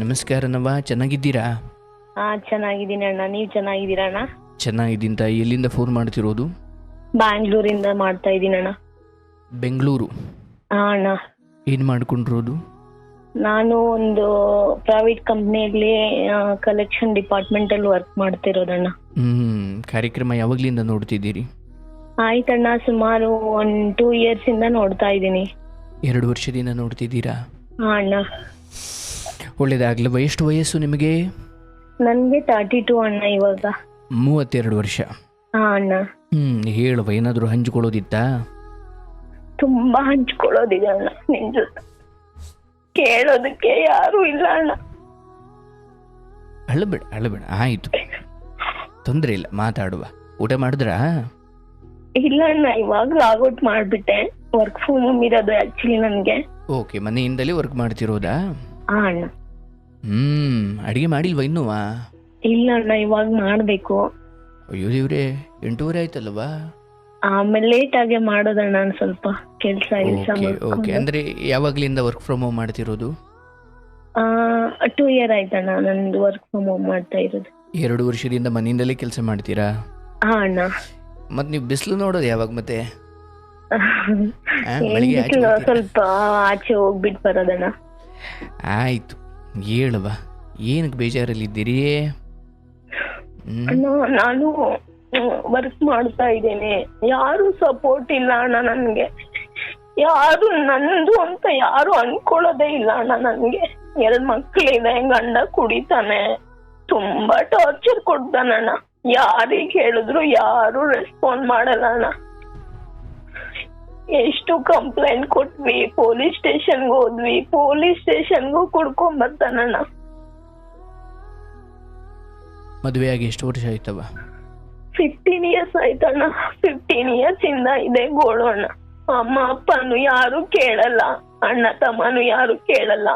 ನಮಸ್ಕಾರನವ್ವ, ಚೆನ್ನಾಗಿದ್ದೀರಾ? ಹಾ ಚೆನ್ನಾಗಿದ್ದೀನಿ ಅಣ್ಣ, ನೀವ್ ಚೆನ್ನಾಗಿದ್ದೀರಾ ಅಣ್ಣ? ಚೆನ್ನಾಗಿದ್ದೀನಿ ತಾಯಿ. ಎಲ್ಲಿಂದ ಫೋನ್ ಮಾಡ್ತಿರೋದು? ಬ್ಯಾಂಗ್ಳೂರಿಂದ ಮಾಡ್ತಾ ಇದ್ದೀನಿ ಅಣ್ಣ. ಬೆಂಗಳೂರು. ಹಾ ಅಣ್ಣ, ಏನು ಮಾಡ್ಕೊಂಡಿರೋದು? ನಾನು ಒಂದು ಪ್ರೈವೇಟ್ ಕಂಪ್ನಿಯಲ್ಲಿ ಕಲೆಕ್ಷನ್ ಡಿಪಾರ್ಟ್ಮೆಂಟ್ ಅಲ್ಲಿ ವರ್ಕ್ ಮಾಡ್ತಿರೋದಣ್ಣ. ಕಾರ್ಯಕ್ರಮ ಯಾವಾಗ್ಲಿಂದ ನೋಡ್ತಿದ್ದೀರಿ? ಆಯ್ತಣ್ಣ, ಸುಮಾರು 2 years ಇಂದ ನೋಡ್ತಾ ಇದ್ದೀನಿ. 2 ವರ್ಷದಿಂದ ನೋಡ್ತಿದ್ದೀರಾ? ಹಾ ಅಣ್ಣ. ಒಳ್ಳೇದಾಗ್ಲವ. ಎಷ್ಟು ವಯಸ್ಸು ನಿಮಗೆ? ನನ್ಗೆ 32 ಅಣ್ಣ ಇವಾಗ. 32 ವರ್ಷ. ಹಾ ಅಣ್ಣ. ಹೇಳುವ, ಏನಾದರೂ ಹಂಚ್ಕೊಳ್ಳೋದಿತ್ತಾ? ತುಂಬಾ ಹಂಚ್ಕೊಳ್ಳೋದಿದೆ ಅಣ್ಣ ನಿನ್ ಜೊತೆ. ಕೇಳೋದಕ್ಕೆ ಯಾರು ಇಲ್ಲ ಅಣ್ಣ. ಅಳಬೇಡ ಆಯ್ತು, ತೊಂದರೆ ಇಲ್ಲ, ಮಾತಾಡುವ. ಊಟ ಮಾಡಿದ್ರಾ? ಇಲ್ಲ ಅಣ್ಣ, ಇವಾಗ ಲಾಗೌಟ್ ಮಾಡ್ಬಿಟ್ಟೆ. ವರ್ಕ್ ಫ್ರಮ್ ಹೋಮ್ ಇರೋದು ಆಕ್ಚುಲಿ ನನ್ಗೆ. ಓಕೆ, ಮನೆಯಿಂದಲೇ ವರ್ಕ್ ಮಾಡ್ತಿರೋದಾ? ಹಾ ಅಣ್ಣ. ಅಡಿಗೆ ಮಾಡಿಲ್ವಾ ಇನ್ನೂವಾ? ಇಲ್ಲ ಅಣ್ಣ, ಇವಾಗ ಮಾಡ್ಬೇಕು. ಅಯ್ಯೋ ದೇವ್ರೆ, 8:30 ಆಯ್ತಲ್ವಾ? ಆಮೇಲೆ ಲೇಟ್ ಆಗಿ ಮಾಡೋದಣ್ಣ, ನಾನು ಸ್ವಲ್ಪ ಕೆಲಸ ಓಕೆ. ಅಂದ್ರೆ ಯಾವಾಗ್ಲಿಂದ ವರ್ಕ್ ಫ್ರಮ್ ಹೋಮ್ ಮಾಡ್ತಿರೋದು? 2 year ಆಯ್ತಣ್ಣ ನಂದು ವರ್ಕ್ ಫ್ರಮ್ ಹೋಮ್ ಮಾಡ್ತಾ ಇರೋದು. 2 ವರ್ಷದಿಂದ ಮನೆಯಿಂದಲೇ ಕೆಲಸ ಮಾಡ್ತೀರಾ? ಹಾ ಅಣ್ಣ. ಮತ್ ನೀವು ಬಿಸಿಲು ನೋಡೋದು ಯಾವಾಗ ಮತ್ತೆ? ಸ್ವಲ್ಪ ಆಚೆ ಹೋಗ್ಬಿಟ್ಟು ಬರೋದಣ್ಣ. ಆಯ್ತು, ಹೇಳುವ. ಏನಕ್ಕೆ ಬೇಜಾರಲ್ಲಿದ್ದೀರಿ? ನಾನು ವರ್ಕ್ ಮಾಡ್ತಾ ಇದ್ದೇನೆ, ಯಾರು ಸಪೋರ್ಟ್ ಇಲ್ಲ ಅಣ್ಣ ನನ್ಗೆ. ಯಾರು ನಂದು ಅಂತ ಯಾರು ಅನ್ಕೊಳ್ಳೋದೇ ಇಲ್ಲ ಅಣ್ಣ ನನ್ಗೆ. 2 ಮಕ್ಳಿದೆ, ಗಂಡ ಕುಡಿತಾನೆ, ತುಂಬಾ ಟಾರ್ಚರ್ ಕೊಡ್ತಾನಣ್ಣ. ಯಾರಿಗೆ ಹೇಳಿದ್ರು ಯಾರು ರೆಸ್ಪಾಂಡ್ ಮಾಡಲ್ಲ ಅಣ್ಣ. ಎಷ್ಟು ಕಂಪ್ಲೇಂಟ್ ಕೊಟ್ವಿ, ಪೊಲೀಸ್ ಸ್ಟೇಷನ್ಗೆ ಹೋದ್ವಿ, ಪೊಲೀಸ್ ಸ್ಟೇಷನ್ಗೂ ಕುಡ್ಕೊಂಡ್ ಬರ್ತಾನಣ್ಣ. ಮದುವೆ ಆಗಿ ಎಷ್ಟು ವರ್ಷ ಆಯ್ತವ? 15 years ಆಯ್ತಣ್ಣ. 15 years ಇಂದ ಇದೆ ಗೋಳು ಅಣ್ಣ. ಅಮ್ಮ ಅಪ್ಪನು ಯಾರು ಕೇಳಲ್ಲ, ಅಣ್ಣ ತಮ್ಮನು ಯಾರು ಕೇಳಲ್ಲ.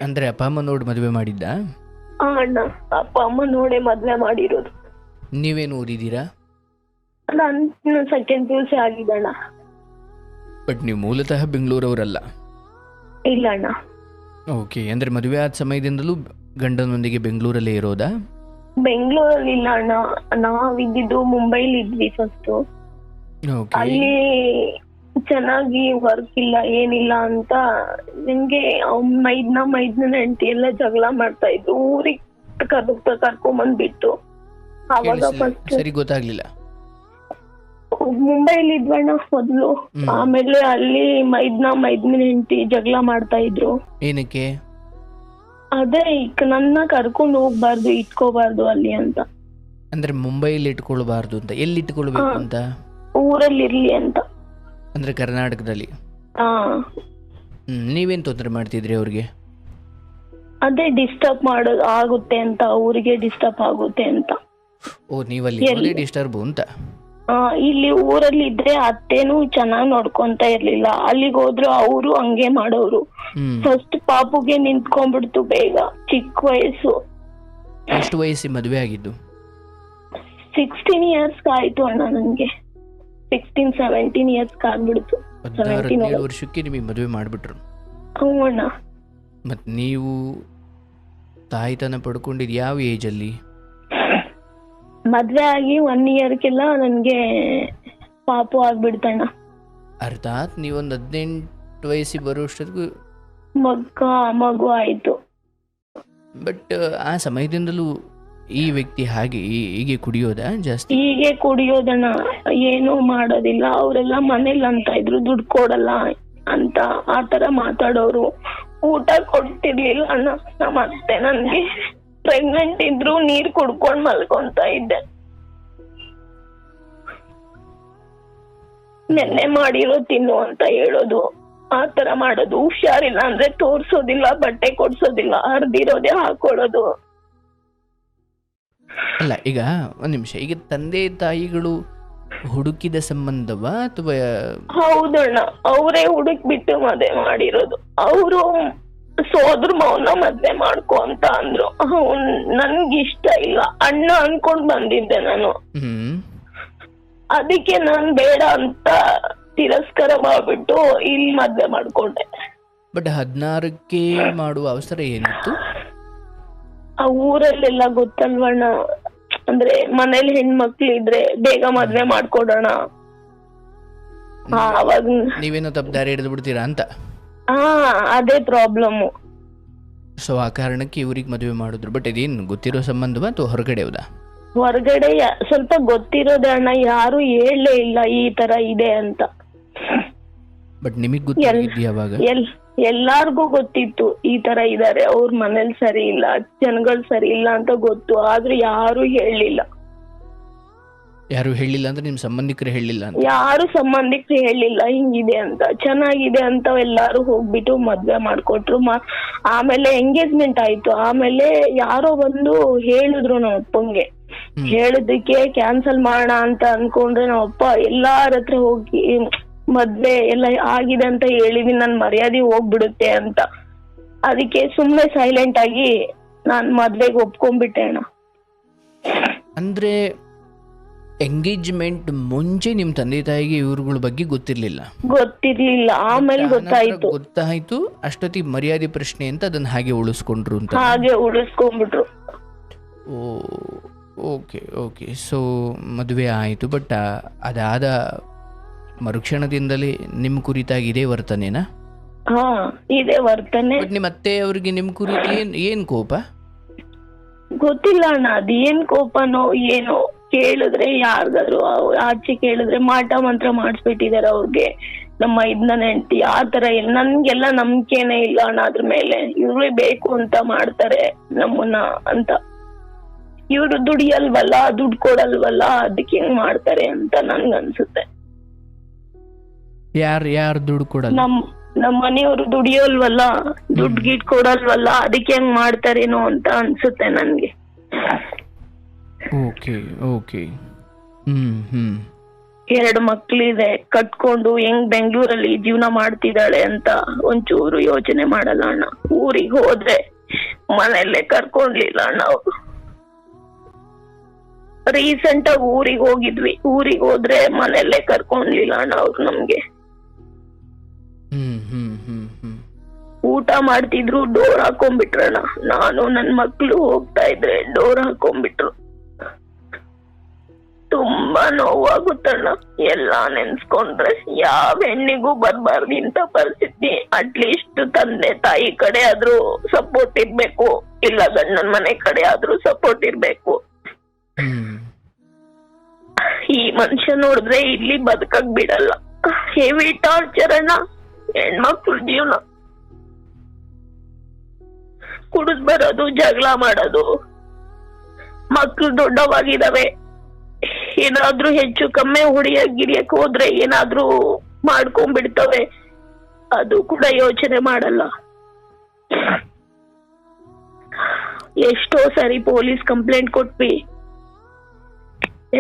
ಅಂದ್ರೆ ಅಪ್ಪ ಅಮ್ಮ ನೋಡಿ ಮದುವೆ ಮಾಡಿದ್ದ? ಅಣ್ಣ, ಅಪ್ಪ ಅಮ್ಮ ನೋಡೇ ಮದ್ವೆ ಮಾಡಿರೋದು. ನೀವೇನು ಓದಿದ್ದೀರಾ? ನಾನು ಸೆಕೆಂಡ್ PUC ಆಗಿದ್ದಣ್ಣ. ಬಟ್ ನೀವು ಮೂಲತಃ ಬೆಂಗಳೂರವರಲ್ಲ? ಇಲ್ಲ ಅಣ್ಣ. ಓಕೆ, ಅಂದ್ರೆ ಮದುವೆ ಆದ ಸಮಯದಿಂದಲೂ ಗಂಡನೊಂದಿಗೆ ಬೆಂಗಳೂರಲ್ಲೇ ಇರೋದಾ? ಬೆಂಗಳೂರಲ್ಲಿ ಇಲ್ಲ ಅಣ್ಣ, ನಾವಿದ್ದು ಮುಂಬೈಲಿ ಇದ್ವಿ ಫಸ್ಟ್. ಅಲ್ಲಿ ಚೆನ್ನಾಗಿ ವರ್ಕ್ ಇಲ್ಲ ಏನಿಲ್ಲ ಅಂತ ನಂಗೆ ಮೈದ್ನ ಹೆಂಡತಿ ಎಲ್ಲ ಜಗಳ ಮಾಡ್ತಾ ಇದ್ರು. ಊರಿಗೆ ಕರ್ಕೊಂಬಂದ್ಬಿಟ್ಟು ಅವಾಗ ಫಸ್ಟ್ ಸರಿ ಗೊತ್ತಾಗ್ಲಿಲ್ಲ. ಮುಂಬೈಲಿ ಇದ್ವಣ್ಣ ಮೊದ್ಲು. ಆಮೇಲೆ ಅಲ್ಲಿ ಮೈದ್ನ ಹೆಂಡತಿ ಜಗಳ ಮಾಡ್ತಾ ಇದ್ರು. ಏನಕ್ಕೆ? ಅದೇ ನನ್ನ ಕರ್ಕೊಂಡು ಹೋಗ್ಬಾರ್ದು, ಇಟ್ಕೋಬಾರ್ದು ಅಲ್ಲಿ ಅಂತ. ಅಂದ್ರೆ ಮುಂಬೈಲಿ ಇಟ್ಕೊಳ್ಬಾರ್ದು ಅಂತ? ಎಲ್ಲಿ ಇಟ್ಕೊಳ್ಬೇಕು ಅಂತ? ಊರಲ್ಲಿ ಇರ್ಲಿ ಅಂತ. ಅಂದ್ರೆ ಕರ್ನಾಟಕದಲ್ಲಿ? ನೀವೇನ್ ತೊಂದರೆ ಮಾಡ್ತಿದ್ರಿ ಅವ್ರಿಗೆ? ಅದೇ ಡಿಸ್ಟರ್ಬ್ ಮಾಡೋದು ಆಗುತ್ತೆ ಅಂತ, ಊರಿಗೆ ಡಿಸ್ಟರ್ಬ್ ಆಗುತ್ತೆ ಅಂತ. ಓ, ನೀವಲ್ಲಿ ಡಿಸ್ಟರ್ಬ್ ಅಂತ? ಇಲ್ಲಿ ಊರಲ್ಲಿ ಇದ್ರೆ ಅತ್ತೇನು ಚೆನ್ನಾಗಿ ನೋಡ್ಕೊಂತ ಇರ್ಲಿಲ್ಲ. ಅಲ್ಲಿಗೆ ಹೋದ್ರು ಅವರು ಹಂಗೆ ಮಾಡೋರು. ಫಸ್ಟ್ ಪಾಪುಗೆ ನಿಂತ್ಕೊಂಡ್ಬಿಡ್ತು ಬೇಗ, ಚಿಕ್ಕ ವಯಸ್ಸು. ಎಷ್ಟು ವಯಸ್ಸಿ ಮದುವೆ ಆಗಿದ್ದು? 16 years ಆಯ್ತು ಅಣ್ಣ ನನ್ಗೆ. 16-17 years ಆಗ್ಬಿಡ್ತು. 17 ವರ್ಷಕ್ಕೆ ನಿಮಗೆ ಮದುವೆ ಮಾಡ್ಬಿಟ್ರು? ಹ್ಞೂ ಅಣ್ಣ. ಮತ್ ನೀವು ತಾಯ್ತನ ಪಡ್ಕೊಂಡಿದ್ ಯಾವ ಏಜ್ ಅಲ್ಲಿ? ಮದ್ವೆ ಆಗಿ 1 yearಕ್ಕೆಲ್ಲ ನನ್ಗೆ ಪಾಪು ಆಗ್ಬಿಡ್ತಣ್ಣ. ಅರ್ಥಾತ್ ನೀವೊಂದು 18 ವಯಸ್ಸಿಗೆ ಬರುವಷ್ಟೊತ್ತಿಗೂ ಮಗು ಆಯ್ತು. ಬಟ್ ಆ ಸಮಯದಿಂದಲೂ ಈ ವ್ಯಕ್ತಿ ಹೀಗೆ ಕುಡಿಯೋದಾ ಜಾಸ್ತಿ? ಹೀಗೆ ಕುಡಿಯೋದಣ್ಣ, ಏನೂ ಮಾಡೋದಿಲ್ಲ. ಅವರೆಲ್ಲ ಮನೇಲಿ ಅಂತ ಇದ್ರು, ದುಡ್ಡು ಕೊಡಲ್ಲ ಅಂತ ಆತರ ಮಾತಾಡೋರು. ಊಟ ಕೊಡ್ತಿರ್ಲಿಲ್ಲ ಅಣ್ಣ. ಮತ್ತೆ ನನ್ಗೆ ಪ್ರೆಗ್ನೆಂಟ್ ಇದ್ರು ನೀರ್ ಕುಡ್ಕೊಂಡ್ ಮಲ್ಕೊಂತ ಇದ್ದೆ. ನೆನ್ನೆ ಮಾಡಿರೋ ತಿನ್ನು ಅಂತ ಹೇಳೋದು, ಆತರ ಮಾಡೋದು. ಹುಷಾರಿಲ್ಲ ಅಂದ್ರೆ ತೋರ್ಸೋದಿಲ್ಲ, ಬಟ್ಟೆ ಕೊಡ್ಸೋದಿಲ್ಲ, ಹರ್ದಿರೋದೇ ಹಾಕೊಳ್ಳೋದು. ಅಲ್ಲ, ಈಗ ಒಂದ್ ನಿಮಿಷ, ಈಗ ತಂದೆ ತಾಯಿಗಳು ಹುಡುಕಿದ ಸಂಬಂಧವಾ ಅಥವಾ? ಹೌದಣ್ಣ, ಅವರೇ ಹುಡುಕ್ಬಿಟ್ಟು ಮದ್ವೆ ಮಾಡಿರೋದು. ಅವರು ಸೋದ್ರ ಮೌನ ಮದ್ವೆ ಮಾಡ್ಕೊ ಅಂತ ಅಂದ್ರು. ನನ್ಗಿಷ್ಟ ಇಲ್ಲ, ಅಣ್ಣ ಅನ್ಕೊಂಡ್ ಬಂದಿದ್ದೆ ನಾನು. ಅದಕ್ಕೆ ನಾನ್ ಬೇಡ ಅಂತ ತಿರಸ್ಕಾರ ಮಾಡ್ಬಿಟ್ಟು ಇಲ್ಲಿ ಮದ್ವೆ ಮಾಡ್ಕೊಂಡೆ. ಬಟ್ 16ಕ್ಕೆ ಮಾಡುವ ಅವಸರ ಏನಿತ್ತು? ಆ ಊರಲ್ಲೆಲ್ಲ ಗೊತ್ತಲ್ವಣ್ಣ, ಅಂದ್ರೆ ಮನೇಲಿ ಹೆಣ್ಮಕ್ಳು ಇದ್ರೆ ಬೇಗ ಮದ್ವೆ ಮಾಡ್ಕೊಡೋಣ. ಅವಾಗ ನೀವೇನೋ ತಪ್ಪು ದಾರಿ ಹಿಡಿದು ಬಿಡ್ತೀರಾ ಅಂತ. ಅದೇ ಪ್ರಾಬ್ಲಮ್. ಸೊ ಆ ಕಾರಣಕ್ಕೆ ಇವ್ರಿಗೆ ಮದುವೆ ಮಾಡಿದ್ರು. ಬಟ್ ಇದೇನು ಗೊತ್ತಿರೋ ಸಂಬಂಧವಾ ಅಥವಾ ಹೊರಗಡೆ ಹೌದಾ? ಹೊರಗಡೆ ಸ್ವಲ್ಪ ಗೊತ್ತಿರೋದೇ ಅಣ್ಣ, ಯಾರು ಹೇಳಲೇ ಇಲ್ಲ ಈ ತರ ಇದೆ ಅಂತ. ಬಟ್ ನಿಮಗ್ ಗೊತ್ತಿದ್ಯಾ ಅವಾಗ? ಎಲ್ಲಾರ್ಗೂ ಗೊತ್ತಿತ್ತು ಈ ತರ ಇದಾರೆ, ಅವ್ರ ಮನೇಲಿ ಸರಿ ಇಲ್ಲ, ಜನಗಳು ಸರಿ ಇಲ್ಲ ಅಂತ ಗೊತ್ತು, ಆದ್ರೂ ಯಾರು ಹೇಳಿಲ್ಲ. ಯಾರು ಹೇಳಿಲ್ಲ ಅಂದ್ರೆ ನಿಮ್ ಸಂಬಂಧಿಕರು ಹೇಳಿಲ್ಲ ಅಂತ? ಯಾರು ಸಂಬಂಧಿಕರು ಹೇಳಿಲ್ಲ ಹಿಂಗಿದೆ ಅಂತ. ಚೆನ್ನಾಗಿದೆ ಅಂತ ಎಲ್ಲಾರು ಹೋಗ್ಬಿಟ್ಟು ಮದ್ವೆ ಮಾಡ್ಕೊಟ್ರು. ಆಮೇಲೆ ಎಂಗೇಜ್ಮೆಂಟ್ ಆಯ್ತು. ಆಮೇಲೆ ಯಾರೋ ಬಂದು ಹೇಳಿದ್ರು ನಮ್ಮ ಅಪ್ಪಂಗೆ. ಹೇಳೋದಕ್ಕೆ ಕ್ಯಾನ್ಸಲ್ ಮಾಡೋಣ ಅಂತ ಅನ್ಕೊಂಡ್ರೆ ನಮ್ಮ ಅಪ್ಪ ಎಲ್ಲಾರ ಹತ್ರ ಹೋಗಿ ಮದ್ವೆ ಎಲ್ಲ ಆಗಿದೆ ಅಂತ ಹೇಳಿದೀನಿ, ನನ್ ಮರ್ಯಾದೆ ಹೋಗ್ಬಿಡುತ್ತೆ ಅಂತ. ಅದಕ್ಕೆ ಸುಮ್ನೆ ಸೈಲೆಂಟ್ ಆಗಿ ನಾನ್ ಮದ್ವೆಗೆ ಒಪ್ಕೊಂಡ್ಬಿಟ್ಟೆ ಅಣ್ಣ. ಅಂದ್ರೆ ಎಂಗೇಜ್ಮೆಂಟ್ ಮುಂಚೆ ನಿಮ್ ತಂದೆ ತಾಯಿಗೆ ಇವ್ರಗಳ ಬಗ್ಗೆ ಗೊತ್ತಿರ್ಲಿಲ್ಲ? ಆಮೇಲೆ ಗೊತ್ತಾಯ್ತು. ಅಷ್ಟೊತ್ತಿಗೆ ಮರ್ಯಾದೆ ಪ್ರಶ್ನೆ ಅಂತ ಅದನ್ನ ಹಾಗೆ ಉಳಿಸ್ಕೊಂಡ್ರು ಅಂತ? ಹಾಗೆ ಉಳಿಸ್ಕೊಂಡ್ಬಿಟ್ರು. Okay okay. ಸೊ ಮದುವೆ ಆಯಿತು. ಬಟ್ ಅದಾದ ಮರುಕ್ಷಣದಿಂದಲೇ ನಿಮ್ಮ ಕುರಿತಾಗಿ ಇದೇ ವರ್ತನೆನಾ? ಇದೇ ವರ್ತನೆ. ನಿಮ್ಮ ಅತ್ತೆ ಅವ್ರಿಗೆ ನಿಮ್ಮ ಕುರಿತು ಏನ್ ಕೋಪ? ಗೊತ್ತಿಲ್ಲ ಅಣ್ಣ, ಅದೇನ್ ಕೋಪನೋ ಏನೋ. ಕೇಳಿದ್ರೆ ಯಾರಿಗಾದ್ರು ಆಚೆ ಕೇಳಿದ್ರೆ ಮಾಟ ಮಂತ್ರ ಮಾಡಿಸ್ಬಿಟ್ಟಿದಾರೆ ಅವ್ರಿಗೆ. ನಮ್ಮ ಇದನ್ನ ಹೆಂಡತಿ ಆ ತರ ನನ್ಗೆಲ್ಲ ನಂಬಿಕೆನೆ ಇಲ್ಲ ಅಣ್ಣ ಅದ್ರ ಮೇಲೆ. ಇವ್ರೇ ಬೇಕು ಅಂತ ಮಾಡ್ತಾರೆ ನಮ್ಮನ್ನ ಅಂತ. ಇವ್ರು ದುಡಿಯಲ್ವಲ್ಲ, ದುಡ್ಡು ಕೊಡಲ್ವಲ್ಲ, ಅದಕ್ಕೆ ಹೆಂಗ್ ಮಾಡ್ತಾರೆ ಅಂತ ನನ್ಗ ಅನ್ಸುತ್ತೆ. ಯಾರು ದುಡ್ಡು ಕೊಡಲ್ಲ? ನಮ್ಮ ಮನೆಯವರು ದುಡಿಯೋಲ್ವಲ್ಲ, ದುಡ್ಡು ಗಿಡ್ ಕೊಡಲ್ವಲ್ಲ, ಅದಕ್ಕೆ ಹೆಂಗ್ ಮಾಡ್ತಾರೇನೋ ಅಂತ ಅನ್ಸುತ್ತೆ ನನ್ಗೆ. Okay okay. 2 ಮಕ್ಳಿದೆ, ಕಟ್ಕೊಂಡು ಹೆಂಗ್ ಬೆಂಗಳೂರಲ್ಲಿ ಜೀವನ ಮಾಡ್ತಿದ್ದಾಳೆ ಅಂತ ಒಂಚೂರು ಯೋಚನೆ ಮಾಡಲ್ಲ ಅಣ್ಣ. ಊರಿಗೆ ಹೋದ್ರೆ ಮನೆಯಲ್ಲೇ ಕರ್ಕೊಂಡ್ಲಿಲ್ಲ ಅಣ್ಣ ಅವ್ರು. ರೀಸೆಂಟ್ ಆಗಿ ಊರಿಗೆ ಹೋಗಿದ್ವಿ. ಊರಿಗೆ ಹೋದ್ರೆ ಮನೆಯಲ್ಲೇ ಕರ್ಕೊಂಡ್ಲಿಲ್ಲ ಅಣ್ಣ ಅವ್ರು ನಮ್ಗೆ. ಊಟ ಮಾಡ್ತಿದ್ರು, ಡೋರ್ ಹಾಕೊಂಡ್ಬಿಟ್ರಣ್ಣ. ನಾನು ನನ್ ಮಕ್ಳು ಹೋಗ್ತಾ ಇದ್ರೆ ಡೋರ್ ಹಾಕೊಂಡ್ಬಿಟ್ರು. ತುಂಬಾ ನೋವಾಗುತ್ತಣ್ಣ ಎಲ್ಲಾ ನೆನ್ಸ್ಕೊಂಡ್ರೆ. ಯಾವ ಹೆಣ್ಣಿಗೂ ಬರ್ಬಾರ್ದು ಇಂತ ಪರಿಸ್ಥಿತಿ. ಅಟ್ಲೀಸ್ಟ್ ತಂದೆ ತಾಯಿ ಕಡೆ ಆದ್ರೂ ಸಪೋರ್ಟ್ ಇರ್ಬೇಕು, ಇಲ್ಲ ಗಂಡನ ಮನೆ ಕಡೆ ಆದ್ರೂ ಸಪೋರ್ಟ್ ಇರ್ಬೇಕು. ಈ ಮನುಷ್ಯ ನೋಡಿದ್ರೆ ಇಲ್ಲಿ ಬದುಕಕ್ ಬಿಡಲ್ಲ. ಹೆವಿ ಟಾರ್ಚರ್ ಅಣ್ಣ. ಹೆಣ್ಮಕ್ಳು ಜೀವನ ಕುಡಿದ್ ಬರೋದು, ಜಗಳ ಮಾಡೋದು. ಮಕ್ಳು ದೊಡ್ಡವಾಗಿದಾವೆ, ಏನಾದ್ರೂ ಹೆಚ್ಚು ಕಮ್ಮಿ ಗಿರಿಯಕ್ ಹೋದ್ರೆ ಏನಾದ್ರೂ ಮಾಡ್ಕೊಂಡ್ಬಿಡ್ತವೆ. ಅದು ಕೂಡ ಯೋಚನೆ ಮಾಡಲ್ಲ. ಎಷ್ಟೋ ಸರಿ ಪೊಲೀಸ್ ಕಂಪ್ಲೇಂಟ್ ಕೊಟ್ವಿ,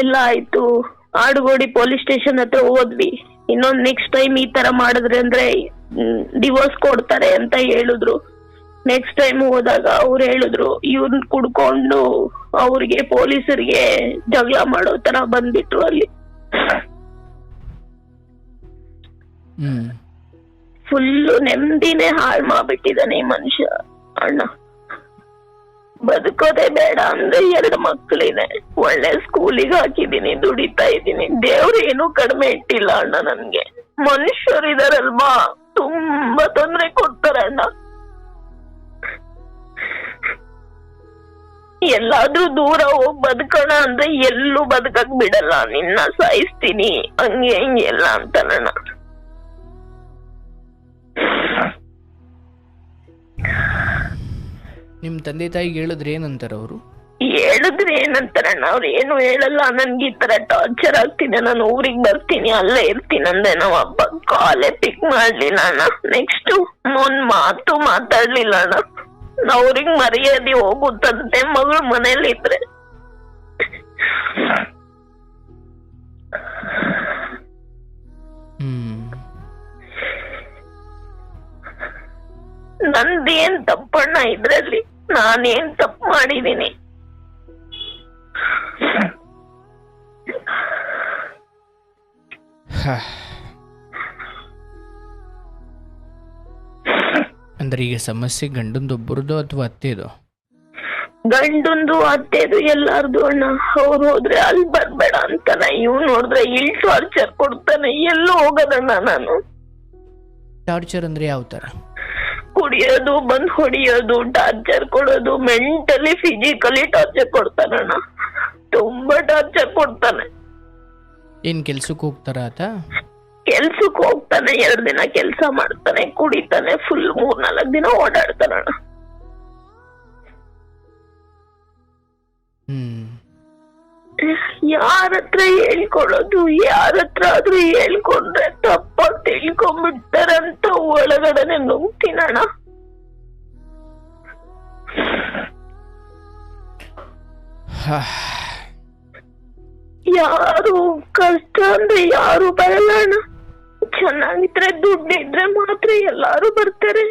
ಎಲ್ಲ ಆಯ್ತು. ಆಡುಗೋಡಿ ಪೊಲೀಸ್ ಸ್ಟೇಷನ್ ಹತ್ರ ಹೋದ್ವಿ. ಇನ್ನೊಂದ್ ನೆಕ್ಸ್ಟ್ ಟೈಮ್ ಈ ತರ ಮಾಡಿದ್ರೆ ಅಂದ್ರೆ ಡಿವೋರ್ಸ್ ಕೊಡ್ತಾರೆ ಅಂತ ಹೇಳಿದ್ರು. ನೆಕ್ಸ್ಟ್ ಟೈಮ್ ಹೋದಾಗ ಅವ್ರು ಹೇಳಿದ್ರು ಇವ್ರನ್ನ ಕುಡ್ಕೊಂಡು ಅವ್ರಿಗೆ ಪೊಲೀಸರಿಗೆ ಜಗಳ ಮಾಡೋ ತರ ಬಂದ್ಬಿಟ್ರು ಅಲ್ಲಿ. ಫುಲ್ಲು ನೆಮ್ಮದಿನೇ ಹಾಳು ಮಾಡ್ಬಿಟ್ಟಿದ್ದಾನೆ ಈ ಮನುಷ್ಯ ಅಣ್ಣ. ಬದುಕೋದೇ ಬೇಡ ಅಂದ್ರೆ 2 ಮಕ್ಳಿದೆ, ಒಳ್ಳೆ ಸ್ಕೂಲಿಗೆ ಹಾಕಿದೀನಿ, ದುಡಿತಾ ಇದ್ದೀನಿ. ದೇವ್ರು ಏನೂ ಕಡಿಮೆ ಇಟ್ಟಿಲ್ಲ ಅಣ್ಣ ನನ್ಗೆ. ಮನುಷ್ಯರಿದಾರಲ್ವಾ, ತುಂಬಾ ತೊಂದ್ರೆ ಕೊಡ್ತಾರೆ ಅಣ್ಣ. ಎಲ್ಲಾದ್ರೂ ದೂರ ಹೋಗ್ ಬದುಕೋಣ ಅಂದ್ರೆ ಎಲ್ಲೂ ಬದುಕಕ್ ಬಿಡಲ್ಲ. ನಿನ್ನ ಸಾಯಿಸ್ತೀನಿ ಹಂಗೆ ಹಿಂಗೆಲ್ಲ ಅಂತಾನಣ್ಣ. ನಿಮ್ ತಂದೆ ತಾಯಿಗೆ ಹೇಳಿದ್ರೆ ಏನಂತಾರ ಅವರು? ಹೇಳಿದ್ರೆ ಏನಂತಾರಣ್ಣ, ಅವ್ರು ಏನು ಹೇಳಲ್ಲ. ನನ್ಗೆ ಈ ತರ ಟಾರ್ಚರ್ ಆಗ್ತಿದೆ, ನಾನು ಊರಿಗೆ ಬರ್ತೀನಿ, ಅಲ್ಲೇ ಇರ್ತೀನಿ ಅಂದೆ. ನಮ್ಮ ಅಪ್ಪ ಕಾಲೇ ಪಿಕ್ ಮಾಡ್ಲಿಲ್ಲ ಅಣ್ಣ. ನೆಕ್ಸ್ಟ್ ಒಂದ್ ಮಾತು ಮಾತಾಡ್ಲಿಲ್ಲ ಅಣ್ಣ. ಅವ್ರಿಗೆ ಮರ್ಯಾದೆ ಹೋಗುತ್ತಂತೆ ಮಗಳು ಮನೇಲಿ ಇದ್ರೆ. ನಂದೇನ್ ತಪ್ಪಣ್ಣ ಇದ್ರಲ್ಲಿ? ನಾನೇನ್ ತಪ್ಪು ಮಾಡಿದೀನಿ? ಅಂದ್ರೆ ಈಗ ಸಮಸ್ಯೆ ಗಂಡಂದೊಬ್ಬರದು ಅಥವಾ ಅತ್ತೆದು? ಗಂಡಂದು ಅತ್ತೆದು ಎಲ್ಲಾರ್ದು ಅಣ್ಣ. ಅವ್ರು ಹೋದ್ರೆ ಅಲ್ಲಿ ಬರ್ಬೇಡ ಅಂತಾನೆ, ಇವ್ ನೋಡಿದ್ರೆ ಇಲ್ಲಿ ಟಾರ್ಚರ್ ಕೊಡ್ತಾನೆ. ಎಲ್ಲೂ ಹೋಗೋದಣ್ಣ ನಾನು. ಟಾರ್ಚರ್ ಅಂದ್ರೆ ಯಾವ ಥರ? ಕುಡಿಯೋದು, ಬಂದ್ ಹೊಡಿಯೋದು, ಟಾರ್ಚರ್ ಕೊಡೋದು, ಮೆಂಟಲಿ ಫಿಸಿಕಲಿ ಟಾರ್ಚರ್ ಕೊಡ್ತಾನಣ್ಣ. ತುಂಬಾ ಟಾರ್ಚರ್ ಕೊಡ್ತಾನೆ. ಏನು ಕೆಲ್ಸಕ್ಕೆ ಹೋಗ್ತಾರ ಆತ? ಕೆಲ್ಸಕ್ಕೆ ಹೋಗ್ತಾನೆ, 2 ದಿನ ಕೆಲ್ಸ ಮಾಡ್ತಾನೆ, ಕುಡಿತಾನೆ, ಫುಲ್ 3-4 ದಿನ ಓಡಾಡ್ತಾನಣ್ಣ. ಯಾರತ್ರ ಹೇಳ್ಕೊಳೋದು? ಯಾರತ್ರ ಆದ್ರೂ ಹೇಳ್ಕೊಂಡ್ರೆ ತಪ್ಪ ತಿಳ್ಕೊಂಡ್ಬಿಡ್ತಾರಂತ ಒಳಗಡೆನೆ ನುಗ್ತೀನಣ್ಣ. ಯಾರು ಕಷ್ಟ ಅಂದ್ರೆ ಯಾರು ಬರಲ್ಲ ಅಣ್ಣ. ಚೆನ್ನಾಗಿದ್ರೆ ದುಡ್ಡಿದ್ರೆ ಮಾತ್ರ ಎಲ್ಲಾರು ಬರ್ತಾರೆ.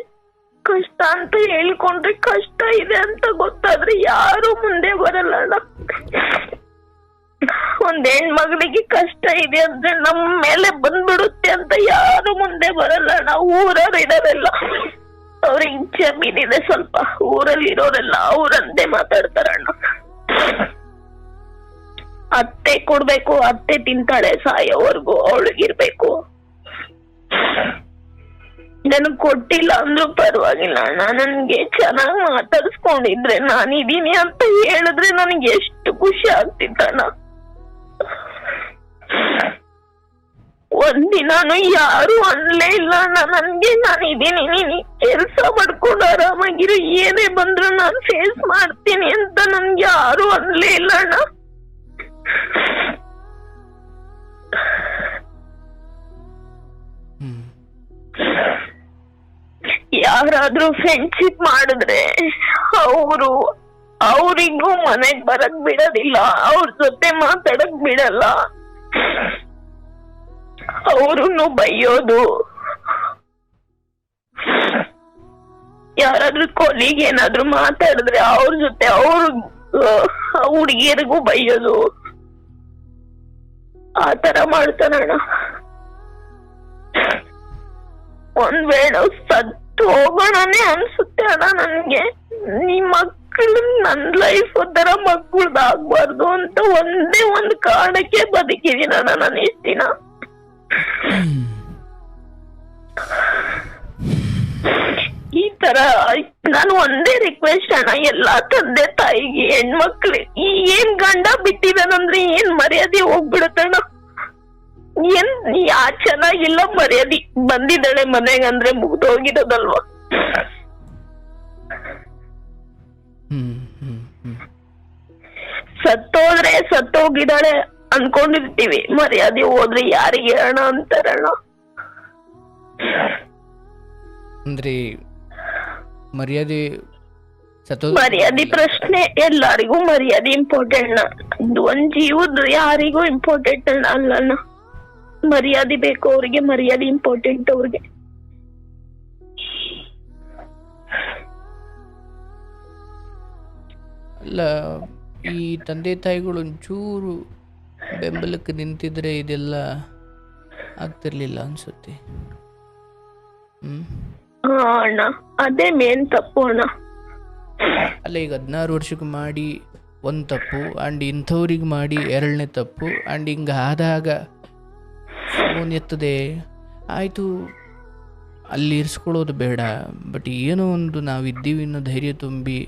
ಕಷ್ಟ ಅಂತ ಹೇಳ್ಕೊಂಡ್ರೆ, ಕಷ್ಟ ಇದೆ ಅಂತ ಗೊತ್ತಾದ್ರೆ ಯಾರು ಮುಂದೆ ಬರಲ್ಲ ಅಣ್ಣ. ಒಂದ್ ಹೆಣ್ಮಗಳಿಗೆ ಕಷ್ಟ ಇದೆ ಅಂದ್ರೆ ನಮ್ ಮೇಲೆ ಬಂದ್ಬಿಡುತ್ತೆ ಅಂತ ಯಾರು ಮುಂದೆ ಬರಲ್ಲ ಅಣ್ಣ. ಊರವ್ರು ಇರೋರೆಲ್ಲ, ಅವ್ರಿಗೆ ಜಮೀನಿದೆ ಸ್ವಲ್ಪ, ಊರಲ್ಲಿ ಇರೋರೆಲ್ಲ ಅವ್ರಂತೆ ಮಾತಾಡ್ತಾರಣ್ಣ. ಅತ್ತೆ ಕೊಡ್ಬೇಕು, ಅತ್ತೆ ತಿಂತಾಳೆ ಸಾಯೋವರ್ಗು, ಅವಳಿಗಿರ್ಬೇಕು. ನನಗ್ ಕೊಟ್ಟಿಲ್ಲ ಅಂದ್ರೂ ಪರವಾಗಿಲ್ಲ ಅಣ್ಣ. ನನ್ಗೆ ಚೆನ್ನಾಗ್ ಮಾತಾಡ್ಸ್ಕೊಂಡಿದ್ರೆ, ನಾನಿದೀನಿ ಅಂತ ಹೇಳಿದ್ರೆ ನನಗೆ ಎಷ್ಟು ಖುಷಿ ಆಗ್ತಿತ್ತಣ್ಣ. ಒಂದಿನಾನು ಯಾರು ಅನ್ಲೇ ಇಲ್ಲ ಅಣ್ಣ ನನ್ಗೆ. ನಾನಿದೀನಿ, ನೀನ್ ಕೆಲ್ಸ ಮಾಡ್ಕೊಂಡು ಆರಾಮಾಗಿರು, ಏನೇ ಬಂದ್ರು ನಾನ್ ಫೇಸ್ ಮಾಡ್ತೀನಿ ಅಂತ ನನ್ಗೆ ಯಾರು ಅನ್ಲೇ ಇಲ್ಲ ಅಣ್ಣ. ಯಾರಾದ್ರೂ ಫ್ರೆಂಡ್ಶಿಪ್ ಮಾಡಿದ್ರೆ ಅವ್ರಿಗೂ ಮನೆಗ್ ಬರಕ್ ಬಿಡೋದಿಲ್ಲ, ಅವ್ರ ಜೊತೆ ಮಾತಾಡಕ್ ಬಿಡಲ್ಲ, ಅವ್ರನ್ನು ಬೈಯೋದು. ಯಾರಾದ್ರೂ ಕೊಲಿಗ್ ಏನಾದ್ರು ಮಾತಾಡಿದ್ರೆ ಅವ್ರ ಜೊತೆ ಹುಡುಗಿಯರಿಗೂ ಬೈಯೋದು, ಆ ತರ ಮಾಡ್ತಾನಣ್ಣ. ಒಂದ್ ವೇಳೆ ಸತ್ತು ಹೋಗೋಣನೇ ಅನ್ಸುತ್ತೆ ಅಣ್ಣ ನನ್ಗೆ. ನಿಮ್ ಮಕ್ಕಳು ನನ್ ಲೈಫ್ ತರ ಮಕ್ಕಳದಾಗ್ಬಾರ್ದು ಅಂತ ಒಂದೇ ಒಂದ್ ಕಾರಣಕ್ಕೆ ಬದುಕಿದೀನಿ ಅಣ್ಣ ನಾನು ಇಷ್ಟ ದಿನ. ಈ ತರ ನಾನು ಒಂದೇ ರಿಕ್ವೆಸ್ಟ್ ಅಣ್ಣ ಎಲ್ಲಾ ತಂದೆ ತಾಯಿಗೆ, ಹೆಣ್ಮಕ್ಳು, ಏನ್ ಗಂಡ ಬಿಟ್ಟಿದಾನಂದ್ರೆ ಏನ್ ಮರ್ಯಾದೆ ಹೋಗ್ಬಿಡುತ್ತಣ್ಣ. ಏನ್ ಚೆನ್ನಾಗಿಲ್ಲ, ಮರ್ಯಾದೆ ಬಂದಿದ್ದಾಳೆ ಮನೆಗಂದ್ರೆ ಮುಗ್ದೋಗಿರೋದಲ್ವಾ. ಸತ್ತೋದ್ರೆ ಸತ್ತೋಗಿದ್ದಾಳೆ ಅನ್ಕೊಂಡಿರ್ತೀವಿ, ಮರ್ಯಾದೆ ಹೋದ್ರೆ ಯಾರಿಗೆ ಹೇಳೋಣ ಅಂತಾರಣ್ಣ. ಅಂದ್ರೆ ಮರ್ಯಾದೆ ಪ್ರಶ್ನೆ ಎಲ್ಲರಿಗೂ ಮರ್ಯಾದೆ ಇಂಪಾರ್ಟೆಂಟ್. ಒಂದ್ ಜೀವದ ಯಾರಿಗೂ ಇಂಪಾರ್ಟೆಂಟ್ ಅಲ್ಲಣ್ಣ. ಮರ್ಯಾದೆ ಬೇಕು ಅವ್ರಿಗೆ, ಮರ್ಯಾದೆ ಇಂಪಾರ್ಟೆಂಟ್ ಅವ್ರಿಗೆ. ಅಲ್ಲ, ಈ ತಂದೆ ತಾಯಿಗಳು ಒಂಚೂರು ಬೆಂಬಲಕ್ಕೆ ನಿಂತಿದ್ರೆ ಇದೆಲ್ಲ ಆಗ್ತಿರ್ಲಿಲ್ಲ ಅನ್ಸುತ್ತೆ. ಅಣ್ಣ ಅದೇ ಮೇನ್ ತಪ್ಪು ಅಣ್ಣ. ಅಲ್ಲ, ಈಗ 16 ವರ್ಷಕ್ಕೆ ಮಾಡಿ ಒಂದು ತಪ್ಪು, ಆ್ಯಂಡ್ ಇಂಥವ್ರಿಗೆ ಮಾಡಿ 2ನೇ ತಪ್ಪು, ಆ್ಯಂಡ್ ಹಿಂಗೆ ಆದಾಗ ಫೋನ್ ಎತ್ತದೆ ಆಯಿತು, ಅಲ್ಲಿ ಇರಿಸ್ಕೊಳ್ಳೋದು ಬೇಡ, ಬಟ್ ಏನೋ ಒಂದು ನಾವಿದ್ದೀವಿ ಅನ್ನೋ ಧೈರ್ಯ ತುಂಬಿ,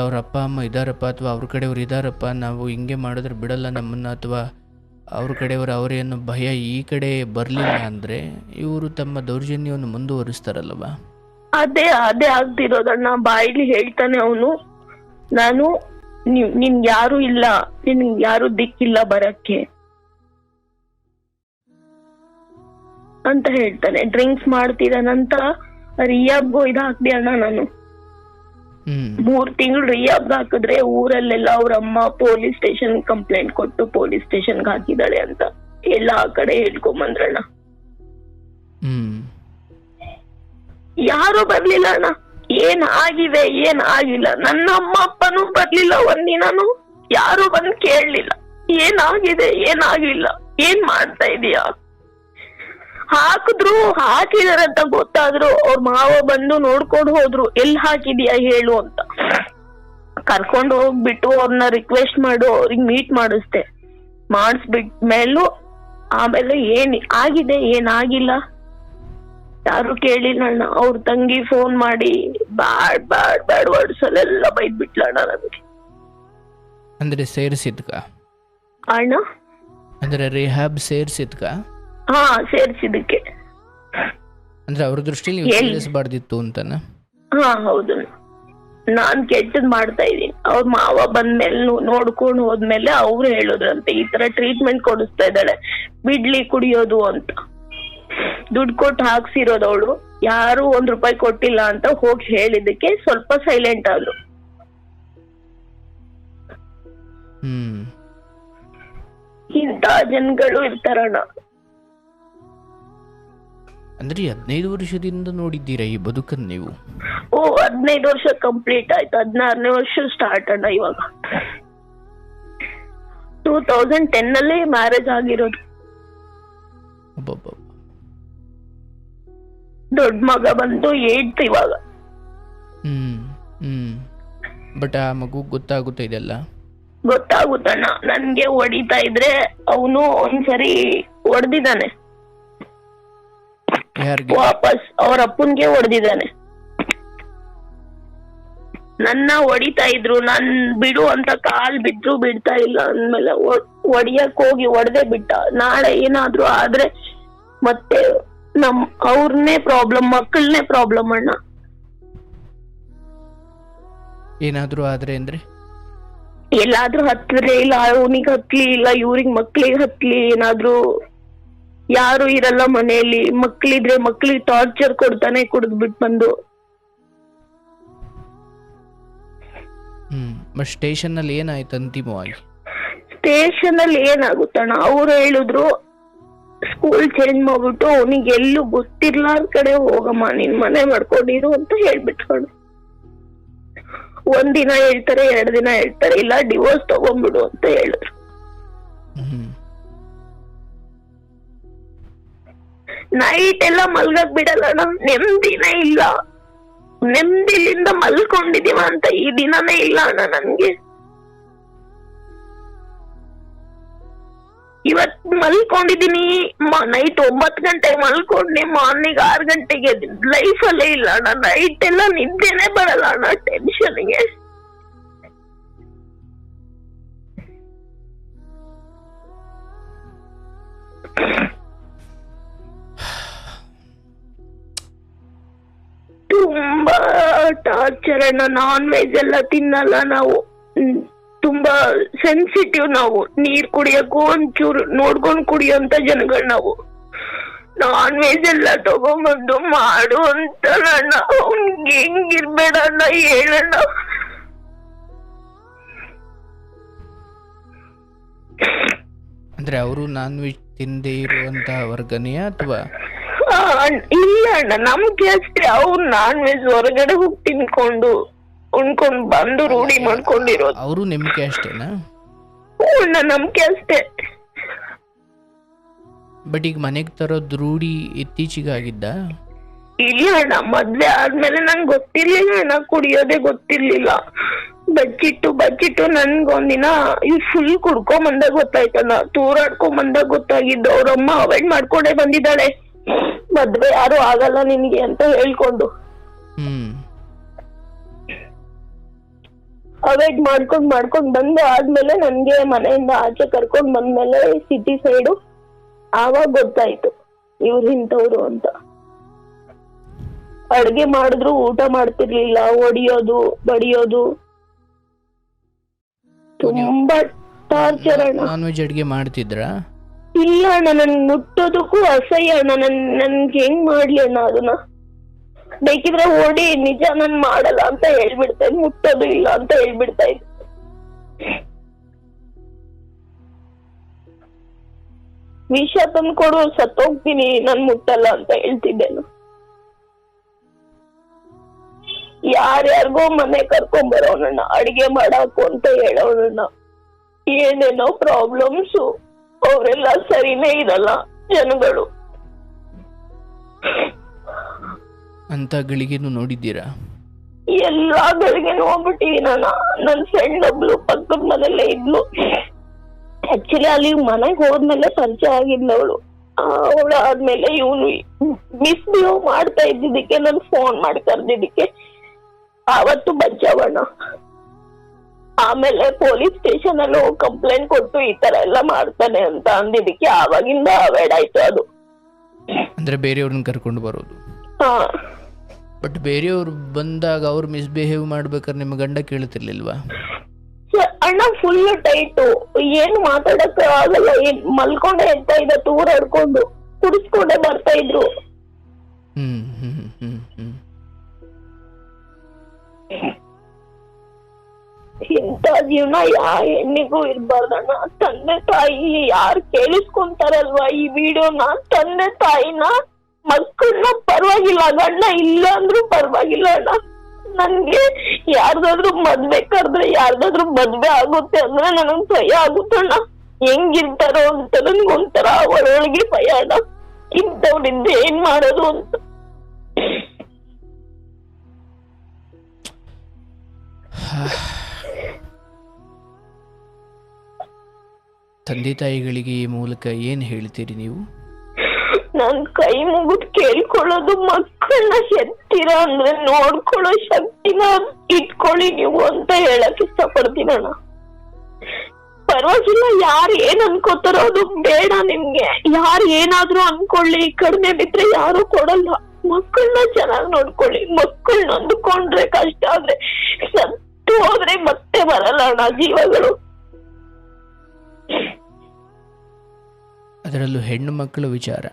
ಅವ್ರ ಅಪ್ಪ ಅಮ್ಮ ಇದ್ದಾರಪ್ಪ, ಅಥವಾ ಅವ್ರ ಕಡೆಯವ್ರು ಇದ್ದಾರಪ್ಪ, ನಾವು ಹಿಂಗೆ ಮಾಡಿದ್ರೆ ಬಿಡಲ್ಲ ನಮ್ಮನ್ನು, ಅಥವಾ ಅವ್ರ ಕಡೆಯವರು ಅವರೇ ಅನ್ನೋ ಭಯ ಈ ಕಡೆ ಬರಲಿಲ್ಲ ಅಂದರೆ ಇವರು ತಮ್ಮ ದೌರ್ಜನ್ಯವನ್ನು ಮುಂದುವರಿಸ್ತಾರಲ್ವ. ಅದೇ ಆಗ್ತಿರೋದಣ್ಣ. ಬಾಯಿಲಿ ಹೇಳ್ತಾನೆ ಅವನು, ನಾನು ನಿನ್ ಯಾರು ಇಲ್ಲ, ನಿನ್ ಯಾರು ದಿಕ್ಕಿಲ್ಲ ಬರಕ್ಕೆ ಅಂತ ಹೇಳ್ತಾನೆ. ಡ್ರಿಂಕ್ಸ್ ಮಾಡ್ತಿದ್ದಾನಂತ ರಿಯಾಬ್ಗೂ ಹಾಕ್ದೆ ಅಣ್ಣ ನಾನು. 3 ತಿಂಗಳು ರಿಯಾಬ್ ಹಾಕಿದ್ರೆ ಊರಲ್ಲೆಲ್ಲ ಅವ್ರ ಅಮ್ಮ ಪೊಲೀಸ್ ಸ್ಟೇಷನ್ ಕಂಪ್ಲೇಂಟ್ ಕೊಟ್ಟು ಪೊಲೀಸ್ ಸ್ಟೇಷನ್ಗೆ ಹಾಕಿದಾಳೆ ಅಂತ ಎಲ್ಲಾ ಕಡೆ ಹೇಳ್ಕೊಂಬಂದ್ರಣ್ಣ. ಯಾರು ಬರ್ಲಿಲ್ಲ ಅಣ್ಣ. ಏನ್ ಆಗಿದೆ ಏನ್ ಆಗಿಲ್ಲ, ನನ್ನ ಅಮ್ಮ ಅಪ್ಪನೂ ಬರ್ಲಿಲ್ಲ ಒಂದಿನಾನು, ಯಾರು ಬಂದ್ ಕೇಳಲಿಲ್ಲ ಏನಾಗಿದೆ ಏನಾಗಿಲ್ಲ, ಏನ್ ಮಾಡ್ತಾ ಇದೀಯಾ ಹಾಕಿದ್ರು, ಹಾಕಿದಾರಂತ ಗೊತ್ತಾದ್ರು ಅವ್ರ ಮಾವ ಬಂದು ನೋಡ್ಕೊಂಡು ಹೋದ್ರು, ಎಲ್ಲಿ ಹಾಕಿದ್ಯಾ ಹೇಳು ಅಂತ. ಕರ್ಕೊಂಡು ಹೋಗ್ಬಿಟ್ಟು ಅವ್ರನ್ನ ರಿಕ್ವೆಸ್ಟ್ ಮಾಡು, ಅವ್ರಿಗೆ ಮೀಟ್ ಮಾಡಿಸ್ದೆ. ಮಾಡಿಸ್ಬಿಟ್ ಮೇಲೂ ಆಮೇಲೆ ಏನ್ ಆಗಿದೆ ಏನಾಗಿಲ್ಲ ಯಾರು ಕೇಳಿಲ್ಲ ಅಣ್ಣ. ಅವ್ರ ತಂಗಿ ಫೋನ್ ಮಾಡಿ ಬ್ಯಾಡ್ ವರ್ಡ್ಸಲ್ಲೆಲ್ಲ ಬೈದ್ಬಿಟ್ಲಣ್ಣ ನಮಗೆ. ಅಂದ್ರೆ ಸೇರಿಸಿದ್ಕ ಅಣ್ಣ? ಅಂದ್ರೆ ರಿಹ್ಯಾಬ್ ಸೇರಿಸಿದ್ಕ? ಹಾ, ಸೇರ್ಸಿದಕ್ಕೆ. ಅಂದ್ರೆ ಅವ್ರ ದೃಷ್ಟಿಲಿ ನೀವು ಸೇರಿಸಬಾರ್ದಿತ್ತು ಅಂತನ? ಹಾ ಹೌದು, ನಾನ್ ಕೆಟ್ಟದ್ ಮಾಡ್ತಾ ಇದೀನಿ. ಅವ್ರ ಮಾವ ಬಂದ್ಮೇಲೆ ನೋಡ್ಕೊಂಡು ಹೋದ್ಮೇಲೆ ಅವ್ರು ಹೇಳಿದ್ರಂತೆ ಈ ತರ ಟ್ರೀಟ್ಮೆಂಟ್ ಕೊಡಿಸ್ತಾ ಇದ್ದಾಳೆ, ಬಿಡ್ಲಿ ಕುಡಿಯೋದು ಅಂತ. ದುಡ್ಡು ಕೊಟ್ಟು ಹಾಕ್ಸಿರೋದು ಅವಳು, ಯಾರು ₹1 ಕೊಟ್ಟಿಲ್ಲ ಅಂತ ಹೋಗಿ ಹೇಳಿದಕ್ಕೆ ಸ್ವಲ್ಪ ಸೈಲೆಂಟ್ ಆದ್ರು. ಇಂತ ಜನಗಳು ಇರ್ತಾರಣ್ಣ. ಅಂದ್ರೆ 15 ವರ್ಷದಿಂದ ನೋಡಿದ್ದೀರಾ ಈ ಬದುಕನ್ನು ನೀವು? ಓ, 15 ವರ್ಷ ಕಂಪ್ಲೀಟ್ ಆಯ್ತು, 16ನೇ ವರ್ಷ ಸ್ಟಾರ್ಟ್ ಅಣ್ಣ. ಇವಾಗ 2010 ನಲ್ಲಿ ಮ್ಯಾರೇಜ್ ಆಗಿರೋದು. ದೊಡ್ಡ ಮಗ ಬಂದು 8th ಇವಾಗ. ಬಟ್ ಆ ಮಗು ಗೊತ್ತಾಗುತ್ತೆ ಇದೆಲ್ಲ? ಗೊತ್ತಾಗುತ್ತಣ್ಣ. ನನ್ಗೆ ಹೊಡಿತಾ ಇದ್ರೆ ಅವನು ಒಂದ್ಸರಿ ಹೊಡೆದಿದ್ದಾನೆ, ವಾಪಸ್ ಅವ್ರ ಅಪ್ಪನ್ಗೆ ಹೊಡೆದಿದ್ದಾನೆ. ನನ್ನ ಹೊಡಿತಾ ಇದ್ರು, ನಾನ್ ಬಿಡು ಅಂತ ಕಾಲ್ ಬಿದ್ರು ಬಿಡ್ತಾ ಇಲ್ಲ ಅಂದ್ಮೇಲೆ ಹೊಡಿಯಕ್ ಹೋಗಿ ಹೊಡೆದೇ ಬಿಟ್ಟ. ನಾಳೆ ಏನಾದ್ರು ಆದ್ರೆ ಮತ್ತೆ ಅವ್ರನ್ನೇ ಪ್ರಾಬ್ಲಮ್, ಮಕ್ಕಳನ್ನೇ ಪ್ರಾಬ್ಲಮ್ ಅಣ್ಣ. ಏನಾದ್ರು ಆದ್ರೆ ಅಂದ್ರೆ ಎಲ್ಲಾದ್ರೂ ಹತ್ತಿದ್ರೆ ಇಲ್ಲ, ಅವನಿಗೆ ಹತ್ಲಿ ಇಲ್ಲ, ಇವ್ರಿಗೆ ಮಕ್ಳಿಗೆ ಹತ್ಲಿ, ಏನಾದ್ರು ಯಾರು ಇರಲ್ಲ ಮನೆಯಲ್ಲಿ, ಮಕ್ಳಿದ್ರೆ ಮಕ್ಳಿಗೆ ಟಾರ್ಚರ್ ಕೊಡ್ತಾನೆ ಕುಡಿದ್ಬಿಟ್ಟು ಬಂದು. ಸ್ಟೇಷನ್ ಅಲ್ಲಿ ಏನಾಯ್ತು ಅಂತಿಮವಾಗಿ? ಸ್ಟೇಷನ್ ಅಲ್ಲಿ ಏನಾಗುತ್ತಣ್ಣ, ಅವ್ರು ಹೇಳಿದ್ರು ಸ್ಕೂಲ್ ಚೇಂಜ್ ಮಾಡ್ಬಿಟ್ಟು ಅವನಿಗೆ ಎಲ್ಲೂ ಗೊತ್ತಿರ್ಲಾರ ಕಡೆ ಹೋಗಮ್ಮ, ನಿನ್ ಮನೆ ಮಾಡ್ಕೊಂಡಿರು ಅಂತ ಹೇಳ್ಬಿಟ್ಕೊಂಡು. 1 ದಿನ ಹೇಳ್ತಾರೆ, 2 ದಿನ ಹೇಳ್ತಾರೆ, ಇಲ್ಲ ಡಿವೋರ್ಸ್ ತಗೊಂಡ್ಬಿಡು ಅಂತ ಹೇಳಿದ್ರು. ನೈಟ್ ಎಲ್ಲ ಮಲ್ಗಕ್ ಬಿಡಲ್ಲ, ನೆಮ್ಮದಿನೇ ಇಲ್ಲ. ನೆಮ್ಮದಿಲಿಂದ ಮಲ್ಕೊಂಡಿದೀವ ಅಂತ ಈ ದಿನನೇ ಇಲ್ಲ ಅಣ್ಣ ನನ್ಗೆ. ಇವತ್ ಮಲ್ಕೊಂಡಿದೀನಿ, ನೈಟ್ 9 ಗಂಟೆಗೆ ಮಲ್ಕೊಂಡೆ, ಮಾರ್ನಿಂಗ್ 6 ಗಂಟೆಗೆ ಲೈಫ್ ಅಲ್ಲೇ ಇಲ್ಲ ಅಣ್ಣ. ನೈಟ್ ಎಲ್ಲ ನಿದ್ದೆನೆ ಬರಲ್ಲ ಅಣ್ಣ ಟೆನ್ಷನ್ಗೆ. ತುಂಬಾ ಟಾರ್ಚರ್ ಅಣ್ಣ. ನಾನ್ ವೆಜ್ ಎಲ್ಲ ತಿನ್ನಲ್ಲ ನಾವು, ತುಂಬಾ ಸೆನ್ಸಿಟಿವ್ ನಾವು. ನೀರ್ ಕುಡಿಯಕ್ಕೂ ಒಂಚೂರು ನೋಡ್ಕೊಂಡ್ ಕುಡಿಯೋಂತ ಜನಗಳು ನಾವು. ನಾನ್ ವೆಜ್ ಎಲ್ಲ ತಗೊಂಬಂದು ಮಾಡು ಅಂತ ಅಣ್ಣ. ಅವ್ನ್ಗೆ ಹೆಂಗಿರ್ಬೇಡ ಅಣ್ಣ ಹೇಳಣ್ಣ. ಅಂದ್ರೆ ಅವರು ನಾನ್ ವೆಜ್ ತಿಂದೇ ಇರುವಂತ ವರ್ಗನೆಯಾ ಅಥವಾ? ಇಲ್ಲ ಅಣ್ಣ, ನಮ್ಗೆ ಅಷ್ಟೇ. ಅವ್ರು ನಾನ್ ವೆಜ್ ಹೊರಗಡೆ ಹೋಗಿ ತಿನ್ಕೊಂಡು ಉಣ್ಕೊಂಡ್ ಬಂದು ರೂಢಿ ಮಾಡ್ಕೊಂಡಿರೋದು. ಅವರು ನಂಬಿಕೆ ಅಷ್ಟೇನಾ? ಅಣ್ಣ ನಂಬಿಕೆ ಅಷ್ಟೇ. ಬಟ್ ಈಗ ಮನೆಗ್ ತರೋದ್ ರೂಢಿ ಇತ್ತೀಚಿಗಾಗಿದ್ದ? ಇಲ್ಲ ಅಣ್ಣ, ಮದ್ವೆ ಆದ್ಮೇಲೆ ನಂಗೆ ಗೊತ್ತಿರ್ಲಿಲ್ಲ ಅಣ್ಣ, ಕುಡಿಯೋದೇ ಗೊತ್ತಿರ್ಲಿಲ್ಲ. ಬಚ್ಚಿಟ್ಟು ನನ್ಗೊಂದಿನ ಫುಲ್ ಕುಡ್ಕೊಂಡ್ ಬಂದಾಗ ಗೊತ್ತಾಯ್ತಣ್ಣ. ತೂರಾಡ್ಕೊಂಡ್ ಬಂದಾಗ ಗೊತ್ತಾಗಿದ್ದು. ಅವ್ರಮ್ಮ ಅವಾಯ್ಡ್ ಮಾಡ್ಕೊಂಡೇ ಬಂದಿದ್ದಾಳೆ, ಮದ್ವೆ ಯಾರು ಆಗಲ್ಲ ನಿನ್ಗೆ ಅಂತ ಹೇಳ್ಕೊಂಡು. ಅವಾಯ್ಡ್ ಮಾಡ್ಕೊಂಡ್ ಬಂದು ಆದ್ಮೇಲೆ ನನ್ಗೆ ಮನೆಯಿಂದ ಆಚೆ ಕರ್ಕೊಂಡ್ ಬಂದ್ಮೇಲೆ ಸಿಟಿ ಸೈಡು ಆವಾಗ ಗೊತ್ತಾಯ್ತು ಇವ್ರು ಇಂಥವ್ರು ಅಂತ. ಅಡ್ಗೆ ಮಾಡಿದ್ರು ಊಟ ಮಾಡ್ತಿರ್ಲಿಲ್ಲ, ಹೊಡಿಯೋದು ಬಡಿಯೋದು, ತುಂಬಾ ಟಾರ್ಚರ್ ಅಣ್ಣ. ನಾನ್ ವೆಜ್ ಅಡ್ಗೆ ಮಾಡ್ತಿದ್ರಾ? ಇಲ್ಲ ಅಣ್ಣ, ನನ್ ಮುಟ್ಟೋದಕ್ಕೂ ಅಸಹ್ಯ ಅಣ್ಣ. ನನ್ಗೆ ಹೆಂಗ್ ಮಾಡ್ಲಿ ಅಣ್ಣ ಅದನ್ನ? ಬೇಕಿದ್ರೆ ಓಡಿ ನಿಜ ನನ್ ಮಾಡಲ್ಲ ಅಂತ ಹೇಳ್ಬಿಡ್ತಾ ಇದ್, ಮುಟ್ಟೋದು ಇಲ್ಲ ಅಂತ ಹೇಳ್ಬಿಡ್ತಾ ಇದ್. ವಿಷ ತಂದ್ಕೊಡು, ಸತ್ತೋಗ್ತೀನಿ, ನನ್ ಮುಟ್ಟಲ್ಲ ಅಂತ ಹೇಳ್ತಿದ್ದೇನು. ಯಾರ್ಯಾರಿಗೋ ಮನೆ ಕರ್ಕೊಂಡ್ ಬರೋಣ, ಅಡಿಗೆ ಮಾಡಾಕು ಅಂತ ಹೇಳೋಣ. ಏನೇನೋ ಪ್ರಾಬ್ಲಮ್ಸು, ಅವರೆಲ್ಲ ಸರಿನೇ ಇರಲ್ಲ ಜನಗಳು. ಅಂತ ಗಳಿಗೆನೂ ನೋಡಿದ್ದೀರಾ? ಎಲ್ಲಾ ಗಳಿಗೆ ಹೋಗ್ಬಿಟ್ಟಿದೀನಿ ಅಣ್ಣ. ನನ್ ಫ್ರೆಂಡ್ ಒಬ್ಳು ಪಕ್ಕದ ಮನೆಯಲ್ಲೇ ಇದ್ಲು. ಆಕ್ಚುಲಿ ಅಲ್ಲಿ ಮನೆಗೆ ಹೋದ್ಮೇಲೆ ಪರಿಚಯ ಆಗಿದ್ಲು ಅವಳು. ಅವಳು ಆದ್ಮೇಲೆ ಇವನು ಮಿಸ್ಬಿಹೇವ್ ಮಾಡ್ತಾ ಇದ್ದಿದ್ದಕ್ಕೆ ನನ್ ಫೋನ್ ಮಾಡಿ ಕರ್ದಿದ್ದಕ್ಕೆ ಆವತ್ತು ಬಚಾವಣ್ಣ. ಆಮೇಲೆ ಪೊಲೀಸ್ ಸ್ಟೇಷನ್ ಅಲ್ಲಿ ಹೋಗಿ ಕಂಪ್ಲೇಂಟ್ ಕೊಟ್ಟು ಈ ತರ ಎಲ್ಲ ಮಾಡ್ತಾನೆ ಅಂತ ಅಂದಿದ್ದಕ್ಕೆ ಆವಾಗಿಂದ ಅವಾಯ್ಡ್ ಆಯ್ತು ಅದು. ಅಂದ್ರೆ ಬೇರೆಯವ್ರನ್ನ ಕರ್ಕೊಂಡು ಬರೋದು. ಹಾ. ಬಟ್ ಬೇರೆಯವ್ರು ಬಂದಾಗ ಅವ್ರು ಮಿಸ್ಬಿಹೇವ್ ಮಾಡ್ಬೇಕಾದ್ರೆ ನಿಮ್ಮ ಗಂಡ ಕೇಳ್ತಿರ್ಲಿಲ್ವಾ? ಅಣ್ಣ ಫುಲ್ ಟೈಟು, ಏನು ಮಾತಾಡಕ್ ಆಗಲ್ಲ. ಮಲ್ಕೊಂಡೆ ಇರ್ತಾ ಇದ್ದ, ತೂರಾಡ್ಕೊಂಡು ಕುಡಿಸ್ಕೊಂಡೆ ಬರ್ತಾ ಇದ್ರು. ಇಂಥ ಜೀವನ ಯಾ ಹೆಣ್ಣಿಗೂ ಇರ್ಬಾರ್ದಣ್ಣ. ತಂದೆ ತಾಯಿ ಯಾರು ಕೇಳಿಸ್ಕೊಂತಾರಲ್ವಾ ಈ ವಿಡಿಯೋನ, ತಂದೆ ತಾಯಿನ ಮಕ್ಕಳನ್ನ ಪರವಾಗಿಲ್ಲ, ಗಂಡ ಇಲ್ಲ ಅಂದ್ರೂ ಪರವಾಗಿಲ್ಲ ಅಣ್ಣ. ನನ್ಗೆ ಯಾರ್ದಾದ್ರು ಮದ್ವೆ ಕರೆದ್ರೆ, ಯಾರ್ದಾದ್ರು ಮದ್ವೆ ಆಗುತ್ತೆ ಅಂದ್ರೆ ನನಗ್ ಭಯ ಆಗುತ್ತಣ್ಣ. ಹೆಂಗಿರ್ತಾರೋ ಅಂತ ನನ್ಗೊಂಥರ ಒಳೊಳಗೆ ಭಯ ಅಣ್ಣ. ಇಂಥವ್ರಿಂದ ಏನ್ ಮಾಡೋದು ಅಂತ. ತಂದೆ ತಾಯಿಗಳಿಗೆ ಈ ಮೂಲಕ ಏನ್ ಹೇಳ್ತೀರಿ ನೀವು? ನಾನ್ ಕೈ ಮುಗಿದ್ ಕೇಳ್ಕೊಳ್ಳೋದು, ಮಕ್ಕಳನ್ನ ಹೆತ್ತೀರ ಅಂದ್ರೆ ನೋಡ್ಕೊಳ್ಳೋ ಶಕ್ತಿನ ಇಟ್ಕೊಳ್ಳಿ ನೀವು ಅಂತ ಹೇಳಕ್ ಇಷ್ಟಪಡ್ತೀನಣ್ಣ. ಪರವಾಗಿಲ್ಲ, ಯಾರು ಏನ್ ಅನ್ಕೋತಾರೋ ಅದು ಬೇಡ ನಿಮ್ಗೆ. ಯಾರು ಏನಾದ್ರೂ ಅನ್ಕೊಳ್ಳಿ, ಕಡಿಮೆ ಬಿದ್ರೆ ಯಾರು ಕೊಡಲ್ಲ. ಮಕ್ಕಳನ್ನ ಚೆನ್ನಾಗ್ ನೋಡ್ಕೊಳ್ಳಿ. ಮಕ್ಕಳು ನೊಂದ್ಕೊಂಡ್ರೆ, ಕಷ್ಟ ಆದ್ರೆ, ಸತ್ತು ಹೋದ್ರೆ ಮತ್ತೆ ಬರಲ್ಲ ಅಣ್ಣ ಜೀವಗಳು. ಅದರಲ್ಲೂ ಹೆಣ್ಣು ಮಕ್ಕಳ ವಿಚಾರ,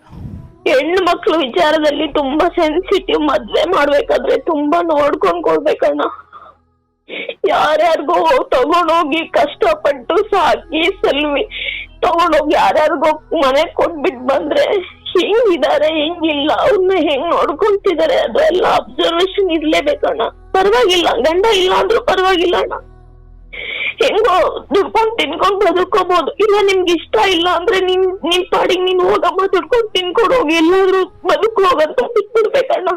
ಹೆಣ್ಣು ಮಕ್ಳು ವಿಚಾರದಲ್ಲಿ ತುಂಬಾ ಸೆನ್ಸಿಟಿವ್. ಮದ್ವೆ ಮಾಡ್ಬೇಕಾದ್ರೆ ತುಂಬಾ ನೋಡ್ಕೊಂಡ್ ಕೊಡ್ಬೇಕಣ್ಣ. ಯಾರ್ಯಾರಿಗೋ ತಗೊಂಡೋಗಿ ಕಷ್ಟಪಟ್ಟು ಸಾಕಿ ಸಲ್ವಿ ತಗೊಂಡೋಗಿ ಯಾರ್ಯಾರಿಗೋ ಮನೆ ಕೊಟ್ಬಿಟ್ ಬಂದ್ರೆ ಹೆಂಗಿದಾರೆ ಹೆಂಗಿಲ್ಲ, ಅವ್ರನ್ನ ಹೆಂಗ್ ನೋಡ್ಕೊಂತಿದಾರೆ, ಅದೆಲ್ಲ ಅಬ್ಸರ್ವೇಷನ್ ಇರ್ಲೇಬೇಕಣ್ಣ. ಪರವಾಗಿಲ್ಲ, ಗಂಡ ಇಲ್ಲ ಅಂದ್ರೂ ಪರವಾಗಿಲ್ಲ ಅಣ್ಣ. ಹೆಂಗೋ ದುಡ್ಕೊಂಡ್ ತಿನ್ಕೊಂಡ್ ಬದುಕೋಬಹುದು. ಇಲ್ಲ ನಿಮ್ಗೆ ಇಷ್ಟ ಇಲ್ಲ ಅಂದ್ರೆ ನಿನ್ ಪಾಡಿಗೆ ನೀನ್ ಹೋಗಮ್ಮ, ದುಡ್ಕೊಂಡ್ ತಿನ್ಕೊಂಡು ಹೋಗಿ ಎಲ್ಲಾದ್ರೂ ಬದುಕು ಹೋಗಂತ ಬಿಟ್ಬಿಡ್ಬೇಕಣ್ಣ.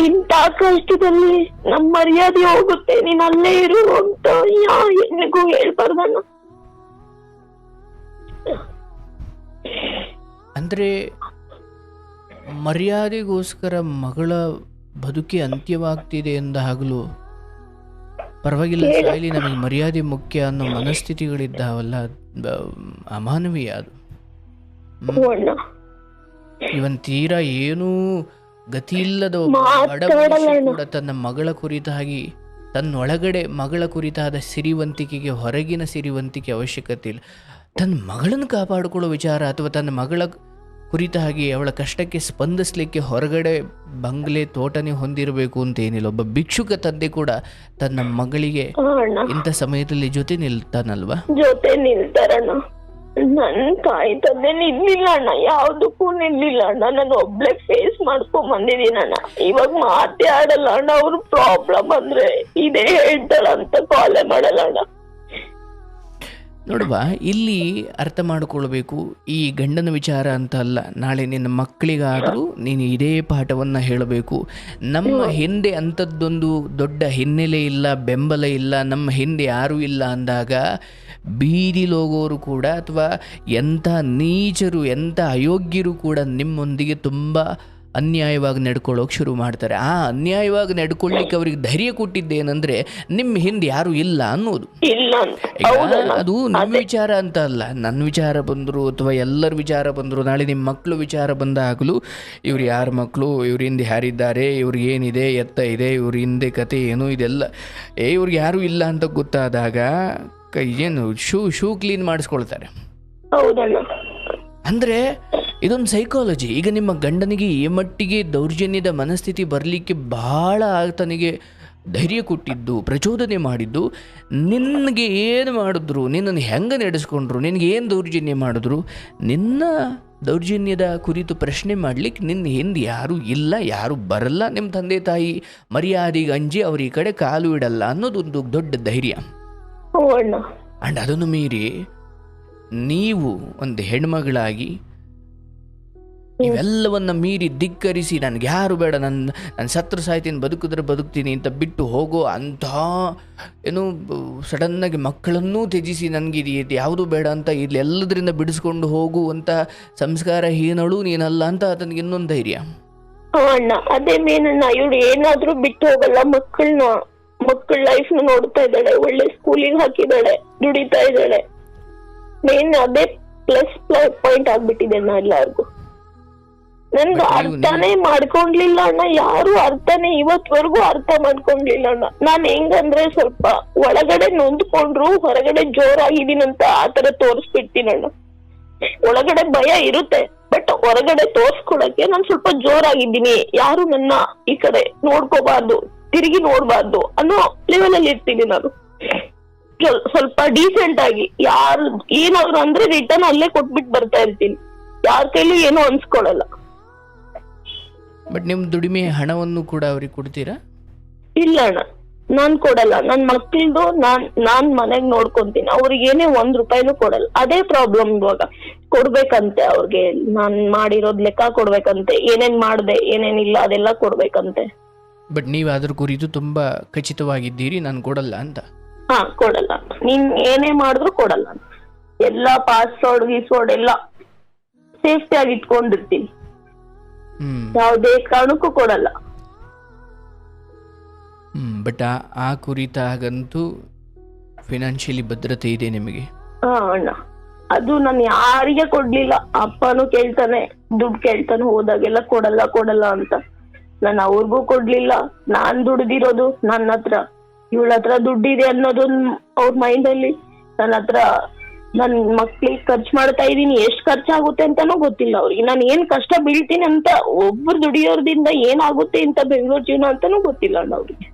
ಇಂಥ ಕಷ್ಟದಲ್ಲಿ ನಮ್ ಮರ್ಯಾದೆ ಹೋಗುತ್ತೆ, ನೀನ್ ಅಲ್ಲೇ ಇರು ಅಂತ ಯಾ ಹೆಣ್ಣಿಗೂ ಹೇಳ್ಬಾರ್ದಣ್ಣ. ಅಂದ್ರೆ ಮರ್ಯಾದೆಗೋಸ್ಕರ ಮಗಳ ಬದುಕಿ ಅಂತ್ಯವಾಗ್ತಿದೆ ಎಂದಾಗಲೂ ಪರವಾಗಿಲ್ಲ, ಸಾಯಲಿ, ನಮಗೆ ಮರ್ಯಾದೆ ಮುಖ್ಯ ಅನ್ನೋ ಮನಸ್ಥಿತಿಗಳಿದ್ದಾವಲ್ಲ, ಅಮಾನವೀಯ ಅದು. ಇವನ್ ತೀರಾ ಏನೂ ಗತಿ ಇಲ್ಲದ ಬಡ ಕೂಡ ತನ್ನ ಮಗಳ ಕುರಿತಾಗಿ, ತನ್ನೊಳಗಡೆ ಮಗಳ ಕುರಿತಾದ ಸಿರಿವಂತಿಕೆಗೆ ಹೊರಗಿನ ಸಿರಿವಂತಿಕೆ ಅವಶ್ಯಕತೆ ಇಲ್ಲ. ತನ್ನ ಮಗಳನ್ನು ಕಾಪಾಡಿಕೊಳ್ಳೋ ವಿಚಾರ ಅಥವಾ ತನ್ನ ಮಗಳ ಕುರಿತಾಗಿ ಅವಳ ಕಷ್ಟಕ್ಕೆ ಸ್ಪಂದಿಸ್ಲಿಕ್ಕೆ ಹೊರಗಡೆ ಬಂಗ್ಲೆ ತೋಟನೇ ಹೊಂದಿರಬೇಕು ಅಂತ ಏನಿಲ್ಲ. ಒಬ್ಬ ಭಿಕ್ಷುಕ ತಂದೆ ಕೂಡ ತನ್ನ ಮಗಳಿಗೆ ಇಂಥ ಸಮಯದಲ್ಲಿ ಜೊತೆ ನಿಲ್ತಾನಲ್ವಾ? ಜೊತೆ ನಿಲ್ತಾರಣ್ಣ. ನನ್ ತಾಯಿ ತಂದೆ ನಿಲ್ಲಿಲ್ಲ ಅಣ್ಣ, ಯಾವ್ದಕ್ಕೂ ನಿಲ್ಲಿಲ್ಲ ಅಣ್ಣ. ನಾನು ಒಬ್ಳೆ ಫೇಸ್ ಮಾಡ್ಕೊಂಡ್ ಬಂದಿದ್ದೀನಣ್ಣ. ಇವಾಗ ಮಾತೇ ಆಡಲ್ಲ ಅಣ್ಣ. ಅವ್ರ ಪ್ರಾಬ್ಲಮ್ ಅಂದ್ರೆ ಇದೇ ಹೇಳ್ತಾಳಂತ ಕಾಲೇ ಮಾಡಲ್ಲ ಅಣ್ಣ. ನೋಡುವ, ಇಲ್ಲಿ ಅರ್ಥ ಮಾಡಿಕೊಳ್ಬೇಕು, ಈ ಗಂಡನ ವಿಚಾರ ಅಂತ ಅಲ್ಲ. ನಾಳೆ ನಿನ್ನ ಮಕ್ಕಳಿಗಾದರೂ ನೀನು ಇದೇ ಪಾಠವನ್ನು ಹೇಳಬೇಕು. ನಮ್ಮ ಹಿಂದೆ ಅಂಥದ್ದೊಂದು ದೊಡ್ಡ ಹಿನ್ನೆಲೆ ಇಲ್ಲ, ಬೆಂಬಲ ಇಲ್ಲ, ನಮ್ಮ ಹಿಂದೆ ಯಾರೂ ಇಲ್ಲ ಅಂದಾಗ ಬೀದಿಲೋಗೋರು ಕೂಡ ಅಥವಾ ಎಂಥ ನೀಚರು, ಎಂಥ ಅಯೋಗ್ಯರು ಕೂಡ ನಿಮ್ಮೊಂದಿಗೆ ತುಂಬ ಅನ್ಯಾಯವಾಗಿ ನಡ್ಕೊಳ್ಳೋಕೆ ಶುರು ಮಾಡ್ತಾರೆ. ಆ ಅನ್ಯಾಯವಾಗಿ ನಡ್ಕೊಳ್ಳಿಕ್ಕೆ ಅವ್ರಿಗೆ ಧೈರ್ಯ ಕೊಟ್ಟಿದ್ದೇನೆಂದರೆ ನಿಮ್ಮ ಹಿಂದೆ ಯಾರು ಇಲ್ಲ ಅನ್ನೋದು. ಅದು ನಿಮ್ಮ ವಿಚಾರ ಅಂತ ಅಲ್ಲ, ನನ್ನ ವಿಚಾರ ಬಂದರು ಅಥವಾ ಎಲ್ಲರ ವಿಚಾರ ಬಂದರು, ನಾಳೆ ನಿಮ್ಮ ಮಕ್ಕಳು ವಿಚಾರ ಬಂದಾಗಲೂ ಇವ್ರು ಯಾರ ಮಕ್ಕಳು, ಇವ್ರ ಹಿಂದೆ ಯಾರಿದ್ದಾರೆ, ಇವ್ರಿಗೆ ಏನಿದೆ, ಎತ್ತ ಇದೆ, ಇವ್ರ ಹಿಂದೆ ಕತೆ ಏನು, ಇದೆಲ್ಲ ಇವ್ರಿಗೆ ಯಾರೂ ಇಲ್ಲ ಅಂತ ಗೊತ್ತಾದಾಗ ಏನು ಶೂ ಕ್ಲೀನ್ ಮಾಡಿಸ್ಕೊಳ್ತಾರೆ. ಅಂದರೆ ಇದೊಂದು ಸೈಕಾಲಜಿ. ಈಗ ನಿಮ್ಮ ಗಂಡನಿಗೆ ಈ ಮಟ್ಟಿಗೆ ದೌರ್ಜನ್ಯದ ಮನಸ್ಥಿತಿ ಬರಲಿಕ್ಕೆ ಬಹಳ ಆತನಿಗೆ ಧೈರ್ಯ ಕೊಟ್ಟಿದ್ದು, ಪ್ರಚೋದನೆ ಮಾಡಿದ್ದು, ನಿನಗೆ ಏನು ಮಾಡಿದ್ರು, ನಿನ್ನನ್ನು ಹೆಂಗೆ ನಡೆಸ್ಕೊಂಡ್ರು, ನಿನಗೆ ಏನು ದೌರ್ಜನ್ಯ ಮಾಡಿದ್ರು, ನಿನ್ನ ದೌರ್ಜನ್ಯದ ಕುರಿತು ಪ್ರಶ್ನೆ ಮಾಡಲಿಕ್ಕೆ ನಿನ್ನ ಹಿಂದೆ ಯಾರೂ ಇಲ್ಲ, ಯಾರೂ ಬರಲ್ಲ, ನಿಮ್ಮ ತಂದೆ ತಾಯಿ ಮರ್ಯಾದೆಗೆ ಅಂಜಿ ಅವ್ರ ಈ ಕಡೆ ಕಾಲು ಇಡಲ್ಲ ಅನ್ನೋದೊಂದು ದೊಡ್ಡ ಧೈರ್ಯ. ಆ್ಯಂಡ್ ಅದನ್ನು ಮೀರಿ ನೀವು ಒಂದು ಹೆಣ್ಮಗಳಾಗಿ ಇವೆಲ್ಲವನ್ನ ಮೀರಿ ಧಿಕ್ಕರಿಸಿ ನನಗೆ ಯಾರು ಬೇಡ, ನಾನು ಸತ್ರ ಸಾಯ್ತೀನಿ, ಬದುಕಿದ್ರೆ ಬದುಕ್ತೀನಿ ಅಂತ ಬಿಟ್ಟು ಹೋಗೋ ಅಂಥ ಏನು ಸಡನ್ನಾಗಿ ಮಕ್ಕಳನ್ನೂ ತ್ಯಜಿಸಿ ನನಗೆ ಇದು ಯಾವುದೂ ಬೇಡ ಅಂತ ಇಲ್ಲಿ ಎಲ್ಲದರಿಂದ ಬಿಡಿಸ್ಕೊಂಡು ಹೋಗುವಂಥ ಸಂಸ್ಕಾರಹೀನಳು ನೀನಲ್ಲ ಅಂತ ಆತನಿಗೆ ಇನ್ನೊಂದು ಧೈರ್ಯ. ಅಣ್ಣ ಅದೇ ಮೇನಣ್ಣ, ಇವಳು ಏನಾದ್ರೂ ಬಿಟ್ಟು ಹೋಗಲ್ಲ, ಮಕ್ಕಳ ಲೈಫ್ ನ ನೋಡ್ತಾ ಇದ್ದಾಳೆ, ಒಳ್ಳೆ ಸ್ಕೂಲಿಗೆ ಹಾಕಿದ್ದಾಳೆ, ದುಡಿತಾ ಇದ್ದಾಳೆ. ಮೇನ್ ಅದೇ ಪ್ಲಸ್ ಪಾಯಿಂಟ್ ಆಗ್ಬಿಟ್ಟಿದೆ ಅಣ್ಣ ಎಲ್ಲಾರ್ಗು. ನನ್ಗೆ ಅರ್ಥನೇ ಮಾಡ್ಕೊಂಡ್ಲಿಲ್ಲ ಅಣ್ಣ, ಯಾರು ಅರ್ಥನೇ ಇವತ್ವರೆಗೂ ಅರ್ಥ ಮಾಡ್ಕೊಂಡ್ಲಿಲ್ಲ ಅಣ್ಣ. ನಾನ್ ಹೆಂಗಂದ್ರೆ ಸ್ವಲ್ಪ ಒಳಗಡೆ ನೊಂದ್ಕೊಂಡ್ರು ಹೊರಗಡೆ ಜೋರಾಗಿದ್ದೀನಂತ ಆತರ ತೋರಿಸ್ಬಿಡ್ತೀನಿ ಅಣ್ಣ. ಒಳಗಡೆ ಭಯ ಇರುತ್ತೆ, ಬಟ್ ಹೊರಗಡೆ ತೋರ್ಸ್ಕೊಳಕ್ಕೆ ನಾನ್ ಸ್ವಲ್ಪ ಜೋರಾಗಿದ್ದೀನಿ, ಯಾರು ನನ್ನ ಈ ಕಡೆ ನೋಡ್ಕೋಬಾರ್ದು, ತಿರುಗಿ ನೋಡ್ಬಾರ್ದು ಅನ್ನೋ ಲೆವೆಲ್ ಅಲ್ಲಿ ಇರ್ತೀನಿ ನಾನು. ಸ್ವಲ್ಪ ಡೀಸೆಂಟ್ ಆಗಿ ಯಾರು ಏನಾದ್ರು ಅಂದ್ರೆ ರಿಟರ್ನ್ ಅಲ್ಲೇ ಕೊಟ್ಬಿಟ್ಟು ಬರ್ತಾ ಇರ್ತೀನಿ, ಯಾರ ಕೈಲೂ ಏನೋ ಅನ್ಸ್ಕೊಳಲ್ಲ. ಬಟ್ ನಿಮ್ ದುಡಿಮೆ ಹಣವನ್ನು ಕೂಡ ಅವ್ರಿಗೆ ಕೊಡ್ತೀರಾ? ಇಲ್ಲ ಅಣ್ಣ, ನಾನ್ ಕೊಡಲ್ಲ. ನನ್ ಮಕ್ಳದು ನಾನ್ ಮನೆಗ್ ನೋಡ್ಕೊಂತೀನಿ, ಅವ್ರಿಗೆ ಏನೇ ₹1 ಕೊಡಲ್ಲ. ಅದೇ ಪ್ರಾಬ್ಲಮ್ ಇವಾಗ. ಕೊಡ್ಬೇಕಂತೆ ಅವ್ರಿಗೆ, ನಾನ್ ಮಾಡಿರೋದ್ ಲೆಕ್ಕ ಕೊಡ್ಬೇಕಂತೆ, ಏನೇನ್ ಮಾಡ್ದೆ ಏನೇನಿಲ್ಲ ಅದೆಲ್ಲ ಕೊಡ್ಬೇಕಂತೆ. ಬಟ್ ನೀವು ಅದ್ರ ಕುರಿತು ತುಂಬಾ ಖಚಿತವಾಗಿದ್ದೀರಿ, ನಾನು ಕೊಡಲ್ಲ ಅಂತ? ಕೊಡಲ್ಲ. ನೀನ್ ಏನೇ ಮಾಡಿದ್ರು ಕೊಡಲ್ಲ. ಎಲ್ಲಾ ಪಾಸ್ವರ್ಡ್ ಎಲ್ಲ ಸೇಫ್ಟಿ ಆಗಿ ಇಟ್ಕೊಂಡಿರ್ತೀನಿ, ಯಾವುದೇ ಕಾರಣಕ್ಕೂ ಕೊಡಲ್ಲ. ಬಟ್ ಆ ಕುರಿತಾಗಂತೂ ಫಿನಾನ್ಷಿಯಲಿ ಭದ್ರತೆ ಇದೆ ನಿಮಗೆ? ಅಣ್ಣ, ಅದು ನಾನು ಯಾರಿಗೆ ಕೊಡ್ಲಿಲ್ಲ. ಅಪ್ಪನೂ ಕೇಳ್ತಾನೆ, ದುಡ್ಡು ಕೇಳ್ತಾನೆ, ಹೋದಾಗೆಲ್ಲ ಕೊಡಲ್ಲ ಅಂತ. ನಾನು ಅವ್ರಿಗೂ ಕೊಡ್ಲಿಲ್ಲ. ನಾನ್ ದುಡ್ದಿರೋದು ನನ್ನ ಹತ್ರ, ಇವಳ ಹತ್ರ ದುಡ್ಡಿದೆ ಅನ್ನೋದು ಅವ್ರ ಮೈಂಡ್ ಅಲ್ಲಿ. ನನ್ ಮಕ್ಳಿಗೆ ಖರ್ಚು ಮಾಡ್ತಾ ಇದೀನಿ, ಎಷ್ಟ್ ಖರ್ಚಾಗುತ್ತೆ ಅಂತಾನೂ ಗೊತ್ತಿಲ್ಲ ಅವ್ರಿಗೆ. ನಾನು ಏನ್ ಕಷ್ಟ ಬೀಳ್ತೀನಿ ಅಂತ, ಒಬ್ರು ದುಡಿಯೋದ್ರಿಂದ ಏನಾಗುತ್ತೆ ಅಂತ ಬೆಂಗಳೂರು ಜೀವನ ಅಂತಾನೂ ಗೊತ್ತಿಲ್ಲ ಅಣ್ಣ ಅವ್ರಿಗೆ.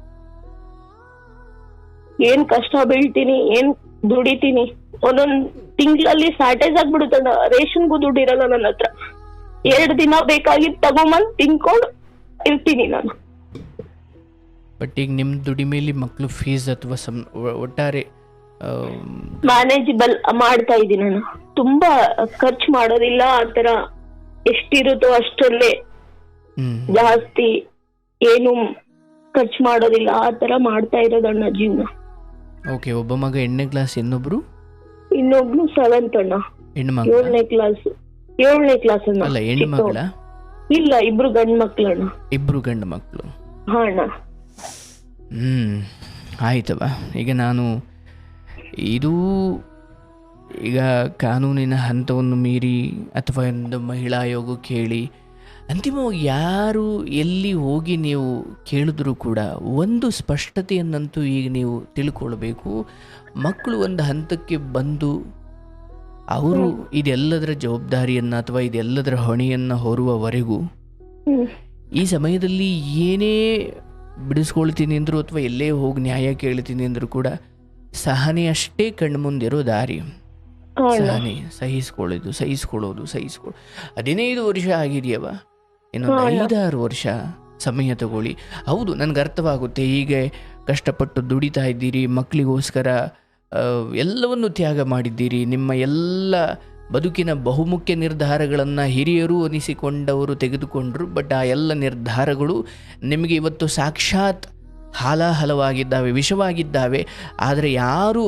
ಏನ್ ಕಷ್ಟ ಬೀಳ್ತೀನಿ, ಏನ್ ದುಡಿತೀನಿ, ಒಂದೊಂದ್ ತಿಂಗಳಲ್ಲಿ ಸ್ಯಾಟೇಜ್ ಆಗ್ಬಿಡುತ್ತಣ್ಣ. ರೇಷನ್ಗೂ ದುಡ್ಡು ಇರಲ್ಲ ನನ್ನ ಹತ್ರ. 2 ದಿನ ಬೇಕಾಗಿದ್ ತಗೊಂಬಂದ್ ತಿನ್ಕೊಂಡು ಇರ್ತೀನಿ ನಾನು. ಬಟ್ ಈಗ ನಿಮ್ ದುಡಿಮೆಯಲ್ಲಿ ಮಕ್ಕಳು ಫೀಸ್ ಅಥವಾ ಒಟ್ಟಾರೆ ಮ್ಯಾನೇಜಬಲ್ ಮಾಡ್ತಾ ಇದೀನಿ ನಾನು. ತುಂಬಾ ಖರ್ಚು ಮಾಡೋದಿಲ್ಲ, ಆತರ ಎಷ್ಟಿರುತ್ತೋ ಅಷ್ಟರಲ್ಲೇ, ಜಾಸ್ತಿ ಏನು ಖರ್ಚು ಮಾಡೋದಿಲ್ಲ, ಆತರ ಮಾಡ್ತಾ ಇರೋದಣ್ಣ ಜೀವನ. ಓಕೆ. ಒಬ್ಬ ಮಗ 8ನೇ ಕ್ಲಾಸ್, ಇನ್ನೊಬ್ಳು 7th ಅಣ್ಣ. ಹೆಣ್ಮಗ? 7ನೇ ಕ್ಲಾಸ್ ಅಣ್ಣ. ಅಲ್ಲ, ಹೆಣ್ಮಗಳ? ಇಲ್ಲ, 2 ಗಂಡು ಮಕ್ಳು ಅಣ್ಣ. 2 ಗಂಡು ಮಕ್ಕಳು? ಹಾ ಅಣ್ಣ. ಆಯ್ತವ. ಈಗ ನಾನು ಈಗ ಕಾನೂನಿನ ಹಂತವನ್ನು ಮೀರಿ ಅಥವಾ ಒಂದು ಮಹಿಳಾ ಆಯೋಗ ಕೇಳಿ ಅಂತಿಮವಾಗಿ ಯಾರು ಎಲ್ಲಿ ಹೋಗಿ ನೀವು ಕೇಳಿದ್ರೂ ಕೂಡ ಒಂದು ಸ್ಪಷ್ಟತೆಯನ್ನಂತೂ ಈಗ ನೀವು ತಿಳ್ಕೊಳ್ಬೇಕು. ಮಕ್ಕಳು ಒಂದು ಹಂತಕ್ಕೆ ಬಂದು ಅವರು ಇದೆಲ್ಲದರ ಜವಾಬ್ದಾರಿಯನ್ನು ಅಥವಾ ಇದೆಲ್ಲದರ ಹೊಣೆಯನ್ನು ಹೊರುವವರೆಗೂ ಈ ಸಮಯದಲ್ಲಿ ಏನೇ ಬಿಡಿಸ್ಕೊಳ್ತೀನಿ ಅಂದರು ಅಥವಾ ಎಲ್ಲೇ ಹೋಗಿ ನ್ಯಾಯ ಕೇಳ್ತೀನಿ ಅಂದರೂ ಕೂಡ ಸಹನೆ ಅಷ್ಟೇ ಕಣ್ಣು ಮುಂದಿರೋ ದಾರಿ. ಸಹನೆ, ಸಹಿಸ್ಕೊಳ್ಳೋದು 15 ವರ್ಷ ಆಗಿದೆಯವ, ಇನ್ನೊಂದು 5-6 ವರ್ಷ ಸಮಯ ತಗೊಳ್ಳಿ. ಹೌದು, ನನಗೆ ಅರ್ಥವಾಗುತ್ತೆ. ಹೀಗೆ ಕಷ್ಟಪಟ್ಟು ದುಡಿತಾ ಇದ್ದೀರಿ, ಮಕ್ಕಳಿಗೋಸ್ಕರ ಎಲ್ಲವನ್ನು ತ್ಯಾಗ ಮಾಡಿದ್ದೀರಿ, ನಿಮ್ಮ ಎಲ್ಲ ಬದುಕಿನ ಬಹುಮುಖ್ಯ ನಿರ್ಧಾರಗಳನ್ನು ಹಿರಿಯರು ಅನಿಸಿಕೊಂಡವರು ತೆಗೆದುಕೊಂಡರು. ಬಟ್ ಆ ಎಲ್ಲ ನಿರ್ಧಾರಗಳು ನಿಮಗೆ ಇವತ್ತು ಸಾಕ್ಷಾತ್ ಹಾಲಾಹಲವಾಗಿದ್ದಾವೆ, ವಿಷವಾಗಿದ್ದಾವೆ. ಆದರೆ ಯಾರು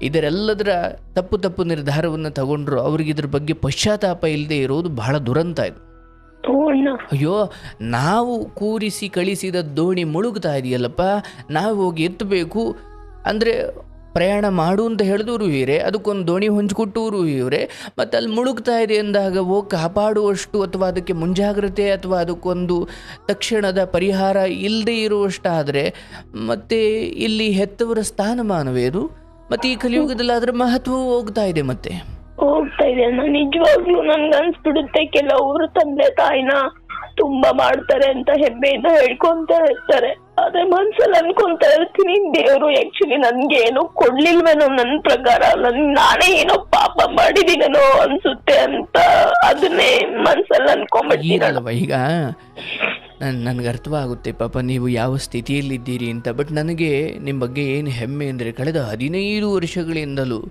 ಇದರೆಲ್ಲದರ ತಪ್ಪು ನಿರ್ಧಾರವನ್ನು ತಗೊಂಡ್ರು ಅವ್ರಿಗೆ ಇದ್ರ ಬಗ್ಗೆ ಪಶ್ಚಾತ್ತಾಪ ಇಲ್ಲದೆ ಇರೋದು ಬಹಳ ದುರಂತ ಇದು. ಅಯ್ಯೋ, ನಾವು ಕೂರಿಸಿ ಕಳಿಸಿದ ದೋಣಿ ಮುಳುಗ್ತಾ ಇದೆಯಲ್ಲಪ್ಪ, ನಾವು ಹೋಗಿ ಎತ್ತಬೇಕು ಅಂದರೆ ಪ್ರಯಾಣ ಮಾಡು ಅಂತ ಹೇಳಿದವರು ಇವರೇ, ಅದಕ್ಕೊಂದು ದೋಣಿ ಹೊಂಚಿಕೊಟ್ಟವರು ಇವರೇ. ಮತ್ತು ಅಲ್ಲಿ ಮುಳುಗ್ತಾ ಇದೆ ಅಂದಾಗ ಹೋಗಿ ಕಾಪಾಡುವಷ್ಟು ಅಥವಾ ಅದಕ್ಕೆ ಮುಂಜಾಗ್ರತೆ ಅಥವಾ ಅದಕ್ಕೊಂದು ತಕ್ಷಣದ ಪರಿಹಾರ ಇಲ್ಲದೆ ಇರುವಷ್ಟಾದರೆ ಮತ್ತೆ ಇಲ್ಲಿ ಹೆತ್ತವರ ಸ್ಥಾನಮಾನವೇ ಅದು. ಮತ್ತು ಈ ಕಲಿಯುಗದಲ್ಲಿ ಅದರ ಮಹತ್ವವು ಹೋಗ್ತಾ ಇದೆ ಅಣ್ಣ. ನಿಜವಾಗ್ಲೂ ನನ್ಗನ್ಸ್ಬಿಡುತ್ತೆ, ಕೆಲವರು ತಂದೆ ತಾಯಿನ ತುಂಬಾ ಮಾಡ್ತಾರೆ ಅಂತ ಹೆಮ್ಮೆಯಿಂದ ಹೇಳ್ಕೊಂತ ಇರ್ತಾರೆ. ಆದ್ರೆ ಮನ್ಸಲ್ಲಿ ಅನ್ಕೊಂತ ಇರ್ತೀನಿ, ದೇವ್ರು ಆಕ್ಚುಲಿ ನನ್ಗೆ ಏನೋ ಕೊಡ್ಲಿಲ್ವೇನೋ, ನನ್ ಪ್ರಕಾರ ನಾನೇ ಏನೋ ಪಾಪ ಮಾಡಿದೀನೋ ಅನ್ಸುತ್ತೆ ಅಂತ ಅದನ್ನೇ ಮನ್ಸಲ್ಲಿ ಅನ್ಕೊಂಡ್ಬಿಡ್ತೀನಲ್ವ. ಈಗ ನನಗೆ ಅರ್ಥವಾಗುತ್ತೆ ಪಾಪ ನೀವು ಯಾವ ಸ್ಥಿತಿಯಲ್ಲಿದ್ದೀರಿ ಅಂತ. ಬಟ್ ನನಗೆ ನಿಮ್ಮ ಬಗ್ಗೆ ಏನು ಹೆಮ್ಮೆ ಅಂದರೆ ಕಳೆದ 15 ವರ್ಷಗಳಿಂದಲೂ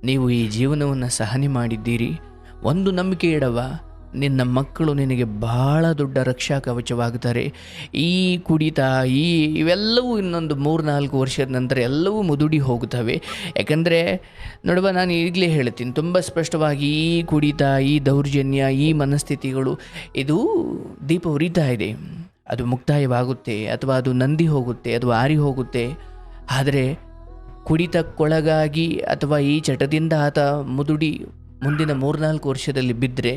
ನೀವು ಈ ಜೀವನವನ್ನು ಸಹನೆ ಮಾಡಿದ್ದೀರಿ. ಒಂದು ನಂಬಿಕೆ ಇಡವ, ನಿನ್ನ ಮಕ್ಕಳು ನಿನಗೆ ಬಹಳ ದೊಡ್ಡ ರಕ್ಷಾ ಕವಚವಾಗುತ್ತಾರೆ. ಈ ಕುಡಿತ ಇವೆಲ್ಲವೂ ಇನ್ನೊಂದು 3-4 ವರ್ಷದ ನಂತರ ಎಲ್ಲವೂ ಮುದುಡಿ ಹೋಗುತ್ತವೆ. ಯಾಕಂದರೆ ನೋಡುವ, ನಾನು ಈಗಲೇ ಹೇಳ್ತೀನಿ ತುಂಬ ಸ್ಪಷ್ಟವಾಗಿ, ಈ ಕುಡಿತ, ಈ ದೌರ್ಜನ್ಯ, ಈ ಮನಸ್ಥಿತಿಗಳು, ಇದು ದೀಪ ಉರಿತಾ ಇದೆ. ಅದು ಮುಕ್ತಾಯವಾಗುತ್ತೆ ಅಥವಾ ಅದು ನಂದಿ ಹೋಗುತ್ತೆ, ಅದು ಆರಿ ಹೋಗುತ್ತೆ. ಆದರೆ ಕುಡಿತಕ್ಕೊಳಗಾಗಿ ಅಥವಾ ಈ ಚಟದಿಂದ ಆತ ಮುದುಡಿ ಮುಂದಿನ 3-4 ವರ್ಷದಲ್ಲಿ ಬಿದ್ದರೆ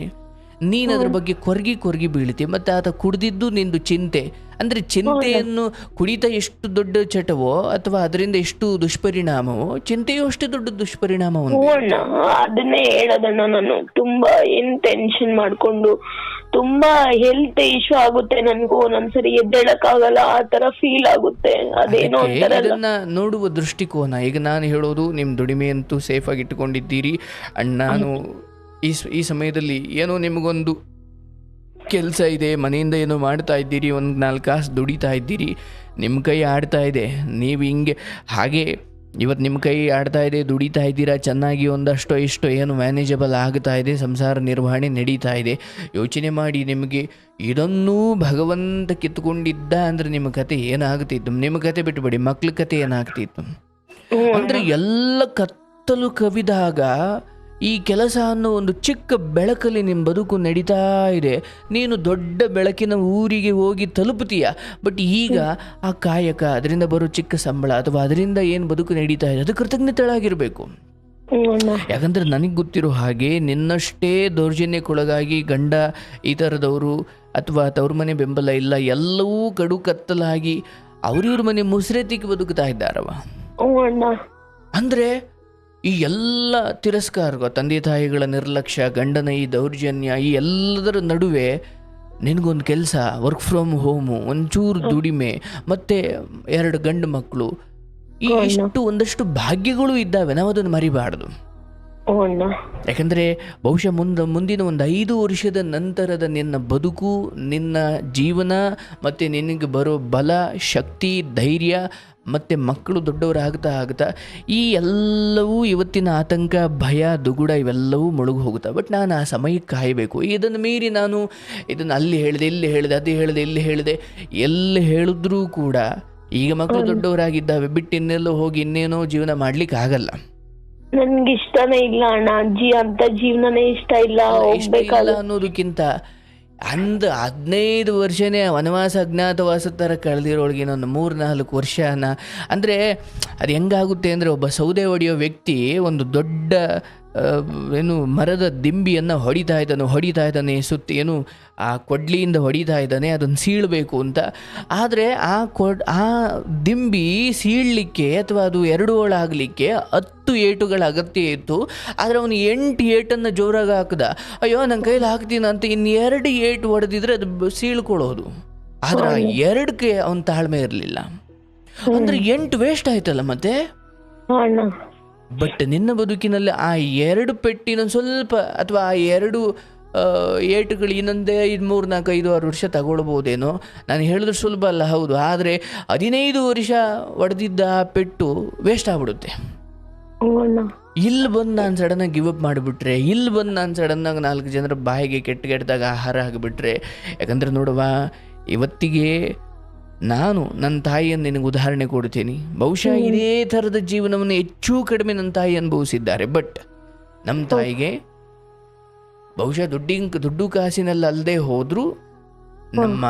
ನೀನು ಅದ್ರ ಬಗ್ಗೆ ಕೊರಗಿ ಬೀಳ್ತೀಯ. ಮತ್ತು ಆತ ಕುಡಿದಿದ್ದು ನಿಂದು ಚಿಂತೆ. ಅಂದರೆ ಚಿಂತೆಯನ್ನು, ಕುಡಿತ ಎಷ್ಟು ದೊಡ್ಡ ಚಟವೋ ಅಥವಾ ಅದರಿಂದ ಎಷ್ಟು ದುಷ್ಪರಿಣಾಮವೋ, ಚಿಂತೆಯೂ ಅಷ್ಟು ದೊಡ್ಡ ದುಷ್ಪರಿಣಾಮವನ್ನು. ಅದನ್ನೇ ಹೇಳೋದಣ್ಣ, ನಾನು ತುಂಬಾ ಟೆನ್ಷನ್ ಮಾಡ್ಕೊಂಡು ತುಂಬಾ ಹೆಲ್ತ್ ಇಶ್ಯೂ ಆಗುತ್ತೆ. ನನ್ಗೂ ಒಂದೊಂದ್ಸರಿ ಎದ್ದೇಳಕ್ಕಾಗಲ್ಲ, ಆ ತರ ಫೀಲ್ ಆಗುತ್ತೆ. ಅದೇನೋ ಇದನ್ನ ನೋಡುವ ದೃಷ್ಟಿಕೋನ. ಈಗ ನಾನು ಹೇಳೋದು, ನಿಮ್ಮ ದುಡಿಮೆ ಅಂತೂ ಸೇಫ್ ಆಗಿ ಇಟ್ಟುಕೊಂಡಿದ್ದೀರಿ. ಅಂಡ್ ನಾನು ಈ ಸಮಯದಲ್ಲಿ ಏನೋ ನಿಮಗೊಂದು ಕೆಲಸ ಇದೆ, ಮನೆಯಿಂದ ಏನೋ ಮಾಡ್ತಾ ಇದ್ದೀರಿ, ಒಂದು 4 ಕಾಸು ದುಡಿತಾ ಇದ್ದೀರಿ, ನಿಮ್ಮ ಕೈ ಆಡ್ತಾ ಇದೆ. ನೀವು ಹಿಂಗೆ ಹಾಗೆ ಇವತ್ತು ನಿಮ್ಮ ಕೈ ಆಡ್ತಾ ಇದೆ, ದುಡಿತಾ ಇದ್ದೀರಾ, ಚೆನ್ನಾಗಿ ಒಂದಷ್ಟೋ ಇಷ್ಟೋ ಏನು ಮ್ಯಾನೇಜಬಲ್ ಆಗ್ತಾ ಇದೆ, ಸಂಸಾರ ನಿರ್ವಹಣೆ ನಡೀತಾ ಇದೆ. ಯೋಚನೆ ಮಾಡಿ, ನಿಮಗೆ ಇದನ್ನೂ ಭಗವಂತ ಕಿತ್ಕೊಂಡಿದ್ದ ಅಂದರೆ ನಿಮ್ಮ ಕತೆ ಏನಾಗ್ತಿತ್ತು? ನಿಮ್ಮ ಕತೆ ಬಿಟ್ಟುಬಿಡಿ, ಮಕ್ಳ ಕತೆ ಏನಾಗ್ತಿತ್ತು? ಅಂದರೆ ಎಲ್ಲ ಕತ್ತಲು ಕವಿದಾಗ ಈ ಕೆಲಸ ಅನ್ನೋ ಒಂದು ಚಿಕ್ಕ ಬೆಳಕಲ್ಲಿ ನಿಮ್ಮ ಬದುಕು ನಡೀತಾ ಇದೆ. ನೀನು ದೊಡ್ಡ ಬೆಳಕಿನ ಊರಿಗೆ ಹೋಗಿ ತಲುಪುತ್ತೀಯ. ಬಟ್ ಈಗ ಆ ಕಾಯಕ, ಅದರಿಂದ ಬರೋ ಚಿಕ್ಕ ಸಂಬಳ ಅಥವಾ ಅದರಿಂದ ಏನು ಬದುಕು ನಡೀತಾ ಇದೆ, ಅದು ಕೃತಜ್ಞತೆಳಾಗಿರಬೇಕು. ಯಾಕಂದರೆ ನನಗೆ ಗೊತ್ತಿರೋ ಹಾಗೆ ನಿನ್ನಷ್ಟೇ ದೌರ್ಜನ್ಯಕ್ಕೊಳಗಾಗಿ ಗಂಡ ಈ ಥರದವರು ಅಥವಾ ತವ್ರ ಮನೆ ಬೆಂಬಲ ಇಲ್ಲ, ಎಲ್ಲವೂ ಕಡು ಕತ್ತಲಾಗಿ ಅವ್ರಿವ್ರ ಮನೆ ಮುಸ್ರೆತಿಗೆ ಬದುಕ್ತಾ ಇದ್ದಾರವ. ಅಂದರೆ ಈ ಎಲ್ಲ ತಿರಸ್ಕಾರ, ತಂದೆ ತಾಯಿಗಳ ನಿರ್ಲಕ್ಷ್ಯ, ಗಂಡನ ಈ ದೌರ್ಜನ್ಯ, ಈ ಎಲ್ಲದರ ನಡುವೆ ನಿನಗೊಂದು ಕೆಲಸ, ವರ್ಕ್ ಫ್ರಮ್ ಹೋಮು, ಒಂಚೂರು ದುಡಿಮೆ, ಮತ್ತು 2 ಗಂಡು ಮಕ್ಕಳು, ಈ ಒಂದಷ್ಟು ಭಾಗ್ಯಗಳು ಇದ್ದಾವೆ. ನಾವು ಅದನ್ನು ಮರಿಬಾರ್ದು. ಯಾಕಂದರೆ ಬಹುಶಃ ಮುಂದಿನ ಒಂದು 5 ವರ್ಷದ ನಂತರದ ನಿನ್ನ ಬದುಕು, ನಿನ್ನ ಜೀವನ ಮತ್ತು ನಿನಗೆ ಬರೋ ಬಲ, ಶಕ್ತಿ, ಧೈರ್ಯ ಮತ್ತು ಮಕ್ಕಳು ದೊಡ್ಡವರಾಗ್ತಾ ಈ ಎಲ್ಲವೂ ಇವತ್ತಿನ ಆತಂಕ, ಭಯ, ದುಗುಡ ಇವೆಲ್ಲವೂ ಮುಳುಗು ಹೋಗುತ್ತೆ. ಬಟ್ ನಾನು ಆ ಸಮಯಕ್ಕೆ ಕಾಯಬೇಕು. ಇದನ್ನು ಮೀರಿ ನಾನು ಇದನ್ನು ಅಲ್ಲಿ ಹೇಳಿದೆ, ಇಲ್ಲಿ ಹೇಳಿದೆ, ಅದು ಹೇಳಿದೆ, ಇಲ್ಲಿ ಹೇಳಿದೆ, ಎಲ್ಲಿ ಹೇಳಿದ್ರೂ ಕೂಡ ಈಗ ಮಕ್ಕಳು ದೊಡ್ಡವರಾಗಿದ್ದಾವೆ, ಬಿಟ್ಟು ಇನ್ನೆಲ್ಲೋ ಹೋಗಿ ಇನ್ನೇನೋ ಜೀವನ ಮಾಡ್ಲಿಕ್ಕೆ ಆಗಲ್ಲ. ನನ್ಗೆ ಇಷ್ಟನೇ ಇಲ್ಲ ಅಣ್ಣ, ಅಜ್ಜಿ ಅಂತ ಜೀವನನೇ ಇಷ್ಟ ಇಲ್ಲ ಅನ್ನೋದಕ್ಕಿಂತ 15 ವರ್ಷನೇ ವನವಾಸ, ಅಜ್ಞಾತವಾಸ ಥರ ಕಳೆದಿರೋಳಿಗೆ ಇನ್ನೊಂದು 3-4 ವರ್ಷನ, ಅಂದರೆ ಅದು ಹೆಂಗಾಗುತ್ತೆ ಅಂದರೆ, ಒಬ್ಬ ಸೌದೆ ಹೊಡೆಯೋ ವ್ಯಕ್ತಿ ಒಂದು ದೊಡ್ಡ ಮರದ ದಿಂಬಿಯನ್ನು ಹೊಡಿತಾ ಇದ್ದಾನೆ ಸುತ್ತಿ, ಆ ಕೊಡ್ಲಿಯಿಂದ ಹೊಡಿತಾ ಇದ್ದಾನೆ, ಅದನ್ನು ಸೀಳಬೇಕು ಅಂತ. ಆದರೆ ಆ ದಿಂಬಿ ಸೀಳಲಿಕ್ಕೆ ಅಥವಾ ಅದು 2 ಹೋಳಾಗಲಿಕ್ಕೆ 10 ಏಟುಗಳ ಅಗತ್ಯ ಇತ್ತು. ಆದರೆ ಅವನು 8 ಏಟನ್ನು ಜೋರಾಗಿ ಹಾಕಿದ. ಅಯ್ಯೋ ನನ್ನ ಕೈಲಿ ಹಾಕ್ತೀನಿ ಅಂತ ಇನ್ನು 2 ಏಟು ಹೊಡೆದಿದ್ರೆ ಅದು ಸೀಳ್ಕೊಳ್ಳೋದು. ಆದರೆ ಆ 2ಕ್ಕೆ ಅವನ ತಾಳ್ಮೆ ಇರಲಿಲ್ಲ. ಅಂದರೆ 8 ವೇಸ್ಟ್ ಆಯ್ತಲ್ಲ ಮತ್ತೆ. ಬಟ್ ನಿನ್ನ ಬದುಕಿನಲ್ಲಿ ಆ 2 ಪೆಟ್ಟಿನ ಸ್ವಲ್ಪ ಅಥವಾ ಆ 2 ಏಟುಗಳು ಇನ್ನೊಂದೇ 3-4-5-6 ವರ್ಷ ತಗೊಳ್ಬೋದೇನೋ. ನಾನು ಹೇಳಿದ್ರೆ ಸುಲಭ ಅಲ್ಲ, ಹೌದು. ಆದರೆ 15 ವರ್ಷ ಹೊಡೆದಿದ್ದ ಆ ಪೆಟ್ಟು ವೇಸ್ಟ್ ಆಗ್ಬಿಡುತ್ತೆ. ಇಲ್ಲಿ ಬಂದು ನಾನು ಸಡನ್ನಾಗಿ ಗಿವ್ ಅಪ್ ಮಾಡಿಬಿಟ್ರೆ, ಇಲ್ಲಿ ಬಂದು ನಾನು ಸಡನ್ನಾಗಿ 4 ಜನರ ಬಾಯಿಗೆ ಕೆಟ್ಟದಾಗ ಆಹಾರ ಆಗಿಬಿಟ್ರೆ. ಯಾಕಂದರೆ ನೋಡುವ, ಇವತ್ತಿಗೆ ನಾನು ನನ್ನ ತಾಯಿಯನ್ನು ನಿನಗೆ ಉದಾಹರಣೆ ಕೊಡ್ತೀನಿ. ಬಹುಶಃ ಇದೇ ಥರದ ಜೀವನವನ್ನು ಹೆಚ್ಚು ಕಡಿಮೆ ನನ್ನ ತಾಯಿ ಅನುಭವಿಸಿದ್ದಾರೆ. ಬಟ್ ನಮ್ಮ ತಾಯಿಗೆ ಬಹುಶಃ ದುಡ್ಡು ಕಾಸಿನಲ್ಲಿ ಅಲ್ಲದೆ ಹೋದರೂ ನಮ್ಮ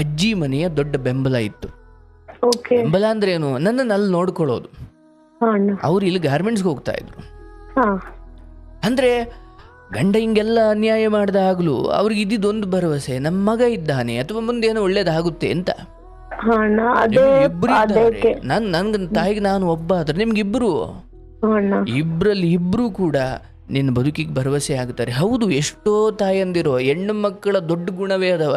ಅಜ್ಜಿ ಮನೆಯ ದೊಡ್ಡ ಬೆಂಬಲ ಇತ್ತು. ಬೆಂಬಲ ಅಂದ್ರೆ ಏನು? ನನ್ನನ್ನು ಅಲ್ಲಿ ನೋಡ್ಕೊಳ್ಳೋದು. ಅವ್ರು ಇಲ್ಲಿ ಗಾರ್ಮೆಂಟ್ಸ್ಗೆ ಹೋಗ್ತಾ ಇದ್ರು. ಅಂದರೆ ಗಂಡ ಹಿಂಗೆಲ್ಲ ಅನ್ಯಾಯ ಮಾಡಿದಾಗಲೂ ಅವ್ರಿಗೆ ಇದ್ದಿದ್ದೊಂದು ಭರವಸೆ, ನಮ್ಮ ಮಗ ಇದ್ದಾನೆ ಅಥವಾ ಮುಂದೇನೋ ಒಳ್ಳೇದಾಗುತ್ತೆ ಅಂತ. ಇಬ್ಬರು ಇದ್ದಾರೆ. ನನ್ಗೆ ತಾಯಿಗೆ ನಾನು ಒಬ್ಬ ಆದ್ರೆ ನಿಮ್ಗಿಬ್ರು, ಇಬ್ಬರಲ್ಲಿ ಇಬ್ರು ಕೂಡ ನಿನ್ನ ಬದುಕಿಗೆ ಭರವಸೆ ಆಗ್ತಾರೆ. ಹೌದು, ಎಷ್ಟೋ ತಾಯಂದಿರೋ ಹೆಣ್ಣು ಮಕ್ಕಳ ದೊಡ್ಡ ಗುಣವೇ ಅದಾವ.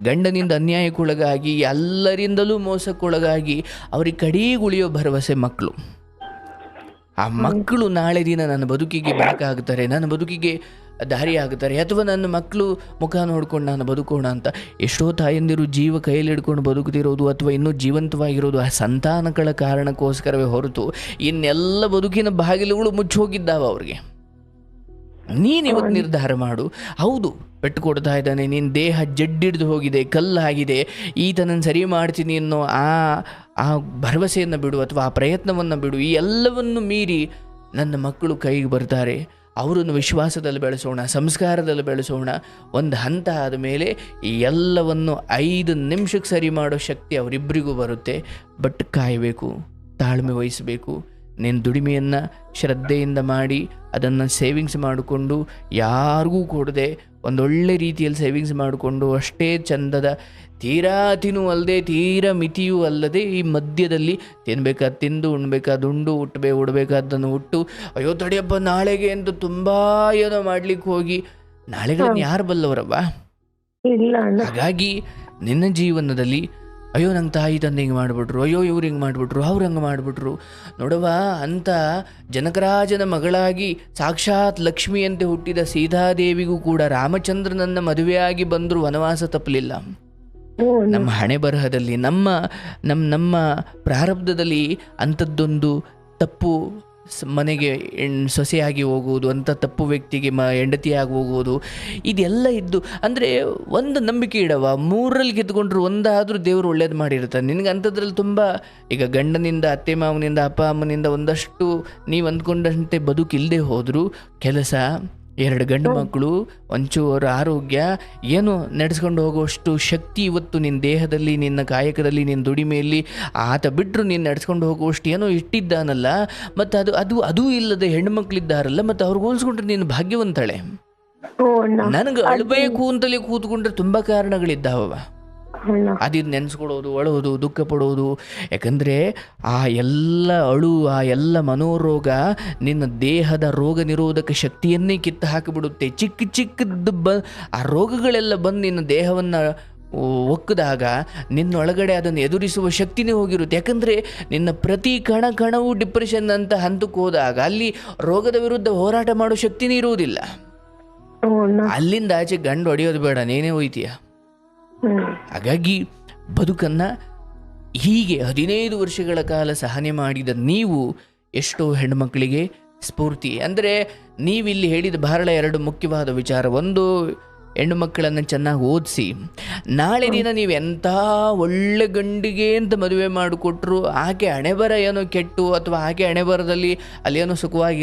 ಗಂಡನಿಂದ ಅನ್ಯಾಯಕ್ಕೊಳಗಾಗಿ, ಎಲ್ಲರಿಂದಲೂ ಮೋಸಕ್ಕೊಳಗಾಗಿ ಅವ್ರಿಗೆ ಕಡೆಗೆ ಉಳಿಯೋ ಭರವಸೆ ಮಕ್ಕಳು. ಆ ಮಕ್ಕಳು ನಾಳೆ ದಿನ ನನ್ನ ಬದುಕಿಗೆ ಬೆಳಕಾಗ್ತಾರೆ, ನನ್ನ ಬದುಕಿಗೆ ದಾರಿ ಆಗುತ್ತಾರೆ, ಅಥವಾ ನನ್ನ ಮಕ್ಕಳು ಮುಖ ನೋಡ್ಕೊಂಡು ನಾನು ಬದುಕೋಣ ಅಂತ. ಎಷ್ಟೋ ತಾಯಂದಿರು ಜೀವ ಕೈಯಲ್ಲಿ ಹಿಡ್ಕೊಂಡು ಬದುಕುತ್ತಿರೋದು ಅಥವಾ ಇನ್ನೂ ಜೀವಂತವಾಗಿರೋದು ಆ ಸಂತಾನಗಳ ಕಾರಣಕ್ಕೋಸ್ಕರವೇ ಹೊರತು ಇನ್ನೆಲ್ಲ ಬದುಕಿನ ಬಾಗಿಲುಗಳು ಮುಚ್ಚಿ ಹೋಗಿದ್ದಾವೆ ಅವ್ರಿಗೆ. ನೀನು ಇವತ್ತು ನಿರ್ಧಾರ ಮಾಡು. ಹೌದು, ಪೆಟ್ಟು ಕೊಡ್ತಾ ಇದ್ದಾನೆ, ನಿನ್ನ ದೇಹ ಜಡ್ಡಿಡ್ದು ಹೋಗಿದೆ, ಕಲ್ಲಾಗಿದೆ, ಈತನನ್ನು ಸರಿ ಮಾಡ್ತೀನಿ ಅನ್ನೋ ಆ ಭರವಸೆಯನ್ನು ಬಿಡು ಅಥವಾ ಆ ಪ್ರಯತ್ನವನ್ನು ಬಿಡು. ಈ ಎಲ್ಲವನ್ನು ಮೀರಿ ನನ್ನ ಮಕ್ಕಳು ಕೈಗೆ ಬರ್ತಾರೆ, ಅವರನ್ನು ವಿಶ್ವಾಸದಲ್ಲಿ ಬೆಳೆಸೋಣ, ಸಂಸ್ಕಾರದಲ್ಲಿ ಬೆಳೆಸೋಣ. ಒಂದು ಹಂತ ಆದ ಮೇಲೆ ಈ ಎಲ್ಲವನ್ನು 5 ನಿಮಿಷಕ್ಕೆ ಸರಿ ಮಾಡೋ ಶಕ್ತಿ ಅವರಿಬ್ಬರಿಗೂ ಬರುತ್ತೆ. ಬಟ್ ಕಾಯಬೇಕು, ತಾಳ್ಮೆ ವಹಿಸಬೇಕು. ನೀನು ದುಡಿಮೆಯನ್ನು ಶ್ರದ್ಧೆಯಿಂದ ಮಾಡಿ ಅದನ್ನು ಸೇವಿಂಗ್ಸ್ ಮಾಡಿಕೊಂಡು ಯಾರಿಗೂ ಕೊಡದೆ ಒಂದೊಳ್ಳೆ ರೀತಿಯಲ್ಲಿ ಸೇವಿಂಗ್ಸ್ ಮಾಡಿಕೊಂಡು ಅಷ್ಟೇ ಚಂದದ ತೀರಾ ತಿನ್ನೂ ಅಲ್ಲದೆ ತೀರಾ ಮಿತಿಯೂ ಅಲ್ಲದೆ ಈ ಮಧ್ಯದಲ್ಲಿ ತಿನ್ಬೇಕಾದ ತಿಂದು ಉಣ್ಬೇಕಾದ ಉಂಡು ಉಡಬೇಕಾದ್ದನ್ನು ಉಟ್ಟು ಅಯ್ಯೋ ತಡಿಯಪ್ಪ ನಾಳೆಗೆ ಅಂತ ತುಂಬ ಏನೋ ಮಾಡ್ಲಿಕ್ಕೆ ಹೋಗಿ ನಾಳೆಗಳನ್ನು ಯಾರು ಬಲ್ಲವರವ್ವ? ಹಾಗಾಗಿ ನಿನ್ನ ಜೀವನದಲ್ಲಿ ಅಯ್ಯೋ ನಂಗೆ ತಾಯಿ ತಂದೆ ಹಿಂಗೆ ಮಾಡಿಬಿಟ್ರು, ಅಯ್ಯೋ ಇವ್ರು ಹಿಂಗೆ ಮಾಡಿಬಿಟ್ರು, ಅವ್ರು ಹಂಗೆ ಮಾಡಿಬಿಟ್ರು ನೋಡವ್ವ ಅಂತ ಜನಕರಾಜನ ಮಗಳಾಗಿ ಸಾಕ್ಷಾತ್ ಲಕ್ಷ್ಮಿಯಂತೆ ಹುಟ್ಟಿದ ಸೀತಾದೇವಿಗೂ ಕೂಡ ರಾಮಚಂದ್ರನನ್ನ ಮದುವೆಯಾಗಿ ಬಂದರೂ ವನವಾಸ ತಪ್ಪಲಿಲ್ಲ. ನಮ್ಮ ಹಣೆ ಬರಹದಲ್ಲಿ ನಮ್ಮ ಪ್ರಾರಬ್ಧದಲ್ಲಿ ಅಂಥದ್ದೊಂದು ತಪ್ಪು ಮನೆಗೆ ಸೊಸೆಯಾಗಿ ಹೋಗುವುದು, ಅಂಥ ತಪ್ಪು ವ್ಯಕ್ತಿಗೆ ಹೆಂಡತಿಯಾಗಿ ಹೋಗುವುದು, ಇದೆಲ್ಲ ಇದ್ದು ಅಂದರೆ ಒಂದು ನಂಬಿಕೆ ಇಡವ 3ರಲ್ಲಿ ಗೆದ್ದುಕೊಂಡ್ರು ಒಂದಾದರೂ ದೇವರು ಒಳ್ಳೇದು ಮಾಡಿರ್ತಾನೆ ನಿನಗೆ. ಅಂಥದ್ರಲ್ಲಿ ತುಂಬ ಈಗ ಗಂಡನಿಂದ ಅತ್ತೆ ಮಾವನಿಂದ ಅಪ್ಪ ಅಮ್ಮನಿಂದ ಒಂದಷ್ಟು ನೀವು ಅಂದ್ಕೊಂಡಂತೆ ಬದುಕಿಲ್ಲದೆ ಹೋದರೂ ಕೆಲಸ, 2 ಗಂಡು ಮಕ್ಕಳು, ಒಂಚೂರು ಆರೋಗ್ಯ ಏನು ನಡೆಸ್ಕೊಂಡು ಹೋಗುವಷ್ಟು ಶಕ್ತಿ ಇವತ್ತು ನಿನ್ನ ದೇಹದಲ್ಲಿ, ನಿನ್ನ ಕಾಯಕದಲ್ಲಿ, ನಿನ್ನ ದುಡಿಮೆಯಲ್ಲಿ ಆತ ಬಿಟ್ಟರು ನೀನು ನಡೆಸ್ಕೊಂಡು ಹೋಗುವಷ್ಟು ಏನೋ ಇಟ್ಟಿದ್ದಾನಲ್ಲ. ಮತ್ತು ಅದು ಇಲ್ಲದೆ ಹೆಣ್ಮಕ್ಳಿದ್ದಾರಲ್ಲ, ಮತ್ತು ಅವ್ರಿಗೆ ಹೋಲಿಸ್ಕೊಂಡ್ರೆ ನೀನು ಭಾಗ್ಯವಂತಳೆ. ನನಗೆ ಅಳಬೇಕು ಅಂತಲೇ ಕೂತ್ಕೊಂಡ್ರೆ ತುಂಬ ಕಾರಣಗಳಿದ್ದಾವ. ಅದಿದ್ದು ನೆನೆಸ್ಕೊಳ್ಳೋದು, ಅಳೋದು, ದುಃಖ ಪಡೋದು. ಯಾಕಂದರೆ ಆ ಎಲ್ಲ ಆ ಎಲ್ಲ ಮನೋರೋಗ ನಿನ್ನ ದೇಹದ ರೋಗ ನಿರೋಧಕ ಶಕ್ತಿಯನ್ನೇ ಕಿತ್ತು ಹಾಕಿಬಿಡುತ್ತೆ. ಚಿಕ್ಕದ್ದು ಆ ರೋಗಗಳೆಲ್ಲ ಬಂದು ನಿನ್ನ ದೇಹವನ್ನು ಒಕ್ಕದಾಗ ನಿನ್ನೊಳಗಡೆ ಅದನ್ನು ಎದುರಿಸುವ ಶಕ್ತಿನೇ ಹೋಗಿರುತ್ತೆ. ಯಾಕಂದರೆ ನಿನ್ನ ಪ್ರತಿ ಕಣವೂ ಡಿಪ್ರೆಷನ್ ಅಂತ ಹಂತಕ್ಕೆ ಹೋದಾಗ ಅಲ್ಲಿ ರೋಗದ ವಿರುದ್ಧ ಹೋರಾಟ ಮಾಡೋ ಶಕ್ತಿನೇ ಇರುವುದಿಲ್ಲ. ಅಲ್ಲಿಂದ ಆಚೆ ಗಂಡು ಹೊಡೆಯೋದು ಬೇಡ, ನೇನೇ ಹೋಯ್ತೀಯ. ಹಾಗಾಗಿ ಬದುಕನ್ನು ಹೀಗೆ 15 ವರ್ಷಗಳ ಕಾಲ ಸಹನೆ ಮಾಡಿದ ನೀವು ಎಷ್ಟೋ ಹೆಣ್ಮಕ್ಳಿಗೆ ಸ್ಫೂರ್ತಿ. ಅಂದರೆ ನೀವಿಲ್ಲಿ ಹೇಳಿದ ಬಹಳ 2 ಮುಖ್ಯವಾದ ವಿಚಾರ. ಒಂದು, ಹೆಣ್ಣು ಮಕ್ಕಳನ್ನು ಚೆನ್ನಾಗಿ ಓದಿಸಿ ನಾಳೆ ದಿನ ನೀವು ಎಂಥ ಒಳ್ಳೆ ಗಂಡಿಗೆ ಅಂತ ಮದುವೆ ಮಾಡಿಕೊಟ್ರು ಆಕೆ ಹಣೆಬರ ಏನೋ ಕೆಟ್ಟು ಅಥವಾ ಆಕೆ ಹಣೆಬರದಲ್ಲಿ ಅಲ್ಲೇನೋ ಸುಖವಾಗಿ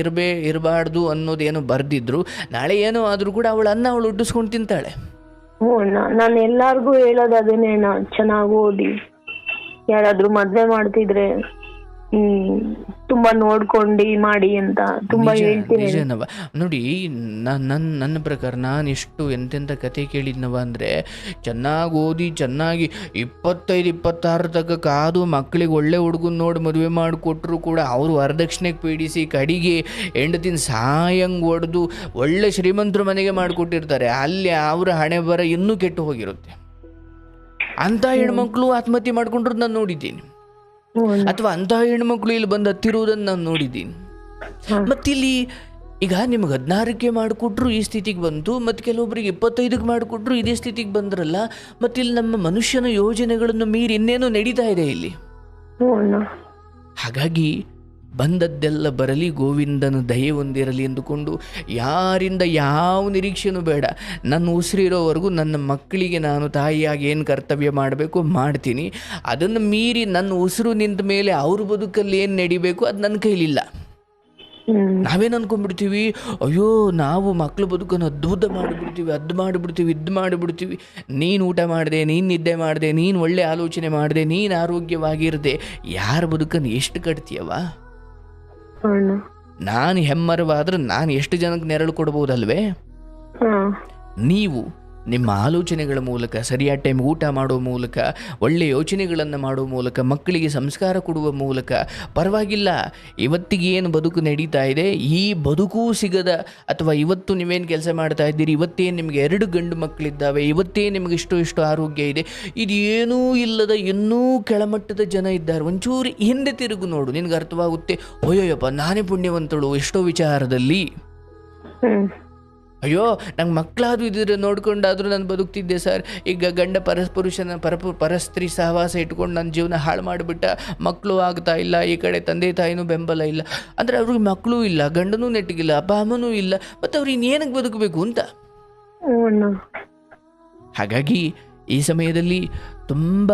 ಇರಬಾರ್ದು ಅನ್ನೋದೇನೋ ಬರೆದಿದ್ರು, ನಾಳೆ ಏನೋ ಆದರೂ ಕೂಡ ಅವಳು ಹುಟ್ಟಿಸ್ಕೊಂಡು ತಿಂತಾಳೆ. ನಾನು ಎಲ್ಲಾರ್ಗು ಹೇಳೋದು ಅದನ್ನೇ, ಚೆನ್ನಾಗಿ ಓದಿ, ಯಾರಾದ್ರೂ ಮದ್ವೆ ಮಾಡ್ತಿದ್ರೆ ತುಂಬಾ ನೋಡ್ಕೊಂಡು ಮಾಡಿ ಅಂತ ತುಂಬಾ ಹೇಳ್ತೀನಿ. ನಿಜನವ ನೋಡಿ, ನನ್ನ ಪ್ರಕಾರ ನಾನು ಎಷ್ಟು ಎಂತೆಂಥ ಕತೆ ಕೇಳಿದ್ನವ ಅಂದರೆ, ಚೆನ್ನಾಗಿ ಓದಿ ಚೆನ್ನಾಗಿ 25-26 ತನಕ ಕಾದು ಮಕ್ಕಳಿಗೆ ಒಳ್ಳೆ ಹುಡುಗನ ನೋಡಿ ಮದುವೆ ಮಾಡಿಕೊಟ್ರು ಕೂಡ ಅವರು ವರದಕ್ಷಿಣೆಗೆ ಪೀಡಿಸಿ ಕಡಿಗೆ ಹೆಂಡತಿನ ಸಾಯಂಗೆ ಹೊಡೆದು ಒಳ್ಳೆ ಶ್ರೀಮಂತರ ಮನೆಗೆ ಮಾಡಿಕೊಟ್ಟಿರ್ತಾರೆ. ಅಲ್ಲಿ ಅವರ ಹಣೆ ಬರ ಇನ್ನೂ ಕೆಟ್ಟು ಹೋಗಿರುತ್ತೆ. ಅಂಥ ಹೆಣ್ಮಕ್ಳು ಆತ್ಮಹತ್ಯೆ ಮಾಡ್ಕೊಂಡ್ರು ನಾನು ನೋಡಿದ್ದೀನಿ, ಅಥವಾ ಅಂತಹ ಹೆಣ್ಮಕ್ಳು ಇಲ್ಲಿ ಬಂದು ಹತ್ತಿರುವುದನ್ನು ನಾನು ನೋಡಿದ್ದೀನಿ. ಮತ್ತಿಲ್ಲಿ ಈಗ ನಿಮ್ಗೆ 16ಕ್ಕೆ ಮಾಡಿಕೊಟ್ರು ಈ ಸ್ಥಿತಿಗೆ ಬಂತು, ಮತ್ತು ಕೆಲವೊಬ್ಬರಿಗೆ 25ಕ್ಕೆ ಮಾಡಿಕೊಟ್ರು ಇದೇ ಸ್ಥಿತಿಗೆ ಬಂದ್ರಲ್ಲ. ಮತ್ತಿಲ್ಲಿ ನಮ್ಮ ಮನುಷ್ಯನ ಯೋಜನೆಗಳನ್ನು ಮೀರಿ ಇನ್ನೇನೋ ನಡೀತಾ ಇದೆ ಇಲ್ಲಿ. ಹಾಗಾಗಿ ಬಂದದ್ದೆಲ್ಲ ಬರಲಿ, ಗೋವಿಂದನ ದಯೆ ಹೊಂದಿರಲಿ ಎಂದುಕೊಂಡು ಯಾರಿಂದ ಯಾವ ನಿರೀಕ್ಷೆನೂ ಬೇಡ. ನನ್ನ ಉಸಿರಿರೋವರೆಗೂ ನನ್ನ ಮಕ್ಕಳಿಗೆ ನಾನು ತಾಯಿಯಾಗಿ ಏನು ಕರ್ತವ್ಯ ಮಾಡಬೇಕು ಮಾಡ್ತೀನಿ. ಅದನ್ನು ಮೀರಿ ನನ್ನ ಉಸಿರು ನಿಂತ ಮೇಲೆ ಅವ್ರ ಬದುಕಲ್ಲಿ ಏನು ನಡಿಬೇಕು ಅದು ನನ್ನ ಕೈಲಿಲ್ಲ. ನಾವೇನು ಅಂದ್ಕೊಂಡ್ಬಿಡ್ತೀವಿ, ಅಯ್ಯೋ ನಾವು ಮಕ್ಕಳು ಬದುಕನ್ನು ಅದ್ಭುತ ಮಾಡಿಬಿಡ್ತೀವಿ, ಇದು ಮಾಡಿಬಿಡ್ತೀವಿ. ನೀನು ಊಟ ಮಾಡಿದೆ, ನೀನು ನಿದ್ದೆ ಮಾಡಿದೆ, ನೀನು ಒಳ್ಳೆ ಆಲೋಚನೆ ಮಾಡಿದೆ, ನೀನು ಆರೋಗ್ಯವಾಗಿರದೆ ಯಾರ ಬದುಕನ್ನು ಎಷ್ಟು ಕಟ್ತೀಯವ? ನಾನು ಹೆಮ್ಮರವಾದ್ರೆ ನಾನು ಎಷ್ಟು ಜನಕ್ಕೆ ನೆರಳು ಕೊಡ್ಬೋದಲ್ವೇ? ನೀವು ನಿಮ್ಮ ಆಲೋಚನೆಗಳ ಮೂಲಕ, ಸರಿಯಾದ ಟೈಮ್ ಊಟ ಮಾಡೋ ಮೂಲಕ, ಒಳ್ಳೆಯ ಯೋಚನೆಗಳನ್ನು ಮಾಡೋ ಮೂಲಕ, ಮಕ್ಕಳಿಗೆ ಸಂಸ್ಕಾರ ಕೊಡುವ ಮೂಲಕ, ಪರವಾಗಿಲ್ಲ ಇವತ್ತಿಗೆ ಏನು ಬದುಕು ನಡೀತಾ ಇದೆ ಈ ಬದುಕೂ ಸಿಗದ, ಅಥವಾ ಇವತ್ತು ನೀವೇನು ಕೆಲಸ ಮಾಡ್ತಾ ಇದ್ದೀರಿ, ಇವತ್ತೇ ನಿಮಗೆ 2 ಗಂಡು ಮಕ್ಕಳಿದ್ದಾವೆ, ಇವತ್ತೇ ನಿಮಗೆ ಇಷ್ಟು ಆರೋಗ್ಯ ಇದೆ, ಇದೇನೂ ಇಲ್ಲದ ಇನ್ನೂ ಕೆಳಮಟ್ಟದ ಜನ ಇದ್ದಾರೆ. ಒಂಚೂರು ಹಿಂದೆ ತಿರುಗು ನೋಡು, ನಿನಗೆ ಅರ್ಥವಾಗುತ್ತೆ. ಅಯ್ಯೋಯಪ್ಪ ನಾನೇ ಪುಣ್ಯವಂತಳು ಎಷ್ಟೋ ವಿಚಾರದಲ್ಲಿ. ಅಯ್ಯೋ ನಂಗೆ ಮಕ್ಕಳಾದರೂ ಇದ್ದರೆ ನೋಡ್ಕೊಂಡಾದರೂ ನಾನು ಬದುಕ್ತಿದ್ದೆ ಸರ್. ಈಗ ಗಂಡ ಪರಸ್ತ್ರೀ ಸಹವಾಸ ಇಟ್ಕೊಂಡು ನನ್ನ ಜೀವನ ಹಾಳು ಮಾಡಿಬಿಟ್ಟ, ಮಕ್ಕಳು ಆಗ್ತಾ ಇಲ್ಲ, ಈ ಕಡೆ ತಂದೆ ತಾಯಿನೂ ಬೆಂಬಲ ಇಲ್ಲ, ಅಂದರೆ ಅವ್ರಿಗೆ ಮಕ್ಕಳೂ ಇಲ್ಲ, ಗಂಡನೂ ನೆಟ್ಟಿಗಿಲ್ಲ, ಅಪ್ಪ ಅಮ್ಮನೂ ಇಲ್ಲ, ಮತ್ತು ಅವ್ರು ಇನ್ನೇನಕ್ಕೆ ಬದುಕಬೇಕು ಅಂತ. ಹಾಗಾಗಿ ಈ ಸಮಯದಲ್ಲಿ ತುಂಬ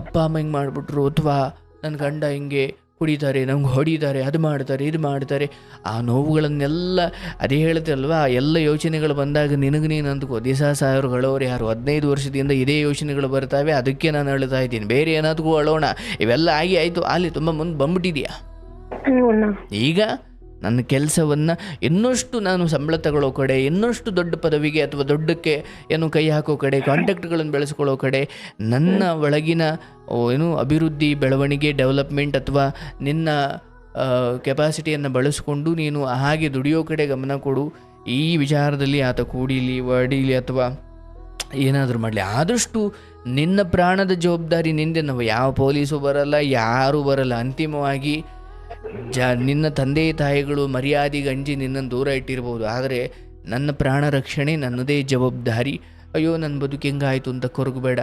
ಅಪ್ಪ ಅಮ್ಮ ಹಿಂಗೆ ಮಾಡಿಬಿಟ್ರು, ಅಥವಾ ನನ್ನ ಗಂಡ ಹಿಂಗೆ ಕುಡಿತಾರೆ, ನಮ್ಗೆ ಹೊಡಿತಾರೆ, ಅದು ಮಾಡ್ತಾರೆ, ಇದು ಮಾಡ್ತಾರೆ, ಆ ನೋವುಗಳನ್ನೆಲ್ಲ ಅದೇ ಹೇಳ್ತೆ ಅಲ್ವಾ, ಎಲ್ಲ ಯೋಚನೆಗಳು ಬಂದಾಗ ನಿನಗೆ ನೀನು ಅಂದ್ಕೋ, ದಿವಸ ಸಾವಿರಗಳವ್ರು ಯಾರು 15 ವರ್ಷದಿಂದ ಇದೇ ಯೋಚನೆಗಳು ಬರ್ತಾವೆ, ಅದಕ್ಕೆ ನಾನು ಅಳ್ತಾ ಇದ್ದೀನಿ, ಬೇರೆ ಏನಾದರೂ ಅಳೋಣ, ಇವೆಲ್ಲ ಆಗಿ ಆಯಿತು, ಅಲ್ಲಿ ತುಂಬ ಮುಂದೆ ಬಂದ್ಬಿಟ್ಟಿದೆಯಾ. ಈಗ ನನ್ನ ಕೆಲಸವನ್ನು ಇನ್ನಷ್ಟು ನಾನು ಸಂಬಳ ತಗೊಳ್ಳೋ ಕಡೆ, ಇನ್ನಷ್ಟು ದೊಡ್ಡ ಪದವಿಗೆ ಅಥವಾ ದೊಡ್ಡಕ್ಕೆ ಏನು ಕೈ ಹಾಕೋ ಕಡೆ, ಕಾಂಟ್ಯಾಕ್ಟ್ಗಳನ್ನು ಬೆಳೆಸ್ಕೊಳ್ಳೋ ಕಡೆ, ನನ್ನ ಒಳಗಿನ ಅಭಿವೃದ್ಧಿ, ಬೆಳವಣಿಗೆ, ಡೆವಲಪ್ಮೆಂಟ್ ಅಥವಾ ನಿನ್ನ ಕೆಪಾಸಿಟಿಯನ್ನು ಬಳಸ್ಕೊಂಡು ನೀನು ಹಾಗೆ ದುಡಿಯೋ ಕಡೆ ಗಮನ ಕೊಡು. ಈ ವಿಚಾರದಲ್ಲಿ ಆತ ಕೂಡೀಲಿ ಹೊಡೀಲಿ ಅಥವಾ ಏನಾದರೂ ಮಾಡಲಿ, ಆದಷ್ಟು ನಿನ್ನ ಪ್ರಾಣದ ಜವಾಬ್ದಾರಿ ನಿಂದೆ. ನಾವು ಯಾವ ಪೊಲೀಸು ಬರಲ್ಲ, ಯಾರೂ ಬರಲ್ಲ. ಅಂತಿಮವಾಗಿ ನಿನ್ನ ತಂದೆ ತಾಯಿಗಳು ಮರ್ಯಾದೆಗೆ ಅಂಜಿ ನಿನ್ನನ್ನು ದೂರ ಇಟ್ಟಿರ್ಬೋದು, ಆದರೆ ನನ್ನ ಪ್ರಾಣ ರಕ್ಷಣೆ ನನ್ನದೇ ಜವಾಬ್ದಾರಿ. ಅಯ್ಯೋ ನನ್ನ ಬದುಕು ಹೆಂಗಾಯಿತು ಅಂತ ಕೊರಗಬೇಡ.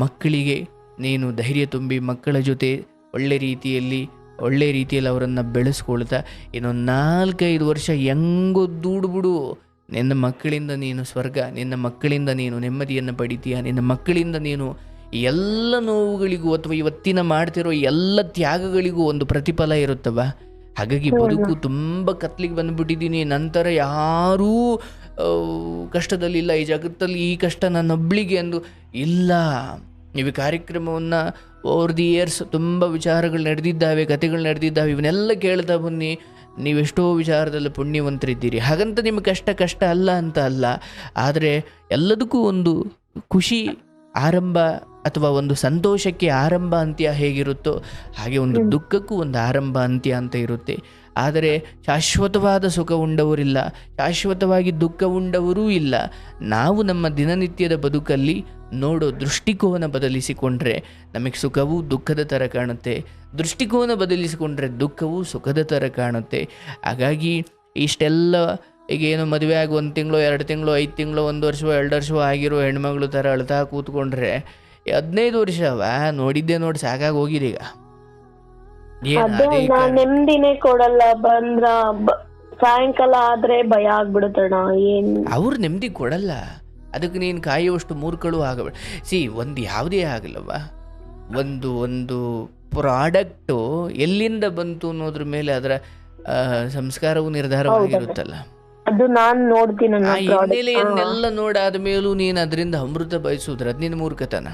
ಮಕ್ಕಳಿಗೆ ನೀನು ಧೈರ್ಯ ತುಂಬಿ ಮಕ್ಕಳ ಜೊತೆ ಒಳ್ಳೆ ರೀತಿಯಲ್ಲಿ ಅವರನ್ನು ಬೆಳೆಸ್ಕೊಳ್ತಾ ಇನ್ನೊಂದು 4-5 ವರ್ಷ ಹೆಂಗೋ ದೂಡ್ಬಿಡು. ನಿನ್ನ ಮಕ್ಕಳಿಂದ ನೀನು ಸ್ವರ್ಗ, ನಿನ್ನ ಮಕ್ಕಳಿಂದ ನೀನು ನೆಮ್ಮದಿಯನ್ನು ಪಡಿತೀಯ, ನಿನ್ನ ಮಕ್ಕಳಿಂದ ನೀನು ಎಲ್ಲ ನೋವುಗಳಿಗೂ ಅಥವಾ ಇವತ್ತಿನ ಮಾಡ್ತಿರೋ ಎಲ್ಲ ತ್ಯಾಗಗಳಿಗೂ ಒಂದು ಪ್ರತಿಫಲ ಇರುತ್ತವ. ಹಾಗಾಗಿ ಬದುಕು ತುಂಬ ಕತ್ಲಿಗೆ ಬಂದುಬಿಟ್ಟಿದ್ದೀನಿ, ನಂತರ ಯಾರೂ ಕಷ್ಟದಲ್ಲಿಲ್ಲ, ಈ ಜಗತ್ತಲ್ಲಿ ಈ ಕಷ್ಟ ನನ್ನೊಬ್ಳಿಗೆ ಎಂದು ಇಲ್ಲ. ನೀವು ಕಾರ್ಯಕ್ರಮವನ್ನು ಓವರ್ ದಿ ಇಯರ್ಸ್ ತುಂಬ ವಿಚಾರಗಳು ನಡೆದಿದ್ದಾವೆ, ಕಥೆಗಳು ನಡೆದಿದ್ದಾವೆ, ಇವನ್ನೆಲ್ಲ ಕೇಳ್ತಾ ಬನ್ನಿ. ನೀವೆಷ್ಟೋ ವಿಚಾರದಲ್ಲಿ ಪುಣ್ಯವಂತರಿದ್ದೀರಿ. ಹಾಗಂತ ನಿಮಗೆ ಕಷ್ಟ ಅಲ್ಲ ಅಂತ ಅಲ್ಲ, ಆದರೆ ಎಲ್ಲದಕ್ಕೂ ಒಂದು ಖುಷಿ ಆರಂಭ ಅಥವಾ ಒಂದು ಸಂತೋಷಕ್ಕೆ ಆರಂಭ ಅಂತ್ಯ ಹೇಗಿರುತ್ತೋ ಹಾಗೆ ಒಂದು ದುಃಖಕ್ಕೂ ಒಂದು ಆರಂಭ ಅಂತ್ಯ ಅಂತ ಇರುತ್ತೆ. ಆದರೆ ಶಾಶ್ವತವಾದ ಸುಖ ಉಂಡವರಿಲ್ಲ, ಶಾಶ್ವತವಾಗಿ ದುಃಖ ಉಂಡವರೂ ಇಲ್ಲ. ನಾವು ನಮ್ಮ ದಿನನಿತ್ಯದ ಬದುಕಲ್ಲಿ ನೋಡೋ ದೃಷ್ಟಿಕೋನ ಬದಲಿಸಿಕೊಂಡ್ರೆ ನಮಗೆ ಸುಖವೂ ದುಃಖದ ಥರ ಕಾಣುತ್ತೆ, ದೃಷ್ಟಿಕೋನ ಬದಲಿಸಿಕೊಂಡ್ರೆ ದುಃಖವೂ ಸುಖದ ಥರ ಕಾಣುತ್ತೆ. ಹಾಗಾಗಿ ಇಷ್ಟೆಲ್ಲ ಈಗೇನು ಮದುವೆ ಆಗಿ 1 ತಿಂಗಳು 2 ತಿಂಗಳು 5 ತಿಂಗಳು 1 ವರ್ಷ 2 ವರ್ಷ ಆಗಿರೋ ಹೆಣ್ಮಗಳು ಥರ ಅಳ್ತಾ ಕೂತ್ಕೊಂಡ್ರೆ 15 ವರ್ಷವ ನೋಡಿದ್ದೆ ನೋಡಿ ಸಾಕಾಗಿ ಹೋಗಿದೆ. ಈಗ ನೆಮ್ಮದಿನೇ ಕೊಡಲ್ಲ. ಬಂದ್ರ ಸಾಯಂಕಾಲ ಆದ್ರೆ ಭಯ ಆಗ್ಬಿಡುತ್ತಣ್ಣ. ಏನ್ ಅವ್ರು ನೆಮ್ಮದಿ ಕೊಡಲ್ಲ, ಅದಕ್ಕೆ ನೀನು ಕಾಯುವಷ್ಟು ಮೂರ್ಖಳು ಆಗಬೇಡ. ಒಂದು ಯಾವುದೇ ಆಗಲ್ಲವ, ಒಂದು ಪ್ರಾಡಕ್ಟು ಎಲ್ಲಿಂದ ಬಂತು ಅನ್ನೋದ್ರ ಮೇಲೆ ಅದರ ಸಂಸ್ಕಾರವು ನಿರ್ಧಾರವಾಗಿರುತ್ತಲ್ಲ. ಅದು ನಾನು ನೋಡ್ತೀನಿ. ಆ ಹಿನ್ನೆಲೆಯನ್ನೆಲ್ಲ ನೋಡಾದ ಮೇಲೂ ನೀನು ಅದರಿಂದ ಅಮೃತ ಬಯಸುವುದ್ರ ಅದು ನಿನ್ನ ಮೂರ್ಖತನ.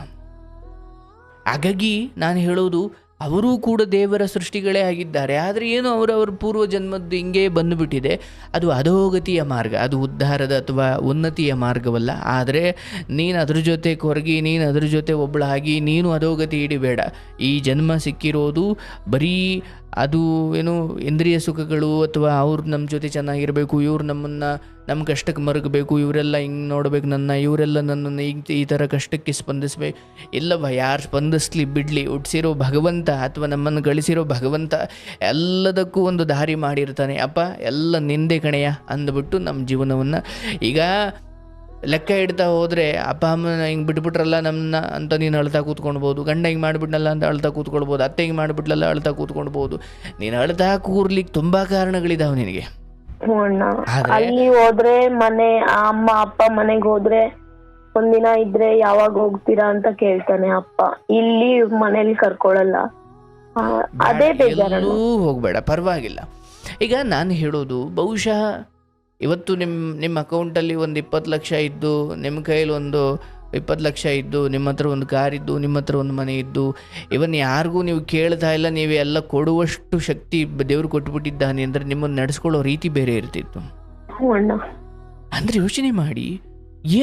ಹಾಗಾಗಿ ನಾನು ಹೇಳೋದು, ಅವರೂ ಕೂಡ ದೇವರ ಸೃಷ್ಟಿಗಳೇ ಆಗಿದ್ದಾರೆ. ಆದರೆ ಏನು ಅವರವ್ರ ಪೂರ್ವ ಜನ್ಮದ್ದು ಹಿಂಗೆ ಬಂದುಬಿಟ್ಟಿದೆ. ಅದು ಅಧೋಗತಿಯ ಮಾರ್ಗ, ಅದು ಉದ್ಧಾರದ ಅಥವಾ ಉನ್ನತಿಯ ಮಾರ್ಗವಲ್ಲ. ಆದರೆ ನೀನು ಅದ್ರ ಜೊತೆ ಕೊರಗಿ, ನೀನು ಅದ್ರ ಜೊತೆ ಒಬ್ಬಳಾಗಿ ನೀನು ಅಧೋಗತಿ ಹಿಡಿಬೇಡ. ಈ ಜನ್ಮ ಸಿಕ್ಕಿರೋದು ಬರೀ ಅದು ಇಂದ್ರಿಯ ಸುಖಗಳು ಅಥವಾ ಅವ್ರು ನಮ್ಮ ಜೊತೆ ಚೆನ್ನಾಗಿರಬೇಕು, ಇವ್ರು ನಮ್ಮ ಕಷ್ಟಕ್ಕೆ ಮರಗಬೇಕು, ಇವರೆಲ್ಲ ಹಿಂಗೆ ನೋಡಬೇಕು ಇವರೆಲ್ಲ ನನ್ನನ್ನು ಈ ಥರ ಕಷ್ಟಕ್ಕೆ ಸ್ಪಂದಿಸ್ಬೇಕು. ಇಲ್ಲವ, ಯಾರು ಸ್ಪಂದಿಸ್ಲಿ ಬಿಡಲಿ, ಹುಟ್ಟಿಸಿರೋ ಭಗವಂತ ಅಥವಾ ನಮ್ಮನ್ನು ಗಳಿಸಿರೋ ಭಗವಂತ ಎಲ್ಲದಕ್ಕೂ ಒಂದು ದಾರಿ ಮಾಡಿರ್ತಾನೆ. ಅಪ್ಪ ಎಲ್ಲ ನಿಂದೆ ಕಣೆಯ ಅಂದ್ಬಿಟ್ಟು ನಮ್ಮ ಜೀವನವನ್ನು ಈಗ ಲೆಕ್ಕ ಇಡ್ತಾ ಹೋದರೆ ಅಪ್ಪ ಅಮ್ಮನ ಹಿಂಗೆ ಬಿಟ್ಬಿಟ್ರಲ್ಲ ನಮ್ಮನ್ನ ಅಂತ ನೀನು ಅಳ್ತಾ ಕೂತ್ಕೊಳ್ಬೋದು, ಗಂಡ ಹಿಂಗೆ ಮಾಡಿಬಿಟ್ನಲ್ಲ ಅಂತ ಅಳ್ತಾ ಕೂತ್ಕೊಳ್ಬೋದು, ಅತ್ತೆ ಹಿಂಗೆ ಮಾಡಿಬಿಟ್ಲಲ್ಲ ಅಳ್ತಾ ಕೂತ್ಕೊಳ್ಬೋದು. ನೀನು ಅಳ್ತಾ ಕೂರ್ಲಿಕ್ಕೆ ತುಂಬ ಕಾರಣಗಳಿದಾವೆ ನಿನಗೆ. ಅಲ್ಲಿ ಹೋದ್ರೆ ಮನೆ ಅಮ್ಮ ಅಪ್ಪ ಮನೆಗೆ ಹೋದ್ರೆ ಒಂದಿನ ಇದ್ರೆ ಯಾವಾಗ ಹೋಗ್ತೀರಾ ಅಂತ ಕೇಳ್ತಾನೆ ಅಪ್ಪ. ಇಲ್ಲಿ ಮನೇಲಿ ಕರ್ಕೊಳಲ್ಲ, ಅದೇ ಬೇಜಾರು. ಹೋಗ್ಬೇಡ, ಪರವಾಗಿಲ್ಲ. ಈಗ ನಾನು ಹೇಳೋದು, ಬಹುಶಃ ಇವತ್ತು ನಿಮ್ಮ ಅಕೌಂಟಲ್ಲಿ ಒಂದು 20 ಲಕ್ಷ ಇದ್ದು, ನಿಮ್ಮ ಕೈಯಲ್ಲಿ ಒಂದು 20 ಲಕ್ಷ ಇದ್ದು, ನಿಮ್ಮ ಹತ್ರ ಒಂದು ಕಾರ್ ಇದ್ದು, ನಿಮ್ಮ ಹತ್ರ ಒಂದು ಮನೆ ಇದ್ದು, ಇವನ್ ಯಾರಿಗೂ ನೀವು ಕೇಳ್ತಾ ಇಲ್ಲ, ನೀವು ಎಲ್ಲ ಕೊಡುವಷ್ಟು ಶಕ್ತಿ ದೇವರು ಕೊಟ್ಬಿಟ್ಟಿದ್ದಾನೆ ಅಂದರೆ ನಿಮ್ಮನ್ನು ನಡೆಸ್ಕೊಳ್ಳೋ ರೀತಿ ಬೇರೆ ಇರ್ತಿತ್ತು. ಅಂದರೆ ಯೋಚನೆ ಮಾಡಿ,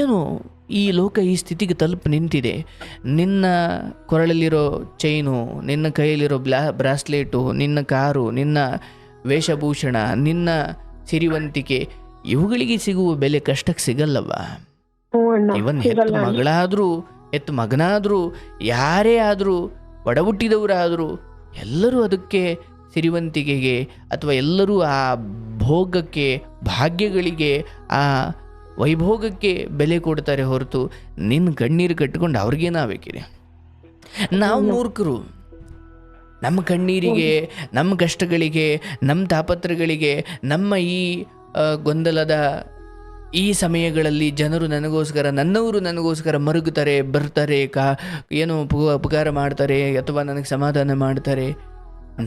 ಏನು ಈ ಲೋಕ ಈ ಸ್ಥಿತಿಗೆ ತಲುಪಿ ನಿಂತಿದೆ. ನಿನ್ನ ಕೊರಳಲ್ಲಿರೋ ಚೈನು, ನಿನ್ನ ಕೈಯಲ್ಲಿರೋ ಬ್ರಾಸ್ಲೆಟು, ನಿನ್ನ ಕಾರು, ನಿನ್ನ ವೇಷಭೂಷಣ, ನಿನ್ನ ಸಿರಿವಂತಿಕೆ, ಇವುಗಳಿಗೆ ಸಿಗುವ ಬೆಲೆ ಕಷ್ಟಕ್ಕೆ ಸಿಗಲ್ಲವ. ಇವನ್ ಹೆತ್ತು ಮಗಳಾದರೂ ಹೆತ್ತು ಮಗನಾದರೂ ಯಾರೇ ಆದರೂ ಒಡಹುಟ್ಟಿದವರಾದರೂ ಎಲ್ಲರೂ ಅದಕ್ಕೆ ಸಿರಿವಂತಿಕೆಗೆ ಅಥವಾ ಎಲ್ಲರೂ ಆ ಭೋಗಕ್ಕೆ ಭಾಗ್ಯಗಳಿಗೆ ಆ ವೈಭೋಗಕ್ಕೆ ಬೆಲೆ ಕೊಡ್ತಾರೆ ಹೊರತು ನಿನ್ನ ಕಣ್ಣೀರು ಕಟ್ಕೊಂಡು ಅವ್ರಿಗೇನಾಗಬೇಕಿದೆ. ನಾವು ಮೂರ್ಖರು. ನಮ್ಮ ಕಣ್ಣೀರಿಗೆ, ನಮ್ಮ ಕಷ್ಟಗಳಿಗೆ, ನಮ್ಮ ತಾಪತ್ರಗಳಿಗೆ, ನಮ್ಮ ಈ ಗೊಂದಲದ ಈ ಸಮಯಗಳಲ್ಲಿ ಜನರು ನನಗೋಸ್ಕರ, ನನ್ನವರು ನನಗೋಸ್ಕರ ಮರುಗುತ್ತಾರೆ, ಬರ್ತಾರೆ, ಏನೋ ಉಪಕಾರ ಮಾಡ್ತಾರೆ ಅಥವಾ ನನಗೆ ಸಮಾಧಾನ ಮಾಡ್ತಾರೆ.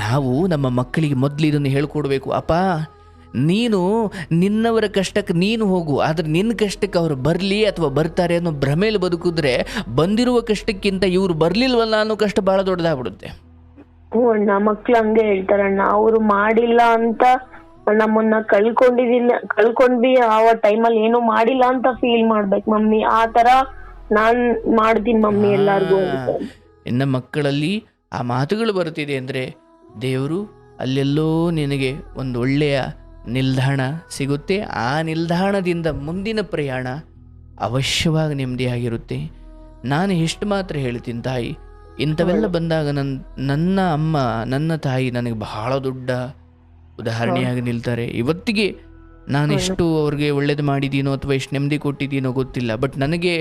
ನಾವು ನಮ್ಮ ಮಕ್ಕಳಿಗೆ ಮೊದಲು ಇದನ್ನು ಹೇಳ್ಕೊಡ್ಬೇಕು. ಅಪ್ಪ, ನೀನು ನಿನ್ನವರ ಕಷ್ಟಕ್ಕೆ ನೀನು ಹೋಗು, ಆದರೆ ನಿನ್ನ ಕಷ್ಟಕ್ಕೆ ಅವರು ಬರಲಿ ಅಥವಾ ಬರ್ತಾರೆ ಅನ್ನೋ ಭ್ರಮೇಲಿ ಬದುಕಿದ್ರೆ ಬಂದಿರುವ ಕಷ್ಟಕ್ಕಿಂತ ಇವರು ಬರಲಿಲ್ವಲ್ಲ ಅನ್ನೋ ಕಷ್ಟ ಭಾಳ ದೊಡ್ಡದಾಗ್ಬಿಡುತ್ತೆ. ಅಣ್ಣ, ಮಕ್ಳು ಹಂಗೆ ಹೇಳ್ತಾರಣ್ಣ. ಅವ್ರು ಮಾಡಿಲ್ಲ ಅಂತ ನಮ್ಮನ್ನ ಕಳ್ಕೊಂಡ್ವಿ, ಆ ಟೈಮಲ್ಲಿ ಏನು ಮಾಡಿಲ್ಲ ಅಂತ ಫೀಲ್ ಮಾಡ್ಬೇಕು ಮಮ್ಮಿ. ಆ ತರ ನಾನ್ ಮಾಡ್ತೀನಿ ಮಮ್ಮಿ ಎಲ್ಲಾರ್ಗು. ಇನ್ನ ಮಕ್ಕಳಲ್ಲಿ ಆ ಮಾತುಗಳು ಬರ್ತಿದೆ ಅಂದ್ರೆ ದೇವರು ಅಲ್ಲೆಲ್ಲೋ ನಿನಗೆ ಒಂದು ಒಳ್ಳೆಯ ನಿಲ್ದಾಣ ಸಿಗುತ್ತೆ. ಆ ನಿಲ್ದಾಣದಿಂದ ಮುಂದಿನ ಪ್ರಯಾಣ ಅವಶ್ಯವಾಗಿ ನೆಮ್ಮದಿಯಾಗಿರುತ್ತೆ. ನಾನು ಎಷ್ಟು ಮಾತ್ರ ಹೇಳ್ತೀನಿ ತಾಯಿ, ಇಂಥವೆಲ್ಲ ಬಂದಾಗ ನನ್ನ ಅಮ್ಮ, ನನ್ನ ತಾಯಿ ನನಗೆ ಬಹಳ ದೊಡ್ಡ ಉದಾಹರಣೆಯಾಗಿ ನಿಲ್ತಾರೆ. ಇವತ್ತಿಗೆ ನಾನು ಎಷ್ಟು ಅವ್ರಿಗೆ ಒಳ್ಳೇದು ಮಾಡಿದ್ದೀನೋ ಅಥವಾ ಎಷ್ಟು ನೆಮ್ಮದಿ ಕೊಟ್ಟಿದ್ದೀನೋ ಗೊತ್ತಿಲ್ಲ, ಬಟ್ ನನಗೆ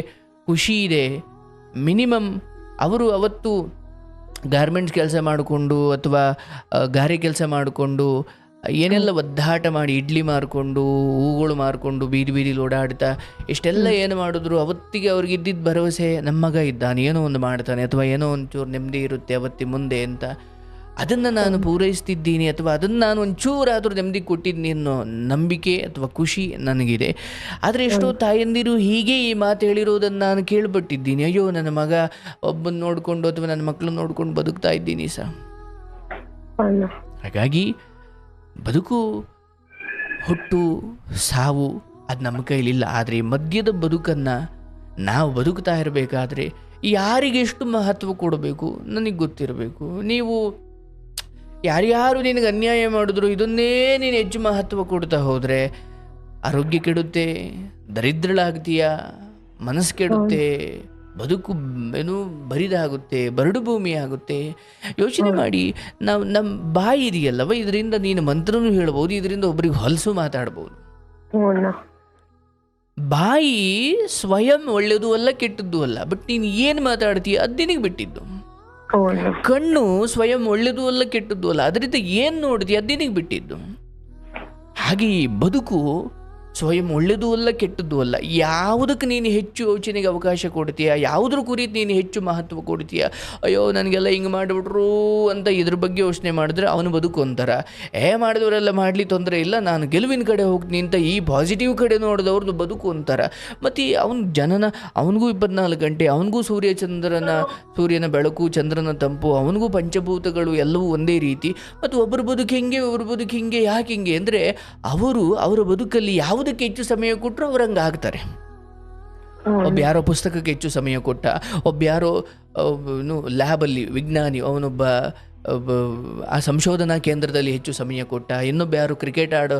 ಖುಷಿ ಇದೆ. ಮಿನಿಮಮ್ ಅವರು ಅವತ್ತು ಗಾರ್ಮೆಂಟ್ಸ್ ಕೆಲಸ ಮಾಡಿಕೊಂಡು ಅಥವಾ ಗಾರೆ ಕೆಲಸ ಮಾಡಿಕೊಂಡು ಏನೆಲ್ಲ ಒದ್ದಾಟ ಮಾಡಿ ಇಡ್ಲಿ ಮಾರ್ಕೊಂಡು, ಹೂಗಳು ಮಾರ್ಕೊಂಡು ಬೀದಿ ಬೀದಿಲಿ ಓಡಾಡ್ತಾ ಇಷ್ಟೆಲ್ಲ ಏನು ಮಾಡಿದ್ರು, ಅವತ್ತಿಗೆ ಅವ್ರಿಗೆ ಇದ್ದಿದ್ದ ಭರವಸೆ ನಮ್ಮ ಮಗ ಇದ್ದಾನೆ, ಏನೋ ಒಂದು ಮಾಡ್ತಾನೆ ಅಥವಾ ಏನೋ ಒಂಚೂರು ನೆಮ್ಮದಿ ಇರುತ್ತೆ ಅವತ್ತಿ ಮುಂದೆ ಅಂತ. ಅದನ್ನು ನಾನು ಪೂರೈಸ್ತಿದ್ದೀನಿ ಅಥವಾ ಅದನ್ನು ನಾನು ಒಂಚೂರಾದರೂ ನೆಮ್ಮದಿ ಕೊಟ್ಟಿದ್ದೀನಿ ಅನ್ನೋ ನಂಬಿಕೆ ಅಥವಾ ಖುಷಿ ನನಗಿದೆ. ಆದರೆ ಎಷ್ಟೋ ತಾಯಂದಿರು ಹೀಗೆ ಈ ಮಾತು ಹೇಳಿರೋದನ್ನು ನಾನು ಕೇಳ್ಬಿಟ್ಟಿದ್ದೀನಿ. ಅಯ್ಯೋ, ನನ್ನ ಮಗ ಒಬ್ಬನ ನೋಡಿಕೊಂಡು ಅಥವಾ ನನ್ನ ಮಕ್ಕಳನ್ನ ನೋಡ್ಕೊಂಡು ಬದುಕ್ತಾ ಇದ್ದೀನಿ ಹಾಗಾಗಿ ಬದುಕು, ಹುಟ್ಟು, ಸಾವು ಅದು ನಮ್ಮ ಕೈಲಿಲ್ಲ. ಆದರೆ ಮಧ್ಯದ ಬದುಕನ್ನು ನಾವು ಬದುಕ್ತಾ ಇರಬೇಕಾದ್ರೆ ಯಾರಿಗೆ ಎಷ್ಟು ಮಹತ್ವ ಕೊಡಬೇಕು ನನಗೆ ಗೊತ್ತಿರಬೇಕು. ನೀವು ಯಾರ್ಯಾರು ನಿನಗೆ ಅನ್ಯಾಯ ಮಾಡಿದ್ರು ಇದನ್ನೇ ನೀನು ಹೆಚ್ಚು ಮಹತ್ವ ಕೊಡ್ತಾ ಹೋದರೆ ಆರೋಗ್ಯ ಕೆಡುತ್ತೆ, ದರಿದ್ರಳಾಗ್ತೀಯ, ಮನಸ್ಸು ಕೆಡುತ್ತೆ, ಬದುಕು ಏನು ಬರಿದಾಗುತ್ತೆ, ಬರಡು ಭೂಮಿ ಆಗುತ್ತೆ. ಯೋಚನೆ ಮಾಡಿ, ನಾವು ನಮ್ಮ ಬಾಯಿ ಇದೆಯಲ್ಲವ, ಇದರಿಂದ ನೀನು ಮಂತ್ರನೂ ಹೇಳ್ಬೋದು, ಇದರಿಂದ ಒಬ್ಬರಿಗೆ ಹೊಲಸು ಮಾತಾಡ್ಬೋದು. ಬಾಯಿ ಸ್ವಯಂ ಒಳ್ಳೆಯದು ಅಲ್ಲ, ಕೆಟ್ಟದ್ದು ಅಲ್ಲ, ಬಟ್ ನೀನು ಏನು ಮಾತಾಡ್ತೀಯ ಅದು ನಿನಗೆ ಬಿಟ್ಟಿದ್ದು. ಕಣ್ಣು ಸ್ವಯಂ ಒಳ್ಳೆಯದು ಅಲ್ಲ, ಕೆಟ್ಟದ್ದು ಅಲ್ಲ, ಅದರಿಂದ ಏನು ನೋಡ್ತೀಯ ಅದು ನಿನಗೆ ಬಿಟ್ಟಿದ್ದು. ಹಾಗೆ ಈ ಬದುಕು ಸ್ವಯಂ ಒಳ್ಳೆಯದು ಅಲ್ಲ, ಕೆಟ್ಟದ್ದು ಅಲ್ಲ. ಯಾವುದಕ್ಕೆ ನೀನು ಹೆಚ್ಚು ಯೋಚನೆಗೆ ಅವಕಾಶ ಕೊಡ್ತೀಯ, ಯಾವುದ್ರ ಕುರಿತು ನೀನು ಹೆಚ್ಚು ಮಹತ್ವ ಕೊಡ್ತೀಯ, ಅಯ್ಯೋ ನನಗೆಲ್ಲ ಹಿಂಗೆ ಮಾಡಿಬಿಟ್ರು ಅಂತ ಇದ್ರ ಬಗ್ಗೆ ಯೋಚನೆ ಮಾಡಿದ್ರೆ ಅವನು ಬದುಕು ಒಂಥರ, ಮಾಡಿದವರೆಲ್ಲ ಮಾಡಲಿ ತೊಂದರೆ ಇಲ್ಲ, ನಾನು ಗೆಲುವಿನ ಕಡೆ ಹೋಗ್ತೀನಿ ಅಂತ ಈ ಪಾಸಿಟಿವ್ ಕಡೆ ನೋಡಿದವ್ರದ್ದು ಬದುಕು ಒಂಥರ. ಮತ್ತು ಅವನ ಜನನ, ಅವನಿಗೂ 24 ಗಂಟೆ, ಅವನಿಗೂ ಸೂರ್ಯನ ಬೆಳಕು, ಚಂದ್ರನ ತಂಪು, ಅವನಿಗೂ ಪಂಚಭೂತಗಳು ಎಲ್ಲವೂ ಒಂದೇ ರೀತಿ. ಮತ್ತು ಒಬ್ಬರ ಬದುಕು ಹಿಂಗೆ, ಯಾಕೆ ಹಿಂಗೆ ಅಂದರೆ ಅವರ ಬದುಕಲ್ಲಿ ಯಾವುದಕ್ಕೆ ಹೆಚ್ಚು ಸಮಯ ಕೊಟ್ಟರು ಅವ್ರು ಹಂಗೆ ಆಗ್ತಾರೆ. ಒಬ್ಬ ಯಾರೋ ಪುಸ್ತಕಕ್ಕೆ ಹೆಚ್ಚು ಸಮಯ ಕೊಟ್ಟ, ಒಬ್ಬ ಯಾರೋ ಲ್ಯಾಬಲ್ಲಿ ವಿಜ್ಞಾನಿ, ಅವನೊಬ್ಬ ಆ ಸಂಶೋಧನಾ ಕೇಂದ್ರದಲ್ಲಿ ಹೆಚ್ಚು ಸಮಯ ಕೊಟ್ಟ, ಇನ್ನೊಬ್ಬ ಯಾರು ಕ್ರಿಕೆಟ್ ಆಡೋ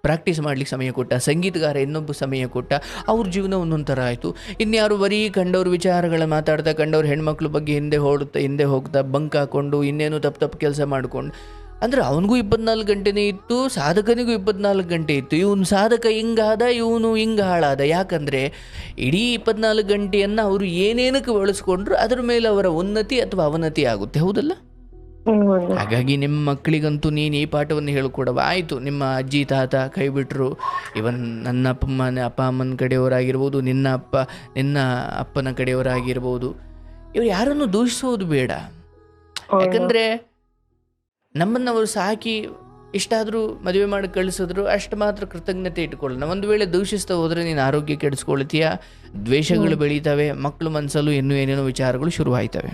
ಪ್ರಾಕ್ಟೀಸ್ ಮಾಡ್ಲಿಕ್ಕೆ ಸಮಯ ಕೊಟ್ಟ, ಸಂಗೀತಗಾರ ಇನ್ನೊಬ್ಬ ಸಮಯ ಕೊಟ್ಟ, ಅವ್ರ ಜೀವನ ಒಂದೊಂಥರ ಆಯಿತು. ಇನ್ಯಾರು ಬರೀ ಕಂಡವ್ರ ವಿಚಾರಗಳ ಮಾತಾಡ್ತಾ, ಕಂಡವ್ರ ಹೆಣ್ಮಕ್ಳ ಬಗ್ಗೆ ಹಿಂದೆ ಹೋಗ್ತಾ ಬಂಕ್ ಹಾಕ್ಕೊಂಡು ಇನ್ನೇನು ತಪ್ಪು ಕೆಲಸ ಮಾಡ್ಕೊಂಡು, ಅಂದರೆ ಅವನಿಗೂ 24 ಗಂಟೆನೇ ಇತ್ತು, ಸಾಧಕನಿಗೂ 24 ಗಂಟೆ ಇತ್ತು. ಇವನು ಸಾಧಕ ಹಿಂಗಾದ, ಇವನು ಹಿಂಗೆ ಹಾಳಾದ. ಯಾಕಂದರೆ ಇಡೀ 24 ಗಂಟೆಯನ್ನು ಅವರು ಏನೇನಕ್ಕೆ ಬಳಸ್ಕೊಂಡ್ರು ಅದರ ಮೇಲೆ ಅವರ ಉನ್ನತಿ ಅಥವಾ ಅವನತಿ ಆಗುತ್ತೆ, ಹೌದಲ್ಲ? ಹಾಗಾಗಿ ನಿಮ್ಮ ಮಕ್ಕಳಿಗಂತೂ ನೀನು ಈ ಪಾಠವನ್ನು ಹೇಳ್ಕೊಡವ. ಆಯಿತು, ನಿಮ್ಮ ಅಜ್ಜಿ ತಾತ ಕೈ ಬಿಟ್ಟರು, ಇವನ್ ನನ್ನ ಅಪ್ಪ ಅಮ್ಮನ ಕಡೆಯವರಾಗಿರ್ಬೋದು, ನಿನ್ನ ಅಪ್ಪನ ಕಡೆಯವರಾಗಿರ್ಬೋದು, ಇವರು ಯಾರನ್ನು ದೂಷಿಸೋದು ಬೇಡ. ಯಾಕಂದರೆ ನಮ್ಮನ್ನು ಅವರು ಸಾಕಿ ಇಷ್ಟಾದರೂ ಮದುವೆ ಮಾಡಿ ಕಳಿಸಿದ್ರು, ಅಷ್ಟು ಮಾತ್ರ ಕೃತಜ್ಞತೆ ಇಟ್ಕೊಳ್ಳೋಣ. ಒಂದು ವೇಳೆ ದೂಷಿಸ್ತಾ ಹೋದರೆ ನೀನು ಆರೋಗ್ಯ ಕೆಡಿಸ್ಕೊಳ್ತೀಯ, ದ್ವೇಷಗಳು ಬೆಳೀತವೆ, ಮಕ್ಕಳು ಮನಸ್ಸಲ್ಲೂ ಇನ್ನೂ ಏನೇನೋ ವಿಚಾರಗಳು ಶುರುವಾಯ್ತವೆ.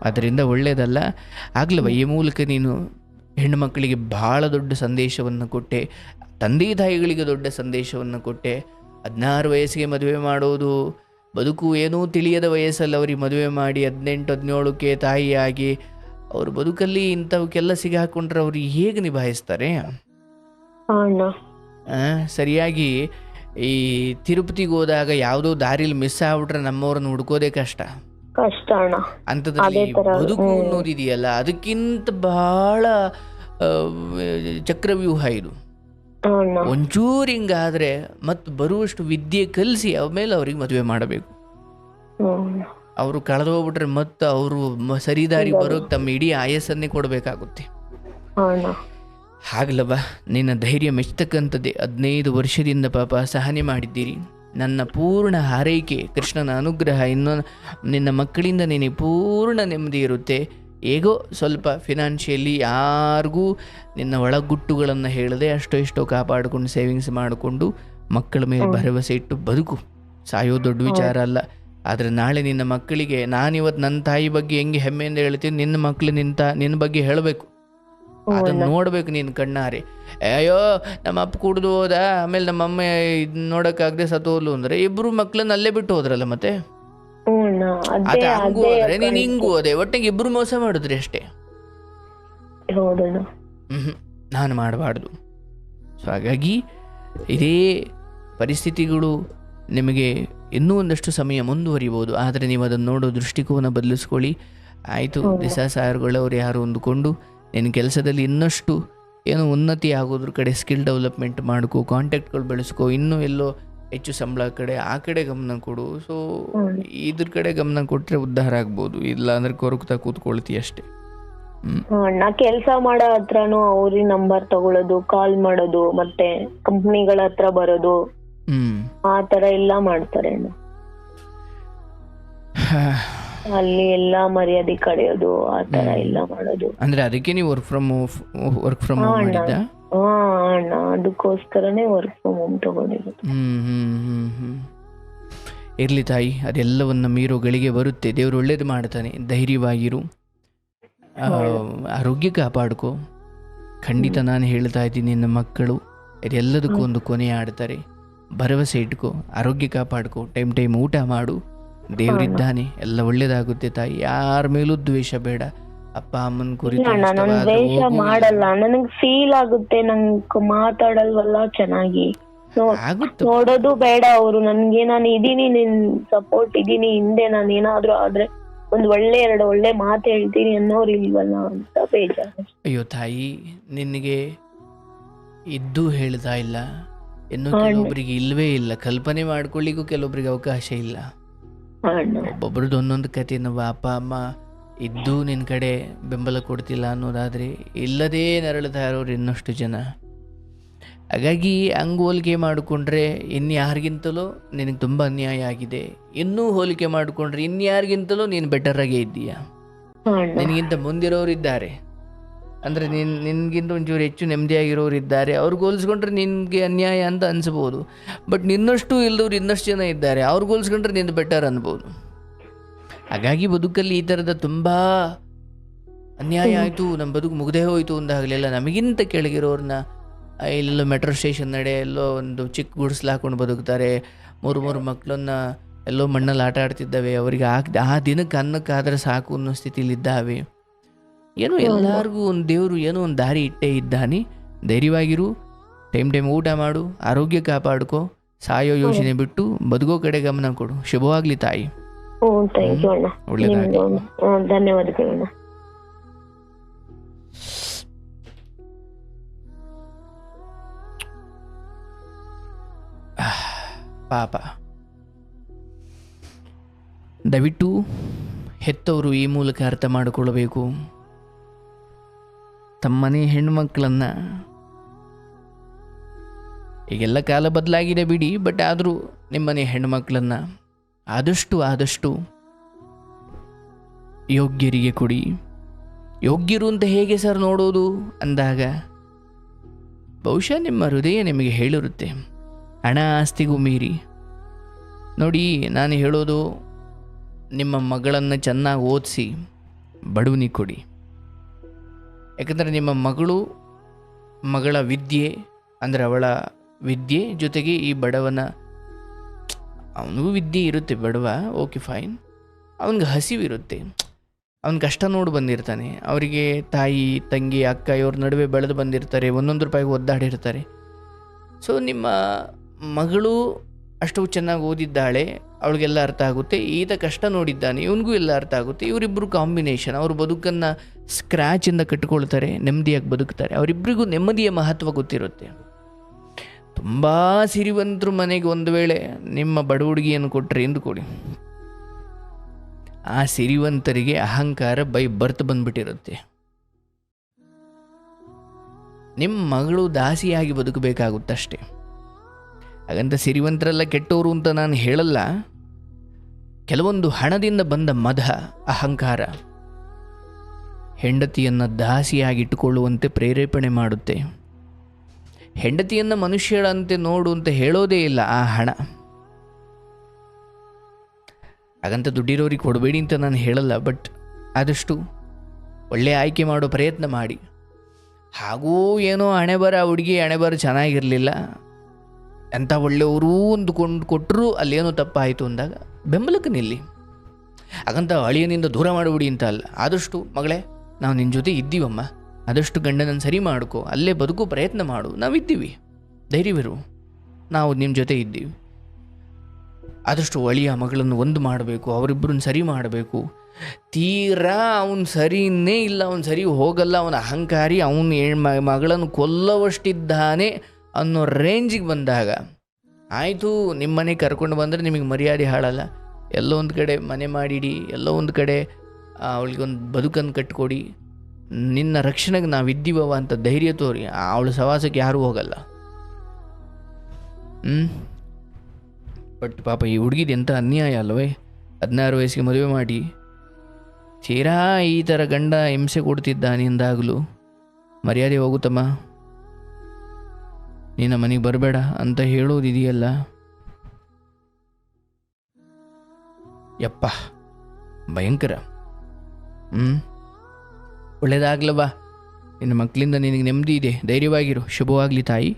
ಅದರಿಂದ ಒಳ್ಳೆಯದಲ್ಲ. ಆಗ್ಲವ ಈ ಮೂಲಕ ನೀನು ಹೆಣ್ಣು ಮಕ್ಕಳಿಗೆ ಭಾಳ ದೊಡ್ಡ ಸಂದೇಶವನ್ನು ಕೊಟ್ಟೆ, ತಂದೆ ತಾಯಿಗಳಿಗೆ ದೊಡ್ಡ ಸಂದೇಶವನ್ನು ಕೊಟ್ಟೆ. 16 ವಯಸ್ಸಿಗೆ ಮದುವೆ ಮಾಡೋದು, ಬದುಕು ಏನೂ ತಿಳಿಯದ ವಯಸ್ಸಲ್ಲಿ ಅವ್ರಿಗೆ ಮದುವೆ ಮಾಡಿ 18-17ಕ್ಕೆ ತಾಯಿಯಾಗಿ ಅವ್ರ ಬದುಕಲ್ಲಿ ಇಂಥವಕ್ಕೆಲ್ಲ ಸಿಗಾಕೊಂಡ್ರೆ ಅವ್ರು ಹೇಗೆ ನಿಭಾಯಿಸ್ತಾರೆ? ಸರಿಯಾಗಿ ಈ ತಿರುಪತಿಗೆ ಹೋದಾಗ ಯಾವುದೋ ದಾರಿಲಿ ಮಿಸ್ ಆಗ್ಬಿಟ್ರೆ ನಮ್ಮವ್ರನ್ನ ಹುಡ್ಕೋದೇ ಕಷ್ಟ. ಅಂಥದ್ರಲ್ಲಿ ಬದುಕು ಅನ್ನೋದಿದೆಯಲ್ಲ, ಅದಕ್ಕಿಂತ ಬಹಳ ಚಕ್ರವ್ಯೂಹ ಇದು. ಅಣ್ಣ. ಒಂಚೂರು ಹಿಂಗಾದರೆ ಮತ್ತು ಬರುವಷ್ಟು ವಿದ್ಯೆ ಕಲಿಸಿ ಆಮೇಲೆ ಅವ್ರಿಗೆ ಮದುವೆ ಮಾಡಬೇಕು. ಹ್ಮ್. ಅವರು ಕಳೆದು ಹೋಗ್ಬಿಟ್ರೆ ಮತ್ತು ಅವರು ಸರಿದಾರಿ ಬರೋಕ್ಕೆ ತಮ್ಮ ಇಡೀ ಆಯಸ್ಸನ್ನೇ ಕೊಡಬೇಕಾಗುತ್ತೆ. ಅಣ್ಣ. ಹಾಗಲವ, ನಿನ್ನ ಧೈರ್ಯ ಮೆಚ್ಚತಕ್ಕಂಥದ್ದೇ. 15 ವರ್ಷದಿಂದ ಪಾಪ ಸಹನೆ ಮಾಡಿದ್ದೀರಿ. ನನ್ನ ಪೂರ್ಣ ಹಾರೈಕೆ, ಕೃಷ್ಣನ ಅನುಗ್ರಹ, ಇನ್ನು ನಿನ್ನ ಮಕ್ಕಳಿಂದ ನಿನಗೆ ಪೂರ್ಣ ನೆಮ್ಮದಿ ಇರುತ್ತೆ. ಹೇಗೋ ಸ್ವಲ್ಪ ಫಿನಾನ್ಷಿಯಲಿ ಯಾರಿಗೂ ನಿನ್ನ ಒಳಗುಟ್ಟುಗಳನ್ನು ಹೇಳದೆ ಅಷ್ಟೋ ಇಷ್ಟೋ ಕಾಪಾಡಿಕೊಂಡು ಸೇವಿಂಗ್ಸ್ ಮಾಡಿಕೊಂಡು ಮಕ್ಕಳ ಮೇಲೆ ಭರವಸೆ ಇಟ್ಟು ಬದುಕು. ಸಾಯೋ ದೊಡ್ಡ ವಿಚಾರ ಅಲ್ಲ. ಆದರೆ ನಾಳೆ ನಿನ್ನ ಮಕ್ಕಳಿಗೆ, ನಾನಿವತ್ತು ನನ್ನ ತಾಯಿ ಬಗ್ಗೆ ಹೆಂಗೆ ಹೆಮ್ಮೆಯಿಂದ ಹೇಳ್ತೀನಿ, ನಿನ್ನ ಮಕ್ಕಳು ನಿನ್ನ ಬಗ್ಗೆ ಹೇಳಬೇಕು. ಅದನ್ನು ನೋಡ್ಬೇಕು ನೀನು ಕಣ್ಣಾರೆ. ಅಯ್ಯೋ ನಮ್ಮ ಅಪ್ಪ ಕುಡ್ದು ಹೋದ, ಆಮೇಲೆ ನಮ್ಮ ಅಮ್ಮ ನೋಡೋಕ್ಕಾಗದೆ ಸತ್ತೋದ್ಲು ಅಂದರೆ ಇಬ್ಬರು ಮಕ್ಕಳನ್ನ ಅಲ್ಲೇ ಬಿಟ್ಟು ಹೋದ್ರಲ್ಲ. ಮತ್ತೆ ಅದು ಹಂಗೂ ಹೋದ್ರೆ ನೀನು ಹಿಂಗೂ ಹೋದೆ, ಒಟ್ಟಿಗೆ ಇಬ್ಬರು ಮೋಸ ಮಾಡಿದ್ರಿ ಅಷ್ಟೇ. ನಾನು ಮಾಡಬಾರ್ದು. ಸೊ ಹಾಗಾಗಿ ಇದೇ ಪರಿಸ್ಥಿತಿಗಳು ನಿಮಗೆ ಇನ್ನೂ ಒಂದಷ್ಟು ಸಮಯ ಮುಂದುವರಿಬೋದು. ಆದರೆ ನೀವು ಅದನ್ನು ನೋಡೋ ದೃಷ್ಟಿಕೋನ ಬದಲಿಸ್ಕೊಳ್ಳಿ. ಆಯಿತು, ದಿಸಾ ಸಾರ್ಗಳವ್ರು ಯಾರು ಅಂದುಕೊಂಡು ನಿನ್ನ ಕೆಲಸದಲ್ಲಿ ಇನ್ನಷ್ಟು ಏನೋ ಉನ್ನತಿ ಆಗೋದ್ರ ಕಡೆ ಸ್ಕಿಲ್ ಡೆವಲಪ್ಮೆಂಟ್ ಮಾಡ್ಕೋ, ಕಾಂಟ್ಯಾಕ್ಟ್ಗಳು ಬೆಳೆಸ್ಕೋ, ಇನ್ನೂ ಎಲ್ಲೋ ಹೆಚ್ಚು ಸಂಬಳ ಕಡೆ ಆ ಕಡೆ ಗಮನ ಕೊಡು. ಸೊ ಇದ್ರ ಕಡೆ ಗಮನ ಕೊಟ್ಟರೆ ಉದ್ಧಾರ ಆಗ್ಬೋದು. ಇಲ್ಲ ಅಂದ್ರೆ ಕೊರಗ್ತಾ ಕೂತ್ಕೊಳ್ತೀವಿ ಅಷ್ಟೇ. ನಾ ಕೆಲಸ ಮಾಡೋ ಹತ್ರನೂ ಅವ್ರಿ ನಂಬರ್ ತಗೊಳ್ಳೋದು, ಕಾಲ್ ಮಾಡೋದು, ಮತ್ತೆ ಕಂಪ್ನಿಗಳ ಹತ್ರ ಬರೋದು, ಆ ತರ ಎಲ್ಲ ಮಾಡ್ತಾರೆ. ಅಲ್ಲಿ ಎಲ್ಲಾ ಮರ್ಯಾದೆ ಕಳೆಯೋದು, ಆ ತರ ಎಲ್ಲ ಮಾಡೋದು. ಅಂದ್ರೆ ಅದಕ್ಕೆ ನೀವು ವರ್ಕ್ ಫ್ರಮ್ ಹೋಮ್ ಮಾಡಿದ್ದ? ಅಣ್ಣ, ಅದಕ್ಕೋಸ್ಕರನೇ ವರ್ಕ್ ಫ್ರಮ್ ಹೋಮ್ ತಗೊಂಡಿರೋದು. ಇರ್ಲಿ ತಾಯಿ, ಅದೆಲ್ಲವನ್ನ ಮೀರೋ ಗಳಿಗೆ ಬರುತ್ತೆ. ದೇವ್ರು ಒಳ್ಳೇದು ಮಾಡ್ತಾನೆ. ಧೈರ್ಯವಾಗಿರು, ಆರೋಗ್ಯ ಕಾಪಾಡ್ಕೋ. ಖಂಡಿತ ನಾನು ಹೇಳ್ತಾ ಇದ್ದೀನಿ, ನಿನ್ನ ಮಕ್ಕಳು ಇದೆಲ್ಲದಕ್ಕೂ ಒಂದು ಕೊನೆ ಆಡ್ತಾರೆ. ಭರವಸೆ ಇಟ್ಕೋ, ಆರೋಗ್ಯ ಕಾಪಾಡ್ಕೋ, ಟೈಮ್ ಊಟ ಮಾಡು. ದೇವರಿದ್ದಾನೆ, ಎಲ್ಲ ಒಳ್ಳೇದಾಗುತ್ತೆ ತಾಯಿ. ಯಾರ ಮೇಲೂ ದ್ವೇಷ ಬೇಡ. ಅಪ್ಪ ಅಮ್ಮನ ಕುರಿತು ದ್ವೇಷ ಮಾಡಲ್ಲ. ನನಗ್ ಫೀಲ್ ಆಗುತ್ತೆ, ನಂಗ್ ಮಾತಾಡಲ್ವಲ್ಲ ಚೆನ್ನಾಗಿ, ನೋಡೋದು ಬೇಡ ಅವರು ನನ್ಗೆ. ನಾನು ಇದೀನಿ, ನಿನ್ ಸಪೋರ್ಟ್ ಇದೀನಿ, ಹಿಂದೆ ನಾನು ಏನಾದ್ರು ಆದ್ರೆ ಒಂದ್ ಒಳ್ಳೆ 2 ಒಳ್ಳೆ ಮಾತು ಹೇಳ್ತೀನಿ ಅನ್ನೋರು ಇಲ್ವಲ್ಲ ಅಂತ ಬೇಜಾರು. ಅಯ್ಯೋ ತಾಯಿ, ನಿನಗೆ ಇದ್ದು ಹೇಳ್ತಾ ಇಲ್ಲ, ಇನ್ನು ಕೆಲವೊಬ್ಬರಿಗೆ ಇಲ್ವೇ ಇಲ್ಲ. ಕಲ್ಪನೆ ಮಾಡ್ಕೊಳ್ಳಿಕ್ಕೂ ಕೆಲವೊಬ್ಬರಿಗೆ ಅವಕಾಶ ಇಲ್ಲ. ಒಬ್ಬೊಬ್ರದ್ದು ಒಂದೊಂದು ಕತೆ. ನಾವು ಅಪ್ಪ ಅಮ್ಮ ಇದ್ದು ನಿನ್ನ ಕಡೆ ಬೆಂಬಲ ಕೊಡ್ತಿಲ್ಲ ಅನ್ನೋದಾದರೆ ಇಲ್ಲದೇ ನರಳುತ್ತಾ ಇರೋರು ಇನ್ನಷ್ಟು ಜನ. ಹಾಗಾಗಿ ಹಂಗೆ ಹೋಲಿಕೆ ಮಾಡಿಕೊಂಡ್ರೆ ಇನ್ಯಾರಿಗಿಂತಲೂ ನಿನಗೆ ತುಂಬ ಅನ್ಯಾಯ ಆಗಿದೆ. ಇನ್ನೂ ಹೋಲಿಕೆ ಮಾಡಿಕೊಂಡ್ರೆ ಇನ್ಯಾರಿಗಿಂತಲೂ ನೀನು ಬೆಟರಾಗೇ ಇದ್ದೀಯ. ನಿನಗಿಂತ ಮುಂದಿರೋರು ಇದ್ದಾರೆ, ಅಂದರೆ ನಿನಗಿಂತ ಒಂಚೂರು ಹೆಚ್ಚು ನೆಮ್ಮದಿಯಾಗಿರೋರು ಇದ್ದಾರೆ. ಅವ್ರಿಗೆ ಹೋಲಿಸ್ಕೊಂಡ್ರೆ ನಿನಗೆ ಅನ್ಯಾಯ ಅಂತ ಅನಿಸ್ಬೋದು. ಬಟ್ ನಿನ್ನಷ್ಟು ಇಲ್ಲದವ್ರು ಇನ್ನಷ್ಟು ಜನ ಇದ್ದಾರೆ, ಅವ್ರಿಗೆ ಹೋಲಿಸ್ಕೊಂಡ್ರೆ ನಿಂದು ಬೆಟರ್ ಅನ್ಬೋದು. ಹಾಗಾಗಿ ಬದುಕಲ್ಲಿ ಈ ಥರದ ತುಂಬ ಅನ್ಯಾಯ ಆಯಿತು, ನಮ್ಮ ಬದುಕು ಮುಗ್ದೇ ಹೋಯಿತು ಅಂದಾಗಲೆಲ್ಲ ನಮಗಿಂತ ಕೆಳಗಿರೋರನ್ನ ಇಲ್ಲೆಲ್ಲೋ ಮೆಟ್ರೋ ಸ್ಟೇಷನ್ ನಡೆ ಎಲ್ಲೋ ಒಂದು ಚಿಕ್ಕ ಗುಡಿಸ್ಲು ಹಾಕೊಂಡು ಬದುಕ್ತಾರೆ. 3 ಮಕ್ಕಳನ್ನ ಎಲ್ಲೋ ಮಣ್ಣಲ್ಲಿ ಆಟ ಆಡ್ತಿದ್ದಾವೆ. ಅವರಿಗೆ ಆ ದಿನಕ್ಕೆ ಅನ್ನಕ್ಕಾದರೆ ಸಾಕು ಅನ್ನೋ ಸ್ಥಿತಿಲಿದ್ದಾವೆ. ಏನೋ ಎಲ್ಲರಿಗೂ ಒಂದು ದೇವರು ಏನೋ ಒಂದು ದಾರಿ ಇಟ್ಟೇ ಇದ್ದಾನೆ. ಧೈರ್ಯವಾಗಿರು, ಟೈಮ್ ಊಟ ಮಾಡು, ಆರೋಗ್ಯ ಕಾಪಾಡ್ಕೋ, ಸಾಯೋ ಯೋಚನೆ ಬಿಟ್ಟು ಬದುಕೋ ಕಡೆ ಗಮನ ಕೊಡು. ಶುಭವಾಗ್ಲಿ ತಾಯಿ. ಒಳ್ಳೆದಾಗಲಿ. ಧನ್ಯವಾದಗಳು. ಪಾಪ, ದಯವಿಟ್ಟು ಹೆತ್ತವರು ಈ ಮೂಲಕ ಅರ್ಥ ಮಾಡಿಕೊಳ್ಳಬೇಕು. ತಮ್ಮನೇ ಹೆಣ್ಣುಮಕ್ಕಳನ್ನು, ಈಗೆಲ್ಲ ಕಾಲ ಬದಲಾಗಿದೆ ಬಿಡಿ, ಬಟ್ ಆದರೂ ನಿಮ್ಮನೆ ಹೆಣ್ಣುಮಕ್ಕಳನ್ನು ಆದಷ್ಟು ಯೋಗ್ಯರಿಗೆ ಕೊಡಿ. ಯೋಗ್ಯರು ಅಂತ ಹೇಗೆ ಸರ್ ನೋಡೋದು ಅಂದಾಗ ಬಹುಶಃ ನಿಮ್ಮ ಹೃದಯ ನಿಮಗೆ ಹೇಳಿರುತ್ತೆ, ಹಣ ಆಸ್ತಿಗೂ ಮೀರಿ. ನೋಡಿ, ನಾನು ಹೇಳೋದು, ನಿಮ್ಮ ಮಗಳನ್ನು ಚೆನ್ನಾಗಿ ಓದಿಸಿ ಬಡವನಿಗೆ ಕೊಡಿ. ಯಾಕಂದರೆ ನಿಮ್ಮ ಮಗಳ ವಿದ್ಯೆ ಅಂದರೆ ಅವಳ ವಿದ್ಯೆ ಜೊತೆಗೆ ಈ ಬಡವನ, ಅವನಿಗೂ ವಿದ್ಯೆ ಇರುತ್ತೆ, ಬಡವ, ಓಕೆ ಫೈನ್, ಅವನಿಗೆ ಹಸಿವಿರುತ್ತೆ, ಅವನ ಕಷ್ಟ ನೋಡಿ ಬಂದಿರ್ತಾನೆ. ಅವರಿಗೆ ತಾಯಿ ತಂಗಿ ಅಕ್ಕ ಇವ್ರ ನಡುವೆ ಬೆಳೆದು ಬಂದಿರ್ತಾರೆ, 1 ರೂಪಾಯಿಗೆ ಒದ್ದಾಡಿರ್ತಾರೆ. ಸೊ ನಿಮ್ಮ ಮಗಳು ಅಷ್ಟು ಚೆನ್ನಾಗಿ ಓದಿದ್ದಾಳೆ, ಅವಳಿಗೆಲ್ಲ ಅರ್ಥ ಆಗುತ್ತೆ. ಈತ ಕಷ್ಟ ನೋಡಿದ್ದಾನೆ, ಇವನಿಗೂ ಎಲ್ಲ ಅರ್ಥ ಆಗುತ್ತೆ. ಇವರಿಬ್ಬರು ಕಾಂಬಿನೇಷನ್, ಅವ್ರ ಬದುಕನ್ನು ಸ್ಕ್ರ್ಯಾಚಿಂದ ಕಟ್ಟಿಕೊಳ್ತಾರೆ, ನೆಮ್ಮದಿಯಾಗಿ ಬದುಕ್ತಾರೆ. ಅವರಿಬ್ಬರಿಗೂ ನೆಮ್ಮದಿಯ ಮಹತ್ವ ಗೊತ್ತಿರುತ್ತೆ. ತುಂಬ ಸಿರಿವಂತರು ಮನೆಗೆ ಒಂದು ವೇಳೆ ನಿಮ್ಮ ಬಡ ಹುಡುಗಿಯನ್ನು ಕೊಟ್ಟರೆ ಎಂದುಕೊಡಿ, ಆ ಸಿರಿವಂತರಿಗೆ ಅಹಂಕಾರ ಬೈ ಬರ್ತ್ ಬಂದ್ಬಿಟ್ಟಿರುತ್ತೆ. ನಿಮ್ಮ ಮಗಳು ದಾಸಿಯಾಗಿ ಬದುಕಬೇಕಾಗುತ್ತಷ್ಟೆ. ಹಾಗಂತ ಸಿರಿವಂತರೆಲ್ಲ ಕೆಟ್ಟವರು ಅಂತ ನಾನು ಹೇಳಲ್ಲ. ಕೆಲವೊಂದು ಹಣದಿಂದ ಬಂದ ಮದ, ಅಹಂಕಾರ ಹೆಂಡತಿಯನ್ನು ದಾಸಿಯಾಗಿಟ್ಟುಕೊಳ್ಳುವಂತೆ ಪ್ರೇರೇಪಣೆ ಮಾಡುತ್ತೆ. ಹೆಂಡತಿಯನ್ನು ಮನುಷ್ಯಳಂತೆ ನೋಡು ಅಂತ ಹೇಳೋದೇ ಇಲ್ಲ ಆ ಹಣ. ಹಾಗಂತ ದುಡ್ಡಿರೋರಿಗೆ ಕೊಡಬೇಡಿ ಅಂತ ನಾನು ಹೇಳಲ್ಲ, ಬಟ್ ಆದಷ್ಟು ಒಳ್ಳೆಯ ಆಯ್ಕೆ ಮಾಡೋ ಪ್ರಯತ್ನ ಮಾಡಿ. ಹಾಗೂ ಏನೋ ಹುಡುಗಿ ಹಣೆಬರ ಚೆನ್ನಾಗಿರಲಿಲ್ಲ, ಎಂಥ ಒಳ್ಳೆಯವರು ಅಂದುಕೊಂಡು ಕೊಟ್ಟರು ಅಲ್ಲೇನೋ ತಪ್ಪಾಯಿತು ಅಂದಾಗ ಬೆಂಬಲಕ್ಕೆ ನಿಲ್ಲಿ. ಹಾಗಂತ ಅಳಿಯನಿಂದ ದೂರ ಮಾಡಿಬಿಡಿ ಅಂತ ಅಲ್ಲ. ಆದಷ್ಟು ಮಗಳೇ, ನಾವು ನಿನ್ನ ಜೊತೆ ಇದ್ದೀವಮ್ಮ, ಆದಷ್ಟು ಗಂಡನನ್ನು ಸರಿ ಮಾಡ್ಕೋ, ಅಲ್ಲೇ ಬದುಕು ಪ್ರಯತ್ನ ಮಾಡು, ನಾವಿದ್ದೀವಿ, ಧೈರ್ಯವಿರು, ನಾವು ನಿಮ್ಮ ಜೊತೆ ಇದ್ದೀವಿ. ಆದಷ್ಟು ಅಳಿಯ ಮಗಳನ್ನು ಒಂದು ಮಾಡಬೇಕು, ಅವರಿಬ್ಬರನ್ನ ಸರಿ ಮಾಡಬೇಕು. ತೀರಾ ಅವನು ಸರಿಯೇ ಇಲ್ಲ, ಅವನು ಸರಿ ಹೋಗಲ್ಲ, ಅವನ ಅಹಂಕಾರಿ, ಅವನು ಮಗಳನ್ನು ಕೊಲ್ಲವಷ್ಟಿದ್ದಾನೆ ಅನ್ನೋ ರೇಂಜಿಗೆ ಬಂದಾಗ ಆಯಿತು, ನಿಮ್ಮ ಮನೆಗೆ ಕರ್ಕೊಂಡು ಬಂದರೆ ನಿಮಗೆ ಮರ್ಯಾದೆ ಹಾಳಲ್ಲ, ಎಲ್ಲೋ ಒಂದು ಕಡೆ ಮನೆ ಮಾಡಿಡಿ, ಎಲ್ಲೋ ಒಂದು ಕಡೆ ಅವಳಿಗೊಂದು ಬದುಕನ್ನು ಕಟ್ಕೊಡಿ, ನಿನ್ನ ರಕ್ಷಣೆಗೆ ನಾವಿದ್ದೀವವ ಅಂತ ಧೈರ್ಯ ತೋರಿ. ಅವಳ ಸವಾಸಕ್ಕೆ ಯಾರೂ ಹೋಗಲ್ಲ. ಬಟ್ ಪಾಪ ಈ ಹುಡುಗಿದು ಎಂಥ ಅನ್ಯಾಯ ಅಲ್ವೇ? 16 ವಯಸ್ಸಿಗೆ ಮದುವೆ ಮಾಡಿ ತೀರಾ ಈ ಥರ ಗಂಡ ಹಿಂಸೆ ಕೊಡ್ತಿದ್ದಾನಿಂದಾಗಲೂ ಮರ್ಯಾದೆ ಹೋಗುತ್ತಮ್ಮ, ನಿನ್ನ ಮನೆಗೆ ಬರಬೇಡ ಅಂತ ಹೇಳೋದಿದೆಯಲ್ಲ, ಯಪ್ಪ ಭಯಂಕರ. ಒಳ್ಳೇದಾಗ್ಲವಾ, ನಿನ್ನ ಮಕ್ಕಳಿಂದ ನಿನಗೆ ನೆಮ್ಮದಿ ಇದೆ, ಧೈರ್ಯವಾಗಿರು, ಶುಭವಾಗಲಿ ತಾಯಿ.